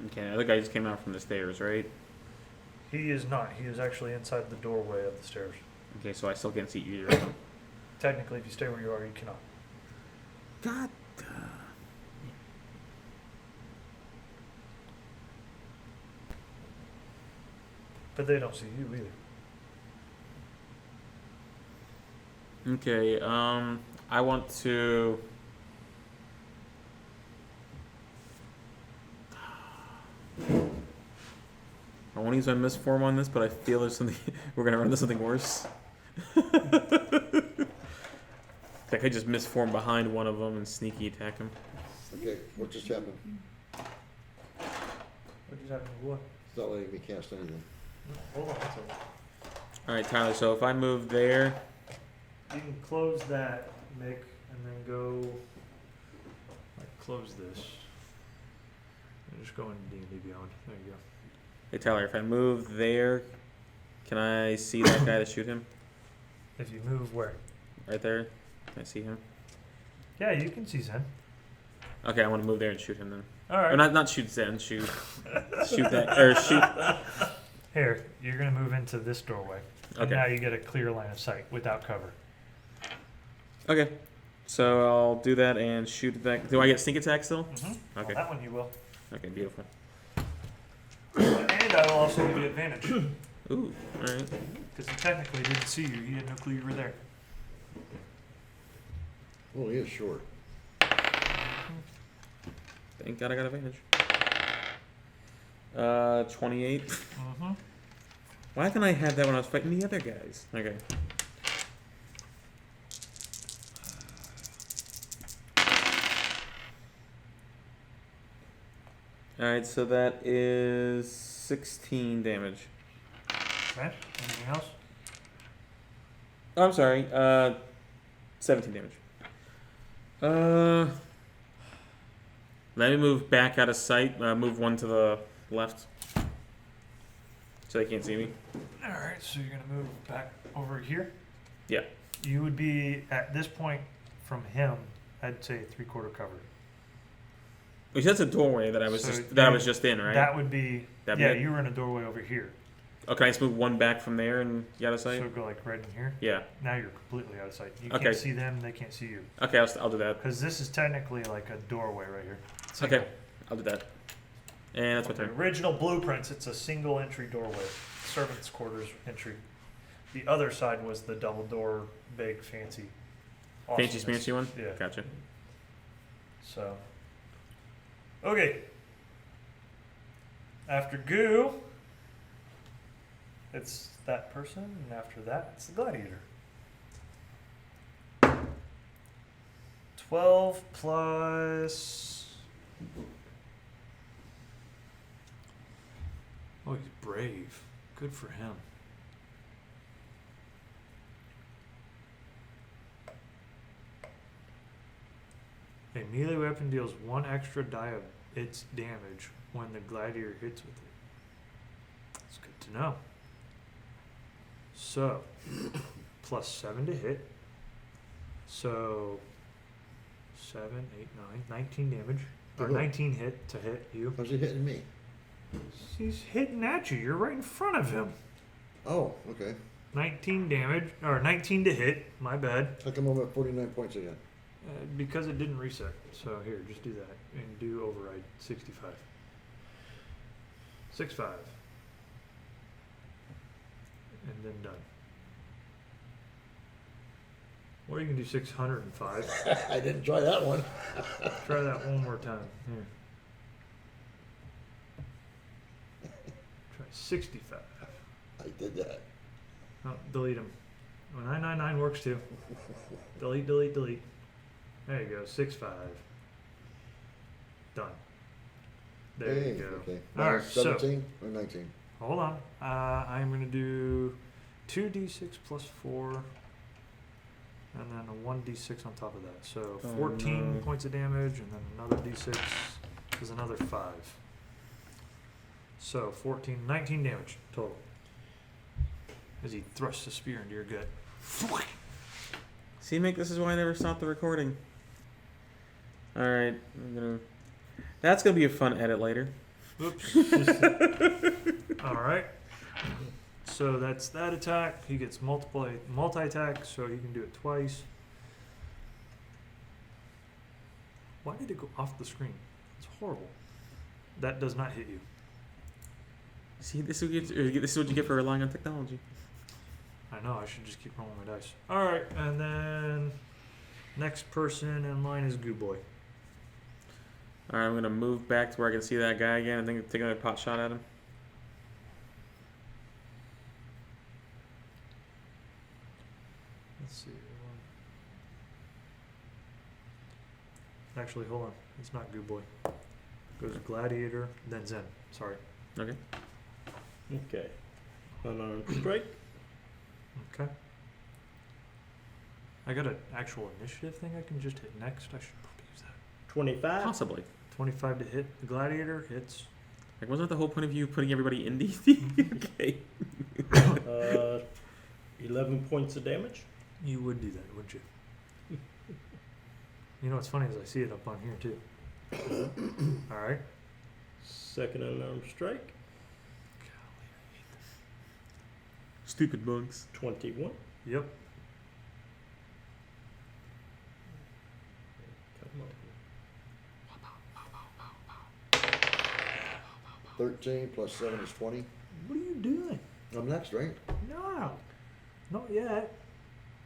Okay, the other guy just came out from the stairs, right? He is not. He is actually inside the doorway of the stairs. Okay, so I still can't see either of them. Technically, if you stay where you are, you cannot. God. But they don't see you either. Okay, I want to. I want to use my misform on this, but I feel there's something. We're gonna run into something worse. I could just misform behind one of them and sneaky attack him. Okay, what just happened? What just happened to what? It's not letting me cast anything. Hold on. That's all. All right, Tyler. So if I move there, You can close that, Mick, and then go. Like close this. And just go into D&D Beyond. There you go. hey Tyler, if I move there, can I see that guy to shoot him? If you move where? Right there. Can I see him? Yeah, you can see Zen. Okay, I want to move there and shoot him then. All right. Or not shoot Zen, shoot that or shoot. Here, you're gonna move into this doorway. And Okay. now you get a clear line of sight without cover. Okay, so I'll do that and shoot that. Do I get sneak attack still? Mm-hmm. Okay. That one you will. Okay, beautiful. And I will also give you advantage. Ooh, all right. Because he technically didn't see you. He had no clue you were there. Oh, he is short. Thank God I got advantage. 28. Mm-hmm. Why can I have that when I was fighting the other guys? Okay. Alright, so that is 16 damage. Okay. Anything else? Oh, I'm sorry. 17 damage. Let me move back out of sight. Move one to the left. So they can't see me. All right. So you're gonna move back over here. Yeah. You would be at this point from him. I'd say 3/4 covered. Which that's a doorway that I was So just in, right? That would be. That'd yeah, be it? you were in a doorway over here. Okay, I just move one back from there and get out of sight. So go like right in here. Yeah. Now you're completely out of sight. You Okay. can't see them. They can't see you. Okay, I'll do that. Because this is technically like a doorway right here. Okay, I'll do that. And that's my The turn. original blueprints, it's a single entry doorway, servants' quarters entry. The other side was the double door, big, fancy. Fancy awesomeness. smancy one? Yeah. Gotcha. So, okay. After goo, it's that person, and after that, it's the gladiator. 12 plus. Oh, he's brave. Good for him. A melee weapon deals 1 extra die of its damage when the gladiator hits with it. That's good to know. So, plus 7 to hit. So, 7, 8, 9, 19 damage. Or To who? 19 hit to hit you. How's he hitting me? He's hitting at you. You're right in front of him. Oh, okay. 19 damage, or 19 to hit. My bad. How come I'm at 49 points again? Because it didn't reset. So here, just do that and do override 65. 6-5. And then done. Or you can do 605. I didn't try that one. Try that one more time. Here. Try 65. I did that. Oh, delete them. Oh, 999 works too. Delete, delete, delete. There you go. 65. Done. There Hey, you go. Okay. All right, Minus so 17 or 19? hold on. I'm going to do 2d6 plus 4, and then a 1d6 on top of that. So 14 points of damage, and then another d6 is another 5. So 14, 19 damage total. As he thrusts the spear into your gut. See, Mick, this is why I never stopped the recording. Alright, that's gonna be a fun edit later. Oops. Alright. So that's that attack. He gets multi-attack, so he can do it twice. Why did it go off the screen? It's horrible. That does not hit you. See, this is what you get for relying on technology. I know, I should just keep rolling my dice. Alright, and then next person in line is Goo Boy. Alright, I'm gonna move back to where I can see that guy again and then take another pot shot at him. Let's see. Actually, hold on. It's not Goo Boy. Goes Gladiator, then Zen. Sorry. Okay. Okay. Unarmed strike. Okay. I got an actual initiative thing I can just hit next. I should probably use that. 25. Possibly. 25 to hit. The Gladiator hits. Like, wasn't that the whole point of you putting everybody in D&D? Okay. 11 points of damage. You would do that, wouldn't you? You know what's funny is I see it up on here too. Alright. Second unarmed strike. Stupid bugs. 21. Yep. Come on. 13 plus 7 is 20. What are you doing? I'm next, right? No. Not yet.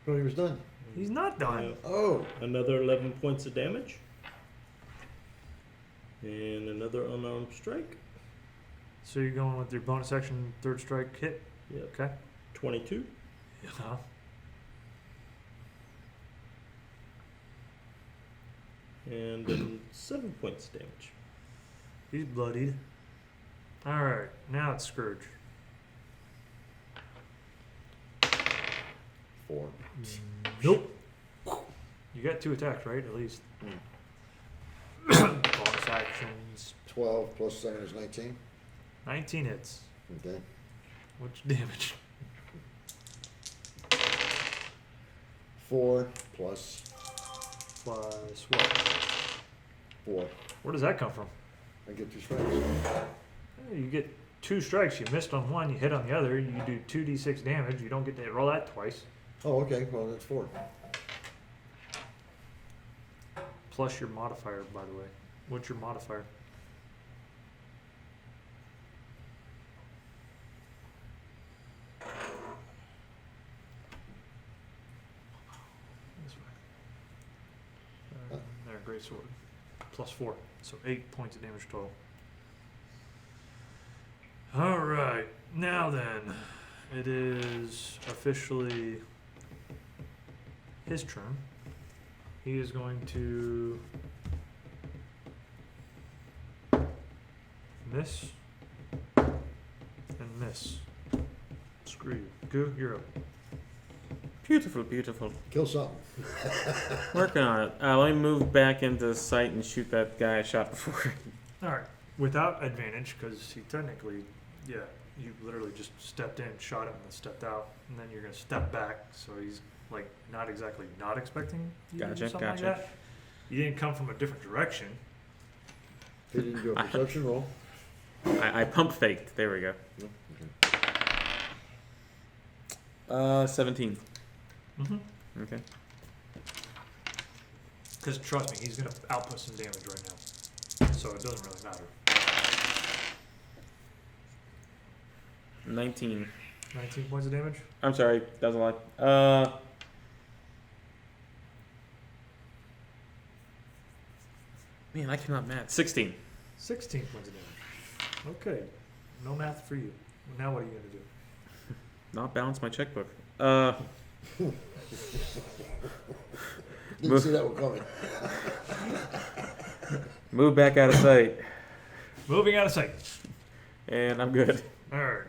Oh, he was done. He's not done. Oh, Another 11 points of damage. And another unarmed strike. So you're going with your bonus action, third strike hit? Yep. Okay. 22. Yeah. And then 7 points of damage. He's bloodied. Alright, now it's Scourge. 4. Nope. You got 2 attacks, right? At least. Bonus actions. 12 plus 7 is 19. 19 hits. Okay. What's damage? 4 plus Plus what? 4. Where does that come from? I get 2 strikes. You get 2 strikes. You missed on one, you hit on the other. You do 2d6 damage. You don't get to roll that twice. Oh, okay. Well, that's 4. Plus your modifier, by the way. What's your modifier? This way. There, great sword. Plus 4. So 8 points of damage total. Alright. Now then. It is officially his turn. He is going to miss and miss. Screw you. Goo, you're up. Beautiful, beautiful. Kill something. Working on it. Let me move back into sight and shoot that guy I shot before. Alright. Without advantage, because he technically, yeah, you literally just stepped in, shot him, and then stepped out, and then you're going to step back, so he's like not exactly not expecting you to do Gotcha, something gotcha. like that. You didn't come from a different direction. He didn't do a perception roll. I pump faked. There we go. Okay. 17. Mm-hmm. Okay. Because trust me, he's going to output some damage right now. So it doesn't really matter. 19. 19 points of damage? I'm sorry, that was a lot. Man, I cannot math. 16. 16 points of damage. Okay. No math for you. Now what are you going to do? Not balance my checkbook. Didn't see that one coming. Move back out of sight, Moving out of sight. and I'm good. Alright.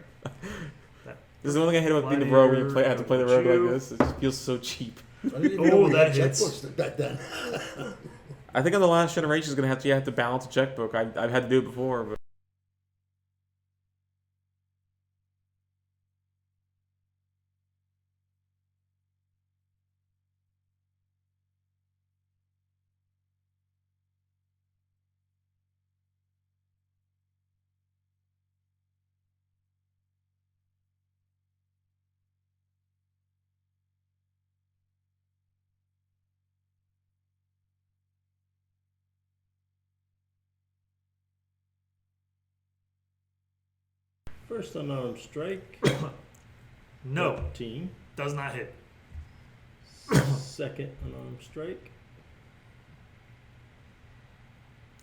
This is the only thing I hate about being the rogue when you have to play the rogue like this. It just feels so cheap. I didn't even Oh, know we that had hits. checkbooks back then. I think on the last generation is gonna have to balance a checkbook. I've had to do it before, but First unarmed strike. No. 13. Does not hit. Second unarmed strike.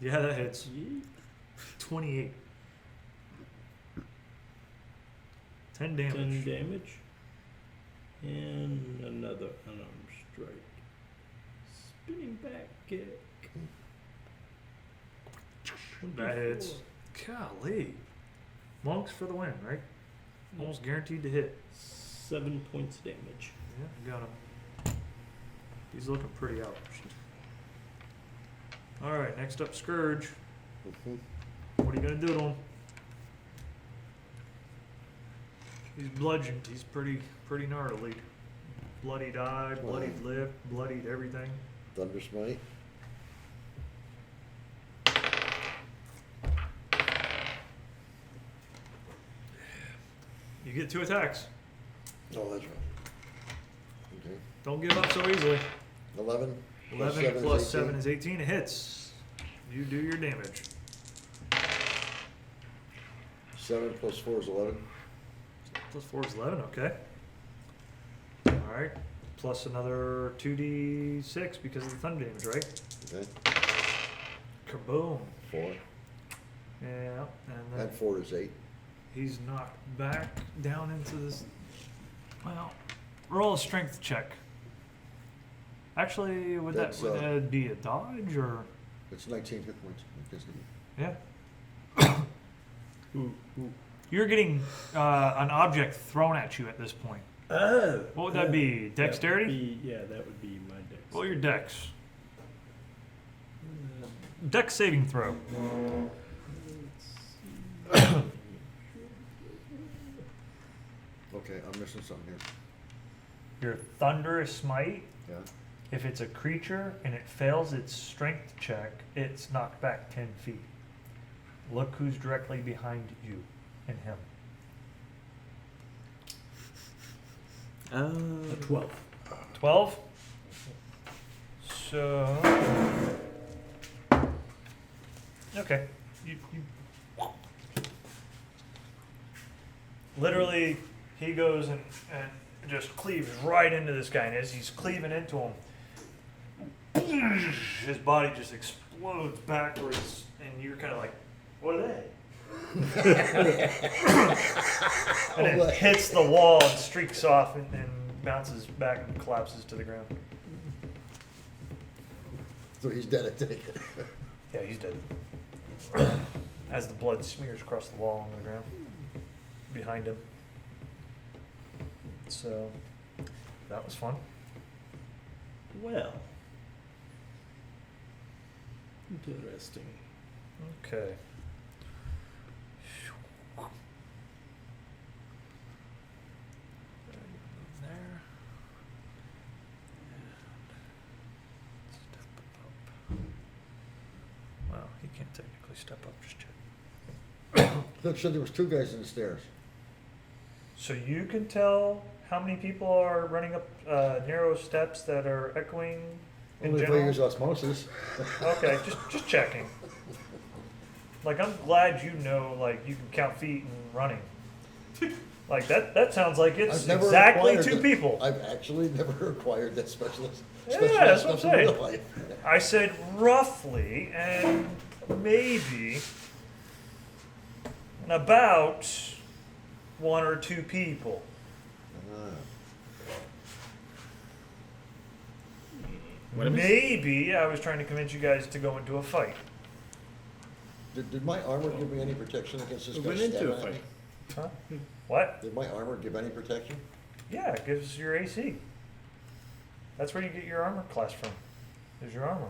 Yeah, that hits. Yeet. 28. 10 10 damage. damage. And another unarmed strike. Spinning back kick. That hits. Golly. Monks for the win, right? Almost guaranteed to hit. 7 points damage. Yeah, got him. He's looking pretty out. Alright, next up, Scourge. What are you going to do to him? He's bludgeoned. He's pretty gnarly. Bloodied eye, bloodied lip, bloodied everything. Thunder Smite. You get 2 attacks. Oh, that's right. Okay. Don't give up so easily. 11. 11 plus 18. 7 is 18. It hits. You do your damage. 7 plus 4 is 11. Plus 4 is 11, okay. Alright. Plus another 2d6 because of the thunder damage, right? Okay. Kaboom. 4. Yeah, and then And 4 is 8. he's knocked back down into this. Well, roll a strength check. Actually, would That's, that be a dodge or? It's 19 hit points. Isn't it? Yeah. You're getting an object thrown at you at this point. Oh. What would that be? Dexterity? That would be my dex. Roll your dex. Dex saving throw. Okay, I'm missing something here. Your thunderous smite. Yeah. If it's a creature and it fails its strength check, it's knocked back 10 feet. Look who's directly behind you and him. 12. 12? So. Okay. You literally, he goes and just cleaves right into this guy. And as he's cleaving into him, his body just explodes backwards. And you're kind of like, what are they? And it hits the wall and streaks off and bounces back and collapses to the ground. So he's dead, I take it. Yeah, he's dead. As the blood smears across the wall on the ground behind him. So that was fun. Well. Interesting. Okay. There. And step up. Well, he can't technically step up just yet. Look, so there was 2 guys in the stairs. So you can tell how many people are running up narrow steps that are echoing in Only if I general? use osmosis. Okay, just checking. Like, I'm glad you know, like, you can count feet and running. Like that sounds like it's I've never exactly acquired two it. people. I've actually never acquired that specialist. Yeah, specialized that's what I'm stuff in real saying. life. I said roughly, and maybe about 1 or 2 people. What am I- Maybe I was trying to convince you guys to go into a fight. Did my armor give me any protection against this We guy went into stabbing a at me? fight. Huh? What? Did my armor give any protection? Yeah, it gives your AC. That's where you get your armor class from. Is your armor.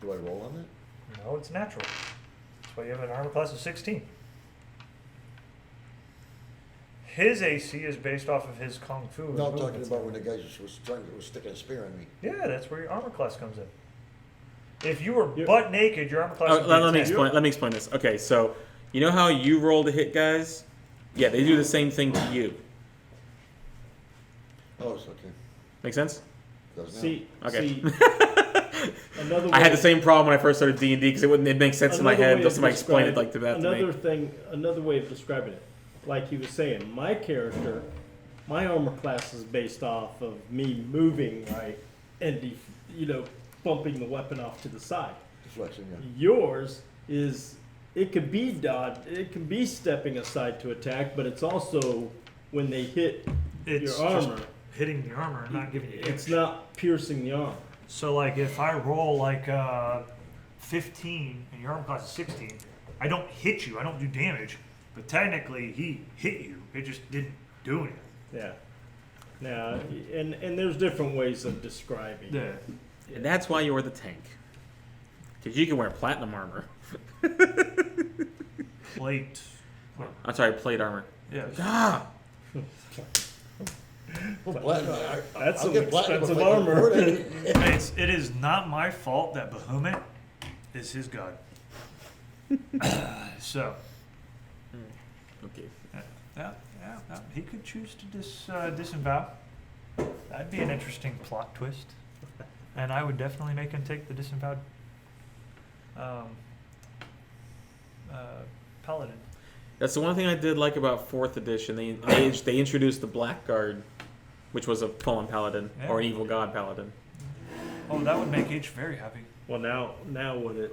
Do I roll on that? No, it's natural. That's why you have an armor class of 16. His AC is based off of his kung fu. and No, I'm talking movements. about when the guy just was sticking a spear in me. Yeah, that's where your armor class comes in. If you were Yeah. butt naked, your armor class Oh, would let, be let me 10. explain. Let me explain this. Okay, so you know how you roll to hit guys? Yeah, they do the same thing to you. Oh, it's okay. Make sense? Does now. See, Okay. see, another way, I had the same problem when I first started D&D because it make sense in my another head way until of somebody explained it like describing- to that to Another me. thing, another way of describing it, like he was saying, my character, my armor class is based off of me moving right and bumping the weapon off to the side. Deflection, yeah. Yours is it could be dodge, it can be stepping aside to attack, but it's also when they hit It's your just armor, hitting the armor and not giving you it's damage. not piercing the armor. So like if I roll like 15 and your armor class is 16, I don't hit you, I don't do damage, but technically he hit you. It just didn't do anything. Yeah. Now, and there's different ways of describing. Yeah. And that's why you're the tank. Because you can wear platinum armor. Plate. I'm sorry, plate armor. Yeah. Ah! Well, platinum, That's I'll some get platinum if expensive I can armor. afford it. It is not my fault that Bahamut is his god. So, Okay. yeah, he could choose to disavow. That'd be an interesting plot twist. And I would definitely make him take the disavowed paladin. That's the one thing I did like about 4th edition. They introduced the Blackguard, which was a fallen paladin or an evil god paladin. Oh, that would make H very happy. Well, now what it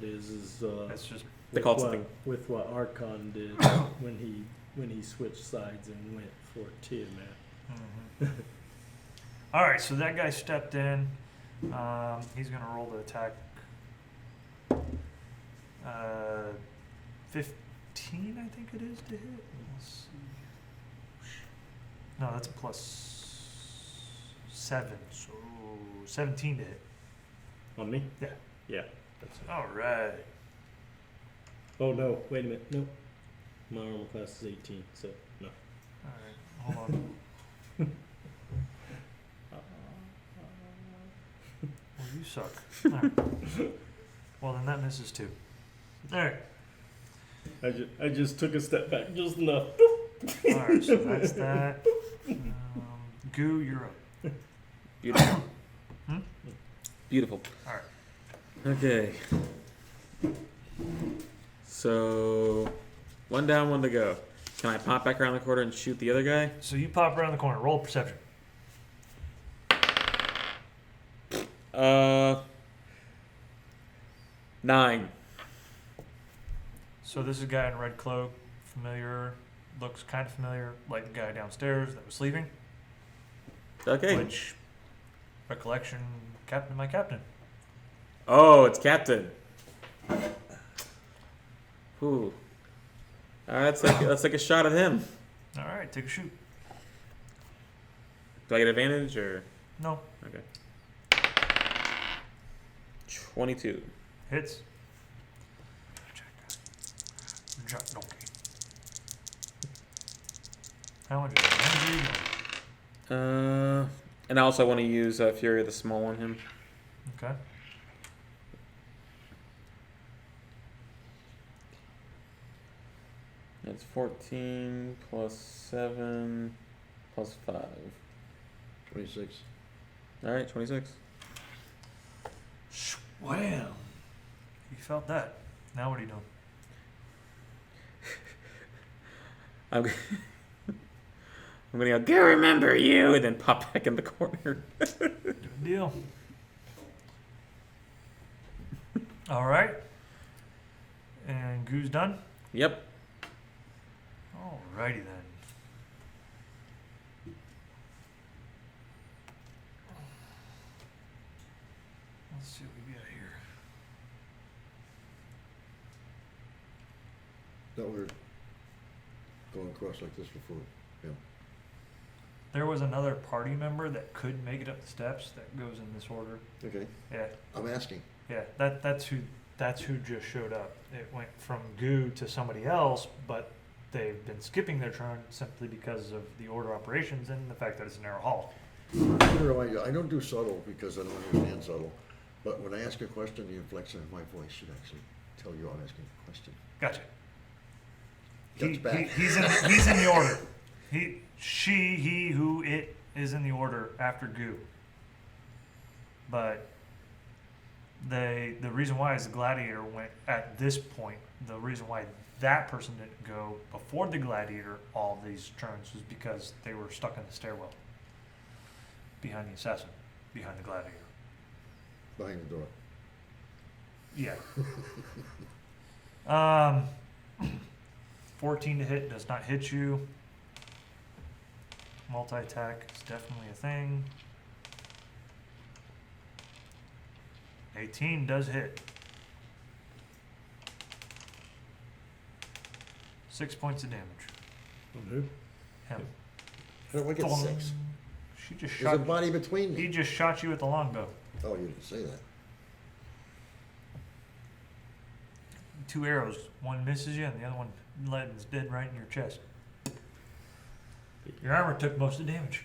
is That's just They call it something. with what Archon did when he switched sides and went for Tiamat. all right. So that guy stepped in. He's gonna roll the attack. 15, I think it is to hit. Let's see. No, that's a +7, so 17 to hit. On me? Yeah. Yeah. That's it. All right. Oh no! Wait a minute. No, my armor class is 18. So no. All right. Hold on. Well, you suck. All right. Well, then that misses too. All right. I just took a step back just enough. All right. So that's that. Goo, you're up. Beautiful. Hmm? Beautiful. All right. Okay. So, one down, one to go. Can I pop back around the corner and shoot the other guy? So you pop around the corner. Roll perception. 9. So this is a guy in a red cloak. Familiar. Looks kind of familiar, like the guy downstairs that was sleeping. Okay. Which, recollection, my captain. Oh, it's Captain. Ooh. That's like a shot at him. All right, take a shoot. Do I get advantage or? No, Okay. 22. hits. Donkey. How much damage are you doing? And I also want to use Fury of the Small on him. Okay. That's 14 plus 7 plus 5. 26. All right, 26. Wham! You felt that. Now what are you doing? I'm I'm gonna go remember you, and then pop back in the corner. Good deal. All right. And Goo's done? Yep. Alrighty then. Let's see what we got here. No, we're going across like this before. Yeah. There was another party member that couldn't make it up the steps that goes in this order. Okay. Yeah, I'm asking. yeah. That's who just showed up. It went from Goo to somebody else, but they've been skipping their turn simply because of the order operations and the fact that it's a narrow hall. I don't do subtle because I don't understand subtle. But when I ask a question, the inflection of my voice should actually tell you I'm asking a question. Gotcha. That's back. He's in the order. He, who, it is in the order after Goo. But the reason why is the gladiator went at this point. The reason why that person didn't go before the gladiator all these turns was because they were stuck in the stairwell behind the assassin, behind the gladiator. Behind the door. Yeah. 14 to hit does not hit you. Multi-attack is definitely a thing. 18 does hit. 6 points of damage. Who? Him. How do I get Thong. 6? She just There's a shot. body between He me. just shot you with the longbow. Oh, you didn't say that. 2 arrows. One misses you, and the other one lands dead right in your chest. Your armor took most of the damage.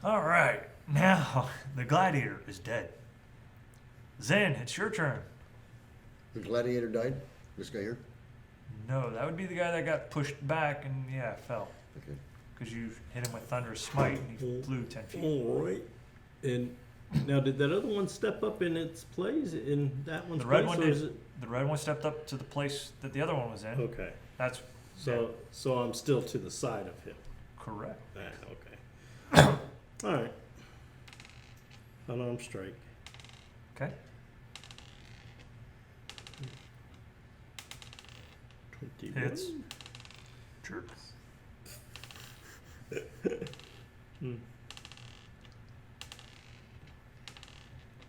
All right, now the gladiator is dead. Zen, it's your turn. The gladiator died? This guy here? No, that would be the guy that got pushed back and fell Okay. because you hit him with thunderous smite and he flew 10 feet. All right. And now, did that other one step up in its place? In that one's The red place, one or is did. it? The red one stepped up to the place that the other one was in. Okay. That's So I'm still to the side of him. correct. Ah, okay. All right. Unarmed strike. Okay. 21. Hits. Jerk. Hmm.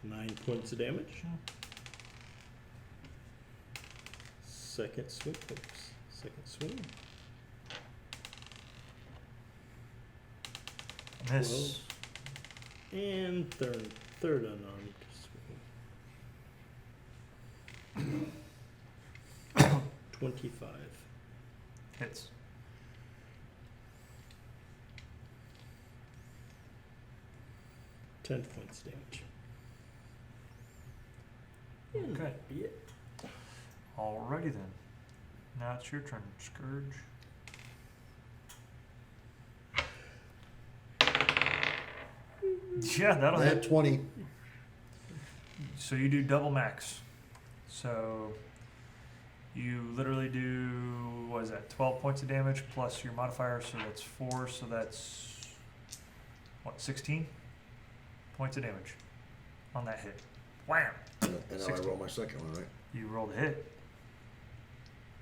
9 points of damage. Second swing. Oops. Second swing. Miss. And third unarmed swing. 25. Hits. Ten points damage. Okay. Be it. Alrighty then. Now it's your turn, Scourge. Yeah, that'll I had hit. 20. So you do double max. So you literally do, what is that, 12 points of damage plus your modifier, so that's 4, so that's, what, 16 points of damage on that hit. Wham! And now I 16. roll my second one, right? You rolled a hit.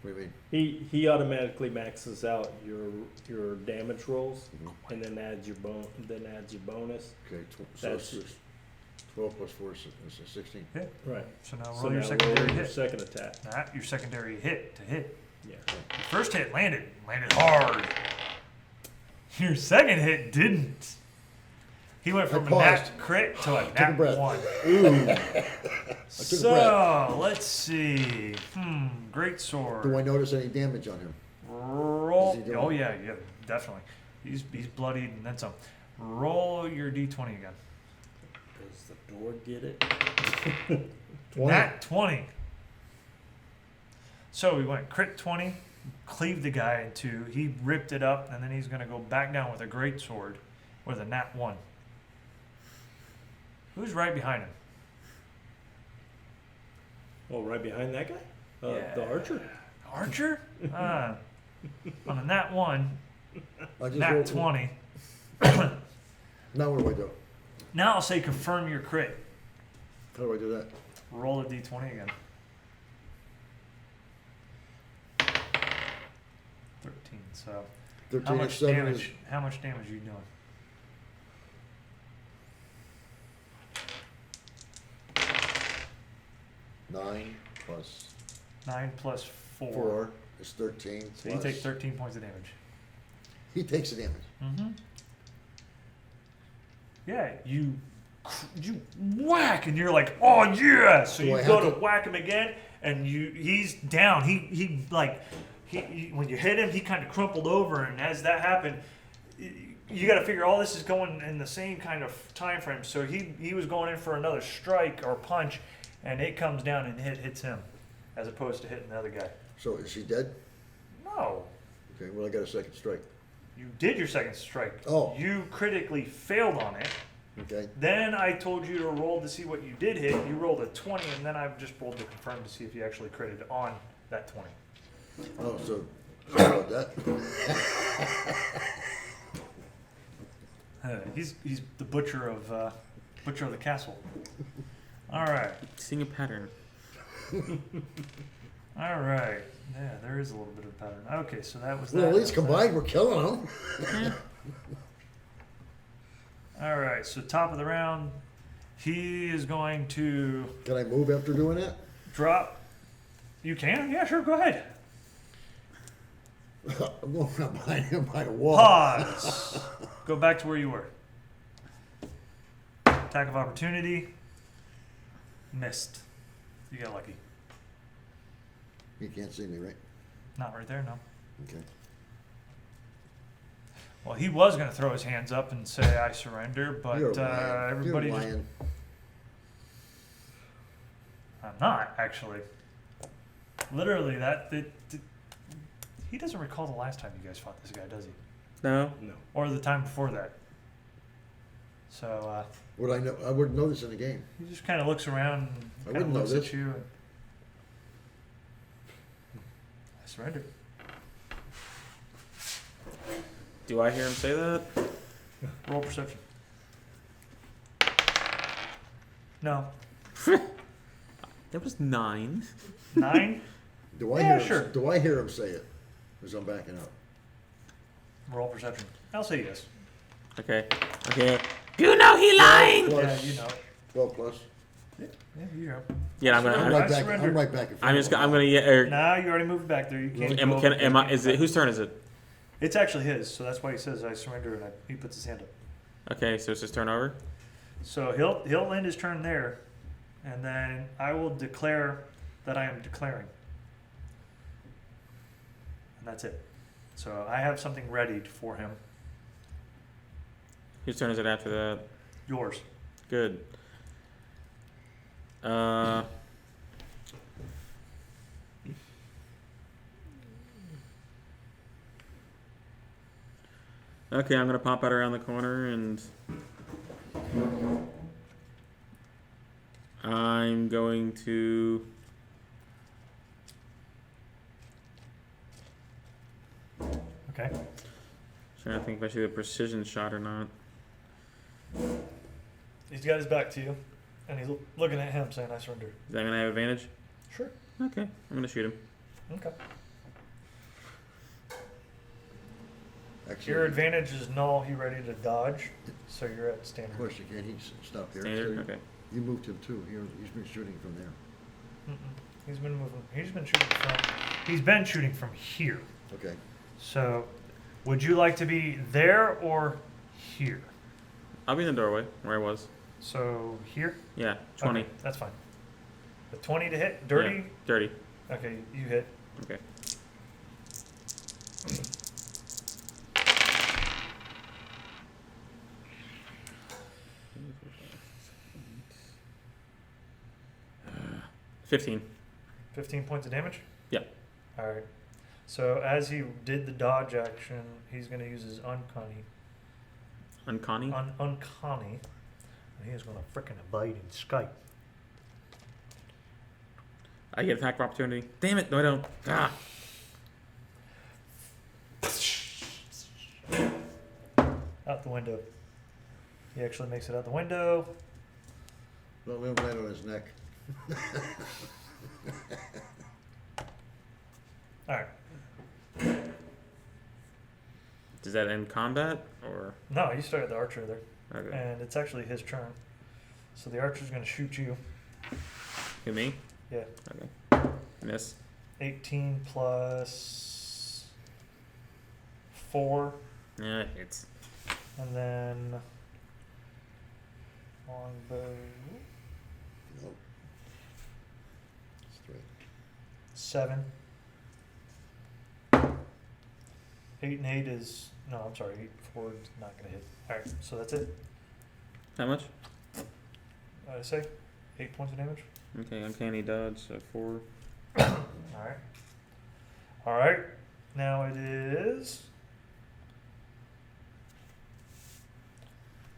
What do you mean? He automatically maxes out your damage rolls Mhm. and then adds your bonus. Okay, so That's- it's 12 plus 4 is 16. Hit. Right. So now So roll your now secondary roll your hit. second attack. That your secondary hit to hit. Yeah. Your first hit landed hard. Your second hit didn't. He went from a nat paused. crit to a Took a nat breath. 1. Ooh. I took a breath. So let's see. Great sword. Do I notice any damage on him? Roll. Does he do Oh it? yeah, definitely. He's bloodied and then some. Roll your d20 again. Does the door get it? 20. Nat 20. So we went crit 20, cleaved the guy in two. He ripped it up, and then he's going to go back down with a great sword with a nat 1. Who's right behind him? Oh, right behind that guy? Yeah. The archer? Archer? On a nat 1, I just Nat rolled- 20. Now what do I do? Now I'll say confirm your crit. How do I do that? Roll a d20 again. 13. So 13 how and much 7 damage? is How much damage are you doing? nine plus 9 plus 4. 4 is 13. So you take 13 points of damage. He takes the damage. Mm-hmm. Yeah, you whack, and you're like, oh yeah. So Do you I go have to to- whack him again, and he's down. He when you hit him, he kind of crumpled over, and as that happened, you got to figure all this is going in the same kind of time frame. So he was going in for another strike or punch, and it comes down and hits him, as opposed to hitting the other guy. So is he dead? No. Okay, well I got a second strike. You did your second strike. Oh. You critically failed on it. Okay. Then I told you to roll to see what you did hit. You rolled a 20, and then I just rolled to confirm to see if you actually critted on that 20. Oh, so sorry about that. He's the butcher of the castle. All right, Seeing a pattern. all right. Yeah, there is a little bit of pattern. Okay, so that was that. Well, at least that was combined, we're killing them. that. All right, so top of the round, he is going to Can I move after doing that? drop. You can? Yeah, sure. Go ahead. I'm going behind him by the wall. Pause. Go back to where you were. Attack of opportunity. Missed. You got lucky. He can't see me, right? Not right there, no. Okay. Well, he was going to throw his hands up and say, I surrender, but You're lying. everybody You're just... lying. I'm not, actually. Literally, he doesn't recall the last time you guys fought this guy, does he? No. No. Or the time before that. So, Would I know? I wouldn't know this in the game. he just kind of looks around and I kind of wouldn't know looks this. at you. And, I surrender. Do I hear him say that? Roll perception. No. That was 9. 9? Do I Yeah, hear him? sure. Do I hear him say it? As I'm backing up. Roll perception. I'll say yes. Okay. Okay. You know he lying. Plus, Yeah, you know. 12 plus. Yeah, you know. Yeah, I'm I'm gonna. right back. surrender. I'm right back in front. I'm of just. him. I'm gonna get. Nah, you already moved back there. You can't. go over Am I? there. Is it whose turn is it? It's actually his, so that's why he says I surrender, and he puts his hand up. Okay, so it's his turn over. So he'll end his turn there, and then I will declare that I am declaring, and that's it. So I have something ready for him. Whose turn is it after that? Yours. Good. Okay, I'm gonna pop out around the corner and I'm going to Okay. trying to think if I should do a precision shot or not. He's got his back to you, and he's looking at him, saying I surrender. Is that gonna have advantage? Sure. Okay, I'm gonna shoot him. Okay. Actually, Your advantage is null. He ready to dodge, so you're at standard. Of course you can. He's stop there. Standard. So Okay. you moved him too. He's been shooting from there. He's been moving. He's been shooting from. He's been shooting from here. Okay. So, would you like to be there or here? I'll be in the doorway where I was. So here. Yeah, 20. Okay, that's fine. The 20 to hit. Dirty. Yeah, dirty. Okay, you hit. Okay. Uh, 15. 15 points of damage. Yeah. All right. So as he did the dodge action, he's going to use his uncanny. Uncanny? Uncanny. And he is going to frickin' evade in Skype. I get attack of opportunity. Damn it! No, I don't. Ah. window. He actually makes it out the window. Don't let him land on his neck. All right. Does that end combat or? No, you started the archer there, Okay. and it's actually his turn. So the archer's going to shoot you. Who, me? Yeah. Okay. Miss. 18 plus 4, Yeah, it hits. and then longbow Nope. It's 3. 7. 8 and 8 is no. I'm sorry. 8 4 is not going to hit. All right. So that's it. How much? I say 8 points of damage. Okay, uncanny dodge, so 4. All right. All right. Now it is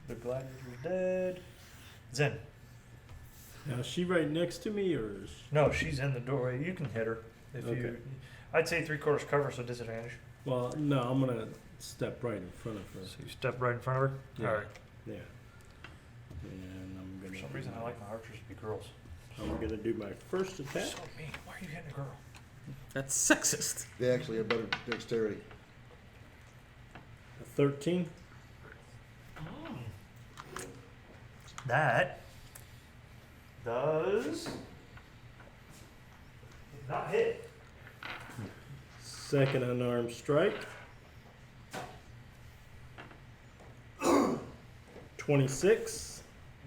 the gladiator's dead. Zen. Now, is she right next to me, or is No, she's in the doorway. You can hit her if Okay. you. I'd say 3/4 cover, so disadvantage. well, no, I'm gonna step right in front of her. So you step right in front of her. Yeah. All right. Yeah. And I'm For gonna. some reason, I like my archers to be girls. I'm gonna do my first attack. So mean. Why are you hitting a girl? That's sexist. They actually have better dexterity. A 13. That does not hit. Second unarmed strike. 26.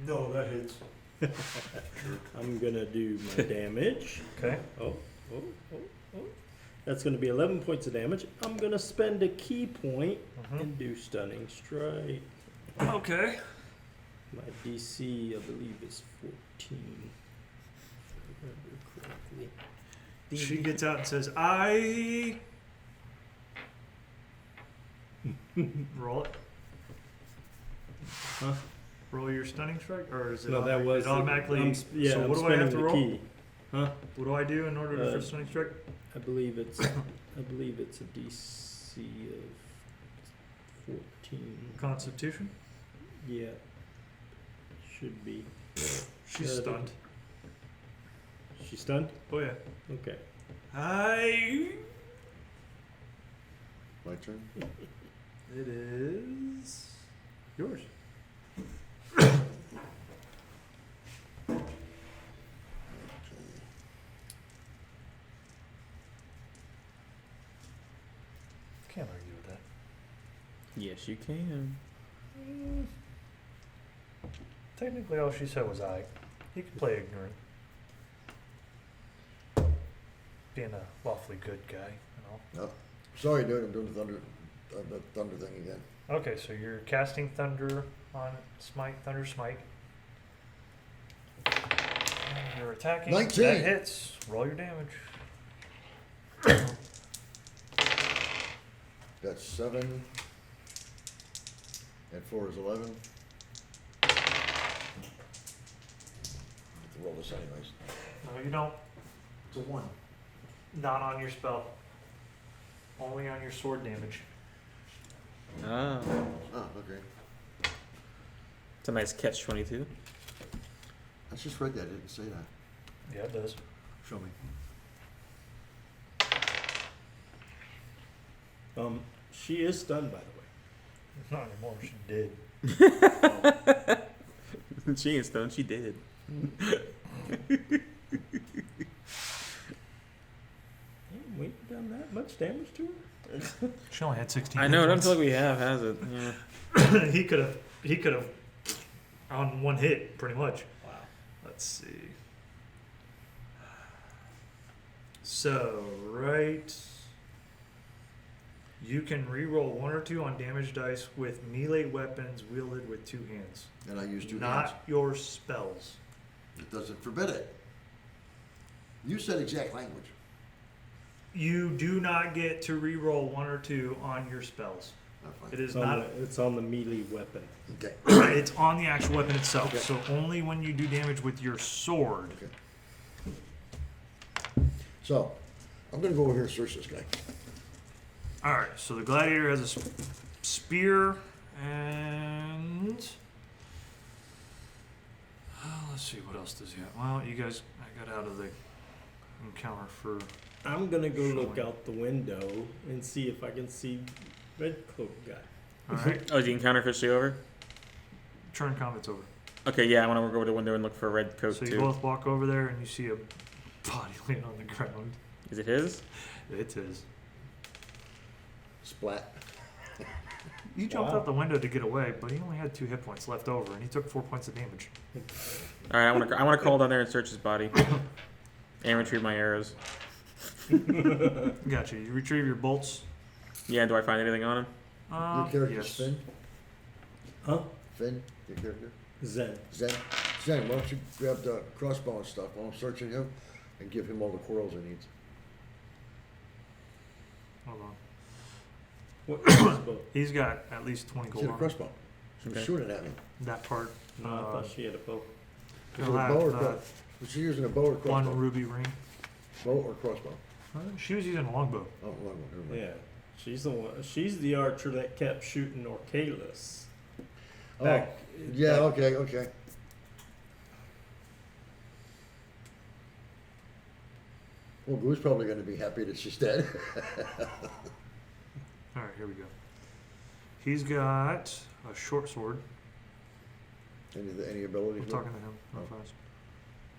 No, that hits. I'm gonna do my damage. Okay. Oh. That's gonna be 11 points of damage. I'm gonna spend a key point and do stunning strike. Okay. My DC, I believe, is 14. If I remember correctly. She gets out and says, "I." Roll it. Huh? Roll your stunning strike, or is it? No, that was it automatically. I'm, yeah, so I'm what do I have spending to the roll? key. Huh? What do I do in order to for Uh, stunning strike? I believe it's a DC of 14. Constitution. Yeah. Should be. She's stunned. She's stunned? Oh yeah. Okay. I. My turn. It is yours. Can't argue with that. Yes, you can. Technically, all she said was I. He could play ignorant. Being a lawfully good guy, you know. No. Sorry, dude. I'm doing the thunder thing again. Okay, so you're casting thunder on smite, thunder smite. And you're attacking. 19. That hits. Roll your damage. That's 7. And 4 is 11. I have to roll this anyways. No, you don't. It's a 1. Not on your spell. Only on your sword damage. Ah, Oh, okay. it's a nice catch 22. I just read that. It didn't say that. Yeah, it does. Show me. She is stunned, by the way. Not anymore. She did. She ain't stoned, she did. We ain't done that much damage to her? She only had 16. I know, I don't hit feel like we have, has it? Yeah. points. He could have on one hit, pretty much. Wow. Let's see. So, right. You can reroll 1 or 2 on damage dice with melee weapons wielded with 2 hands. And I use 2 Not hands. your spells. It doesn't forbid it. You said exact language. You do not get to reroll 1 or 2 on your spells. Oh, fine. It is It's on the melee weapon. Okay. It's on the actual weapon itself. Okay. So only when you do damage with your sword. Okay. So, I'm going to go over here and search this guy. All right. So the gladiator has a spear And let's see, what else does he have? Well, you guys, I got out of the encounter for. I'm gonna go look Showing. out the window and see if I can see red cloak guy. All right, Oh, is the encounter officially over? turn combat's over. Okay, yeah, I want to go over to the window and look for a red coat So you too. both walk over there and you see a body laying on the ground. Is it his? It is. Splat. You jumped Wow. out the window to get away, but he only had 2 hit points left over, and he took 4 points of damage. All right, I want to crawl down there and search his body and retrieve my arrows. Gotcha. You retrieve your bolts. Yeah, do I find anything on him? Your character's Yes. Finn? Huh? Finn, your character? Zen. Zen? Zen, why don't you grab the crossbow and stuff while I'm searching him and give him all the quarrels he needs. Hold on. What crossbow? He's got at least 20 He's gold got a on crossbow. She's Okay. shooting at me. that part. No, I thought she had a bow. Is he'll it a have, bow or crossbow? Was she using a bow or crossbow? one ruby ring. Bow or crossbow? She was using a longbow. Oh, wrong one. Never mind. Yeah, she's the one. She's the archer that kept shooting Orcalis. Oh, Back- yeah, back- okay, okay. Well, Goo's probably gonna be happy that she's dead. All right, here we go. He's got a short sword. Any abilities? I'm with talking it? to him real Oh. fast.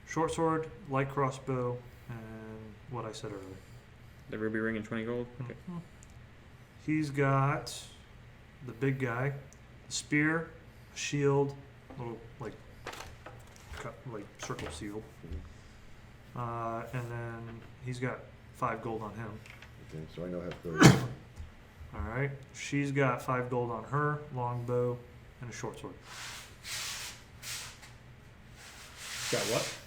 Short sword, light crossbow, and what I said earlier. The ruby ring and 20 gold. Okay. Mhm. He's got the big guy, a spear, a shield, little like circle seal, and then he's got 5 gold on him. Okay, so I know how to. All right, she's got 5 gold on her, longbow, and a short sword. Got what?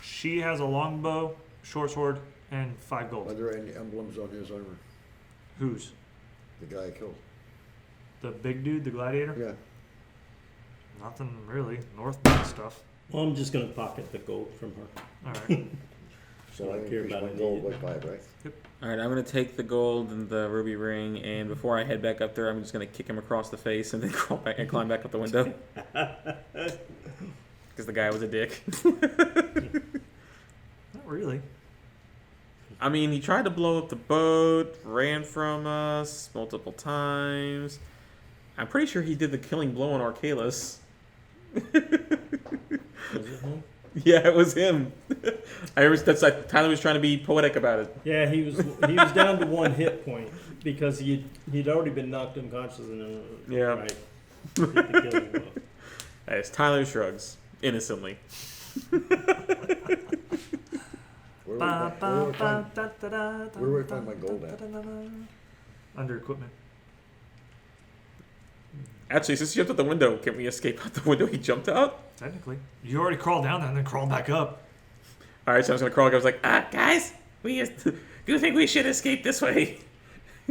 She has a longbow, short sword, and 5 Are gold. there any emblems on his armor? Who's The guy I killed? the big dude, the gladiator? Yeah. Nothing really. Northumbria stuff. Well, I'm just gonna pocket the gold from her. All right. So I I don't care increased about my it gold either. by 5, right? All right, I'm gonna take the gold and the ruby ring, and before I head back up there, I'm just gonna kick him across the face and then crawl back and climb back up the window. Because the guy was a dick. Not really. I mean, he tried to blow up the boat, ran from us multiple times. I'm pretty sure he did the killing blow on Arcalis. Was it him? Yeah, it was him. That's like Tyler was trying to be poetic about it. Yeah, he was down to 1 hit point because he'd already been knocked unconscious and Yeah. right. Hit the killing blow. As Tyler shrugs innocently. Where do Ba, I ba, find, ba, da, da, da, where do I da, find my gold da, at? da, da, da. Under equipment. Actually, since he jumped out the window, can we escape out the window he jumped out? Technically, you already crawled down there and then crawled back up. All right, so I was gonna crawl. I was like, Guys, do you think we should escape this way?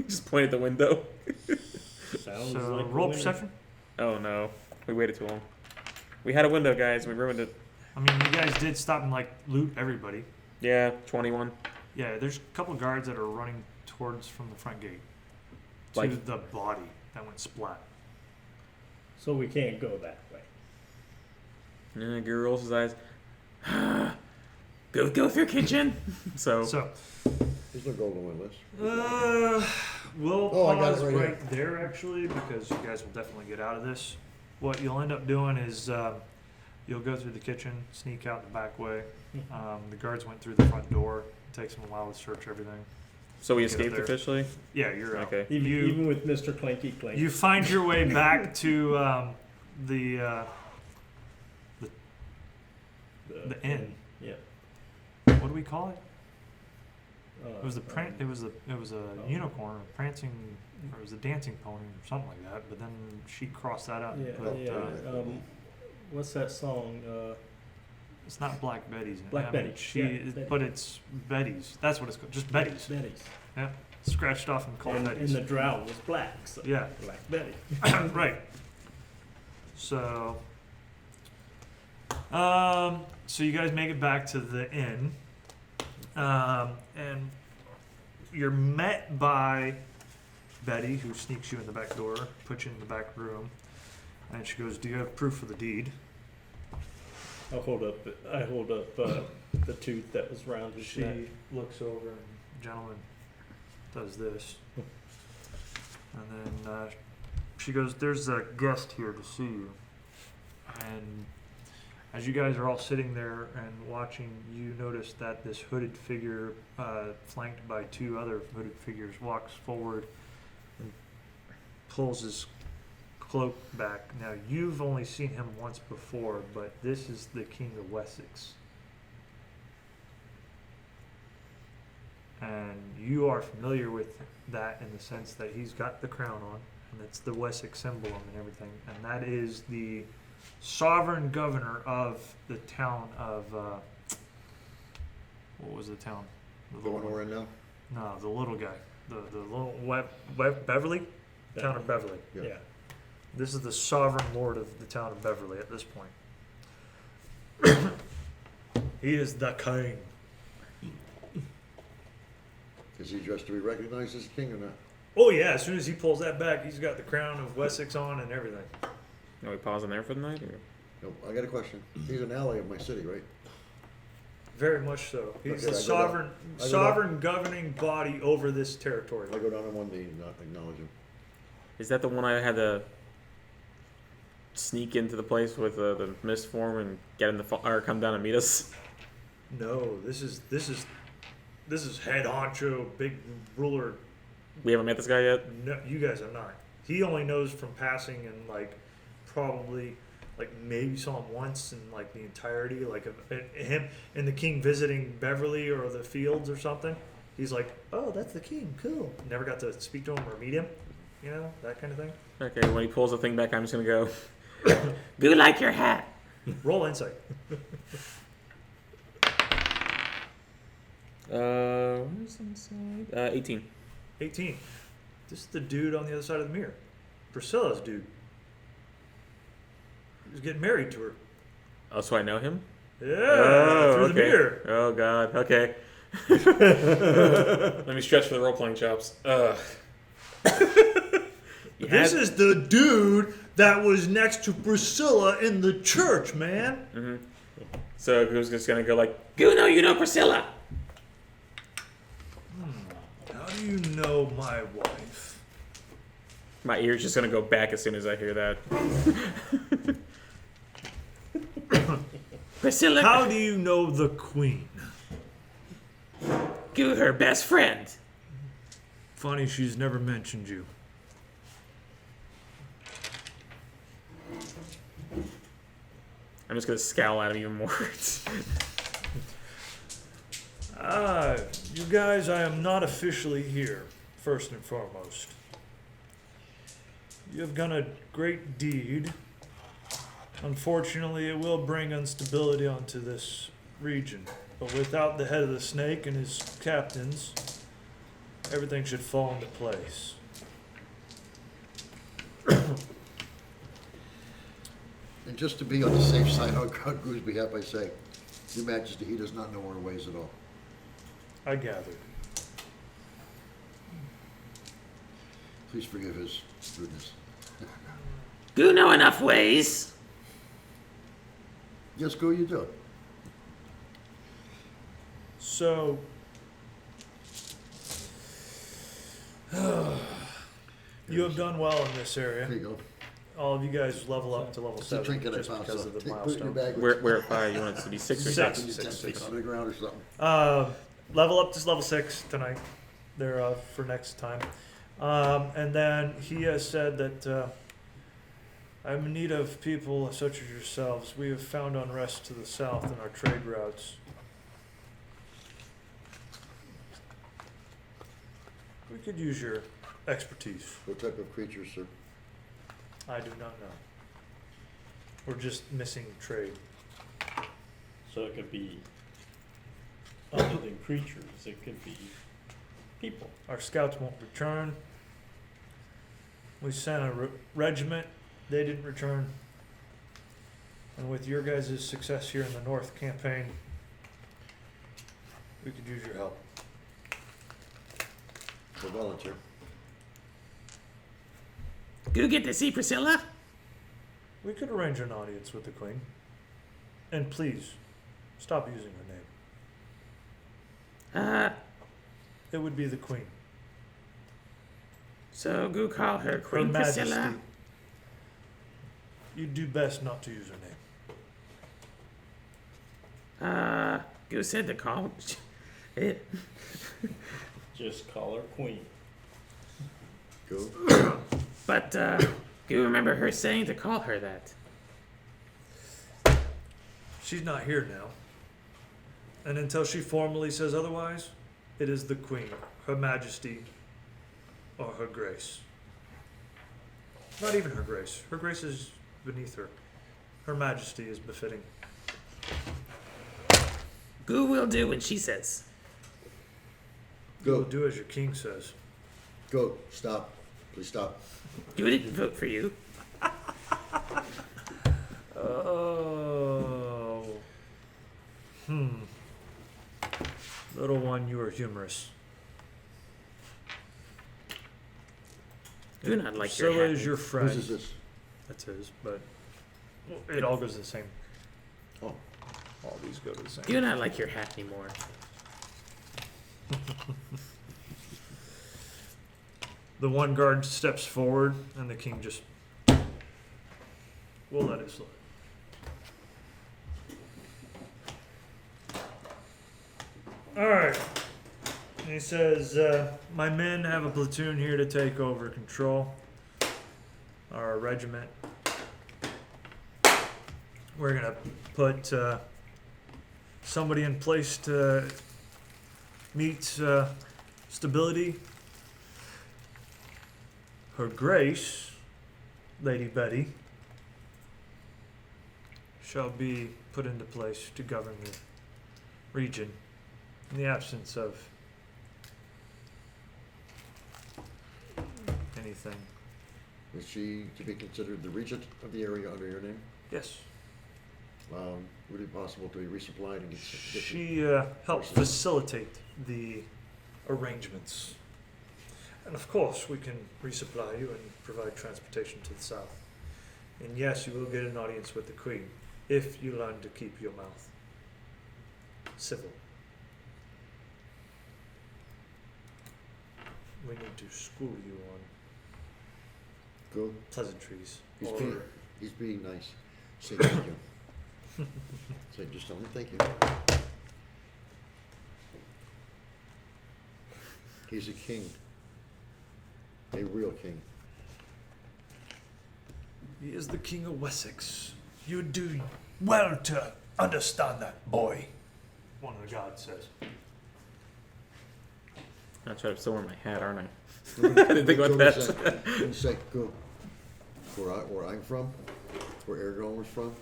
just point at the window. Sounds So like a roll winner. perception. Oh no, we waited too long. We had a window, guys. We ruined it. I mean, you guys did stop and like loot everybody. Yeah, 21. Yeah, there's a couple guards that are running towards from the front gate to Like- the body that went splat. So we can't go that way. Guru rolls his eyes. Go through kitchen. So, So, There's no gold on my list. we'll Oh, I got it pause right right there actually because you guys will definitely get out of this. What you'll end up doing is you'll go through the kitchen, sneak out the back way. The guards went through the front door. It takes them a while to search everything. so we Get up escaped there. officially. Yeah, you're out. Okay. Even, You- even with Mr. Clanky Clank. You find your way back to the inn. Yeah. What do we call it? It was the um, it was a unicorn, or prancing, or it was a dancing pony, or something like that. But then she crossed that out. And Yeah, put, yeah. What's that song? it's not Black Betty's. Black I mean, Betty, She, yeah, Betty. but it's Betty's. That's what it's called. Just Betty's. Betty's. Yeah, scratched off and called And Betty's. the drow was black. So Yeah. Black Betty. Right. So, so you guys make it back to the inn, and you're met by Betty, who sneaks you in the back door, puts you in the back room, and she goes, "Do you have proof of the deed?" I hold up the tooth that was round his She neck. looks over and gentleman does this. And then she goes, "There's a guest here to see you." And as you guys are all sitting there and watching, you notice that this hooded figure, flanked by two other hooded figures, walks forward and pulls his cloak back. Now, you've only seen him once before, but this is the King of Wessex. And you are familiar with that in the sense that he's got the crown on, and it's the Wessex symbol and everything. And that is the sovereign governor of the town of, what was the town? The one we're in now? No, the little guy. The little Beverly? Town of Beverly. Yeah. Yeah. This is the sovereign lord of the town of Beverly at this point. He is the king. Is he dressed to be recognized as king or not? Oh yeah, as soon as he pulls that back, he's got the crown of Wessex on and everything. Are we pausing there for the night? Or? Nope, I got a question. He's an ally of my city, right? Very much so. He's Okay, the I go down. sovereign governing body over this territory. I go down on one knee and not acknowledge him. Is that the one I had to sneak into the place with the mist form and get him to or come down and meet us? No, this is head honcho, big ruler. We haven't met this guy yet. No, you guys are not. He only knows from passing and like probably like maybe saw him once in like the entirety, like of him and the king visiting Beverly or the fields or something. He's like, "Oh, that's the king. Cool." Never got to speak to him or meet him. You know, that kind of thing. Okay, when he pulls the thing back, I'm just gonna go. Do like your hat. Roll insight. Where's inside? 18. 18. This is the dude on the other side of the mirror. Priscilla's dude. He's getting married to her. Oh, so I know him? Yeah, Oh, through okay. the mirror. Oh God. Okay. Let me stretch for the role playing chops. This is the dude that was next to Priscilla in the church, man. Mm-hmm. So who's just gonna go like? Goo, you know Priscilla. How do you know my wife? My ear's just gonna go back as soon as I hear that. Priscilla. How do you know the queen? Goo, her best friend. Funny she's never mentioned you. I'm just gonna scowl at him even more. You guys, I am not officially here, first and foremost. You have done a great deed. Unfortunately, it will bring instability onto this region. But without the head of the snake and his captains, everything should fall into place. And just to be on the safe side on Gru's behalf, I say, Your Majesty, he does not know our ways at all. I gathered. Please forgive his rudeness. Goo know enough ways. Yes, Gru, you do. So, you have done well in this area. There you go. All of you guys level up to level It's a 7 trinket I just found. because So of the put it in your milestone. bag. We're at 5. You want it to be 6 or 7? Six. Six, six on the ground or something. Level up to level 6 tonight. They're for next time. And then he has said that I'm in need of people such as yourselves. We have found unrest to the south in our trade routes. We could use your expertise. What type of creatures, sir? I do not know. We're just missing trade. So it could be other than creatures. It could be people. Our scouts won't return. We sent a regiment. They didn't return. And with your guys' success here in the North campaign, we could use your help. The volunteer. Goo get to see Priscilla? We could arrange an audience with the queen. And please, stop using her name. It would be the queen. So Goo call her Her Queen Priscilla? Majesty. You'd do best not to use her name. Goo said to call it. Just call her queen. Go. But, Goo remember her saying to call her that. She's not here now. And until she formally says otherwise, it is the queen, her majesty, or her grace. Not even her grace. Her grace is beneath her. Her majesty is befitting. Goo will do when she says. You'll Go. do as your king says. Go. Stop. Please stop. Goo didn't vote for you. Oh. Little one, you are humorous. Do not like So your hat. is your friend. Whose is this? That's his, but it all goes to the same. Oh. All these go to the same. Do not like your hat anymore. The one guard steps forward, and the king just will let it slide. All right. And he says, "My men have a platoon here to take over control. Our regiment. We're gonna put somebody in place to meet stability. Her Grace, Lady Betty, shall be put into place to govern the region in the absence of anything." Is she to be considered the regent of the area under your name? Yes. Would it be possible to be resupplied and get She helped facilitate the arrangements. And of course, we can resupply you and provide transportation to the south. And yes, you will get an audience with the Queen, if you learn to keep your mouth civil. We need to school you on Go. pleasantries. He's being nice. Say thank you. Say just tell him thank you. He's a king. A real king. He is the King of Wessex. You do well to understand that, boy, one of the gods says. I'm trying to still wear my hat, aren't I? I didn't think about that. Say, go. Where I'm from, where Aragorn was from,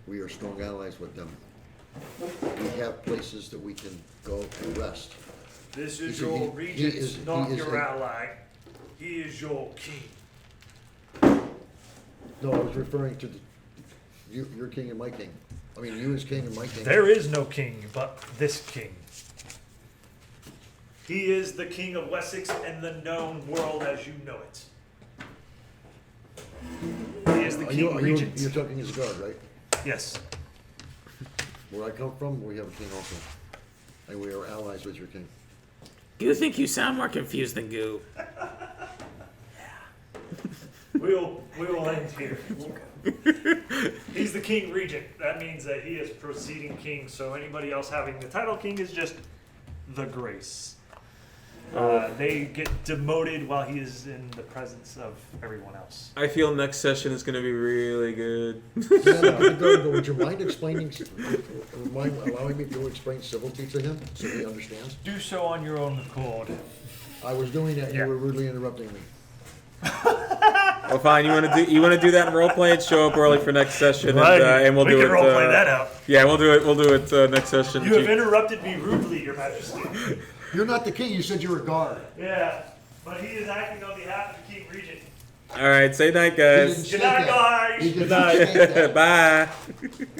we are strong allies with them. We have places that we can go and rest. This He is said your he regent, is- not he is your a- ally. He is your king. No, I was referring to your king and my king. I mean, you as king and my king. There is no king but this king. He is the King of Wessex and the known world as you know it. He is the King Regent. You're talking as a guard, right? Yes. Where I come from, we have a king also. And we are allies with your king. Goo think you sound more confused than Goo. We'll end here. He's the King Regent. That means that he is proceeding king. So anybody else having the title king is just the grace. They get demoted while he is in the presence of everyone else. I feel next session is going to be really good. Would you mind allowing me to explain civility to him so he understands? Do so on your own accord. I was doing that, Yeah. you were rudely interrupting me. Well, fine. You want to do that in role play and show up early for next session, Right. and we'll we do can it. roleplay that out. Yeah, we'll do it. We'll do it next session. You have interrupted me rudely, Your Majesty. You're not the king, you said you were a guard. Yeah, but he is acting on behalf of the King Regent. All right. Say night, He didn't guys. say Good night, that. guys. He did Good not night. say that. Bye.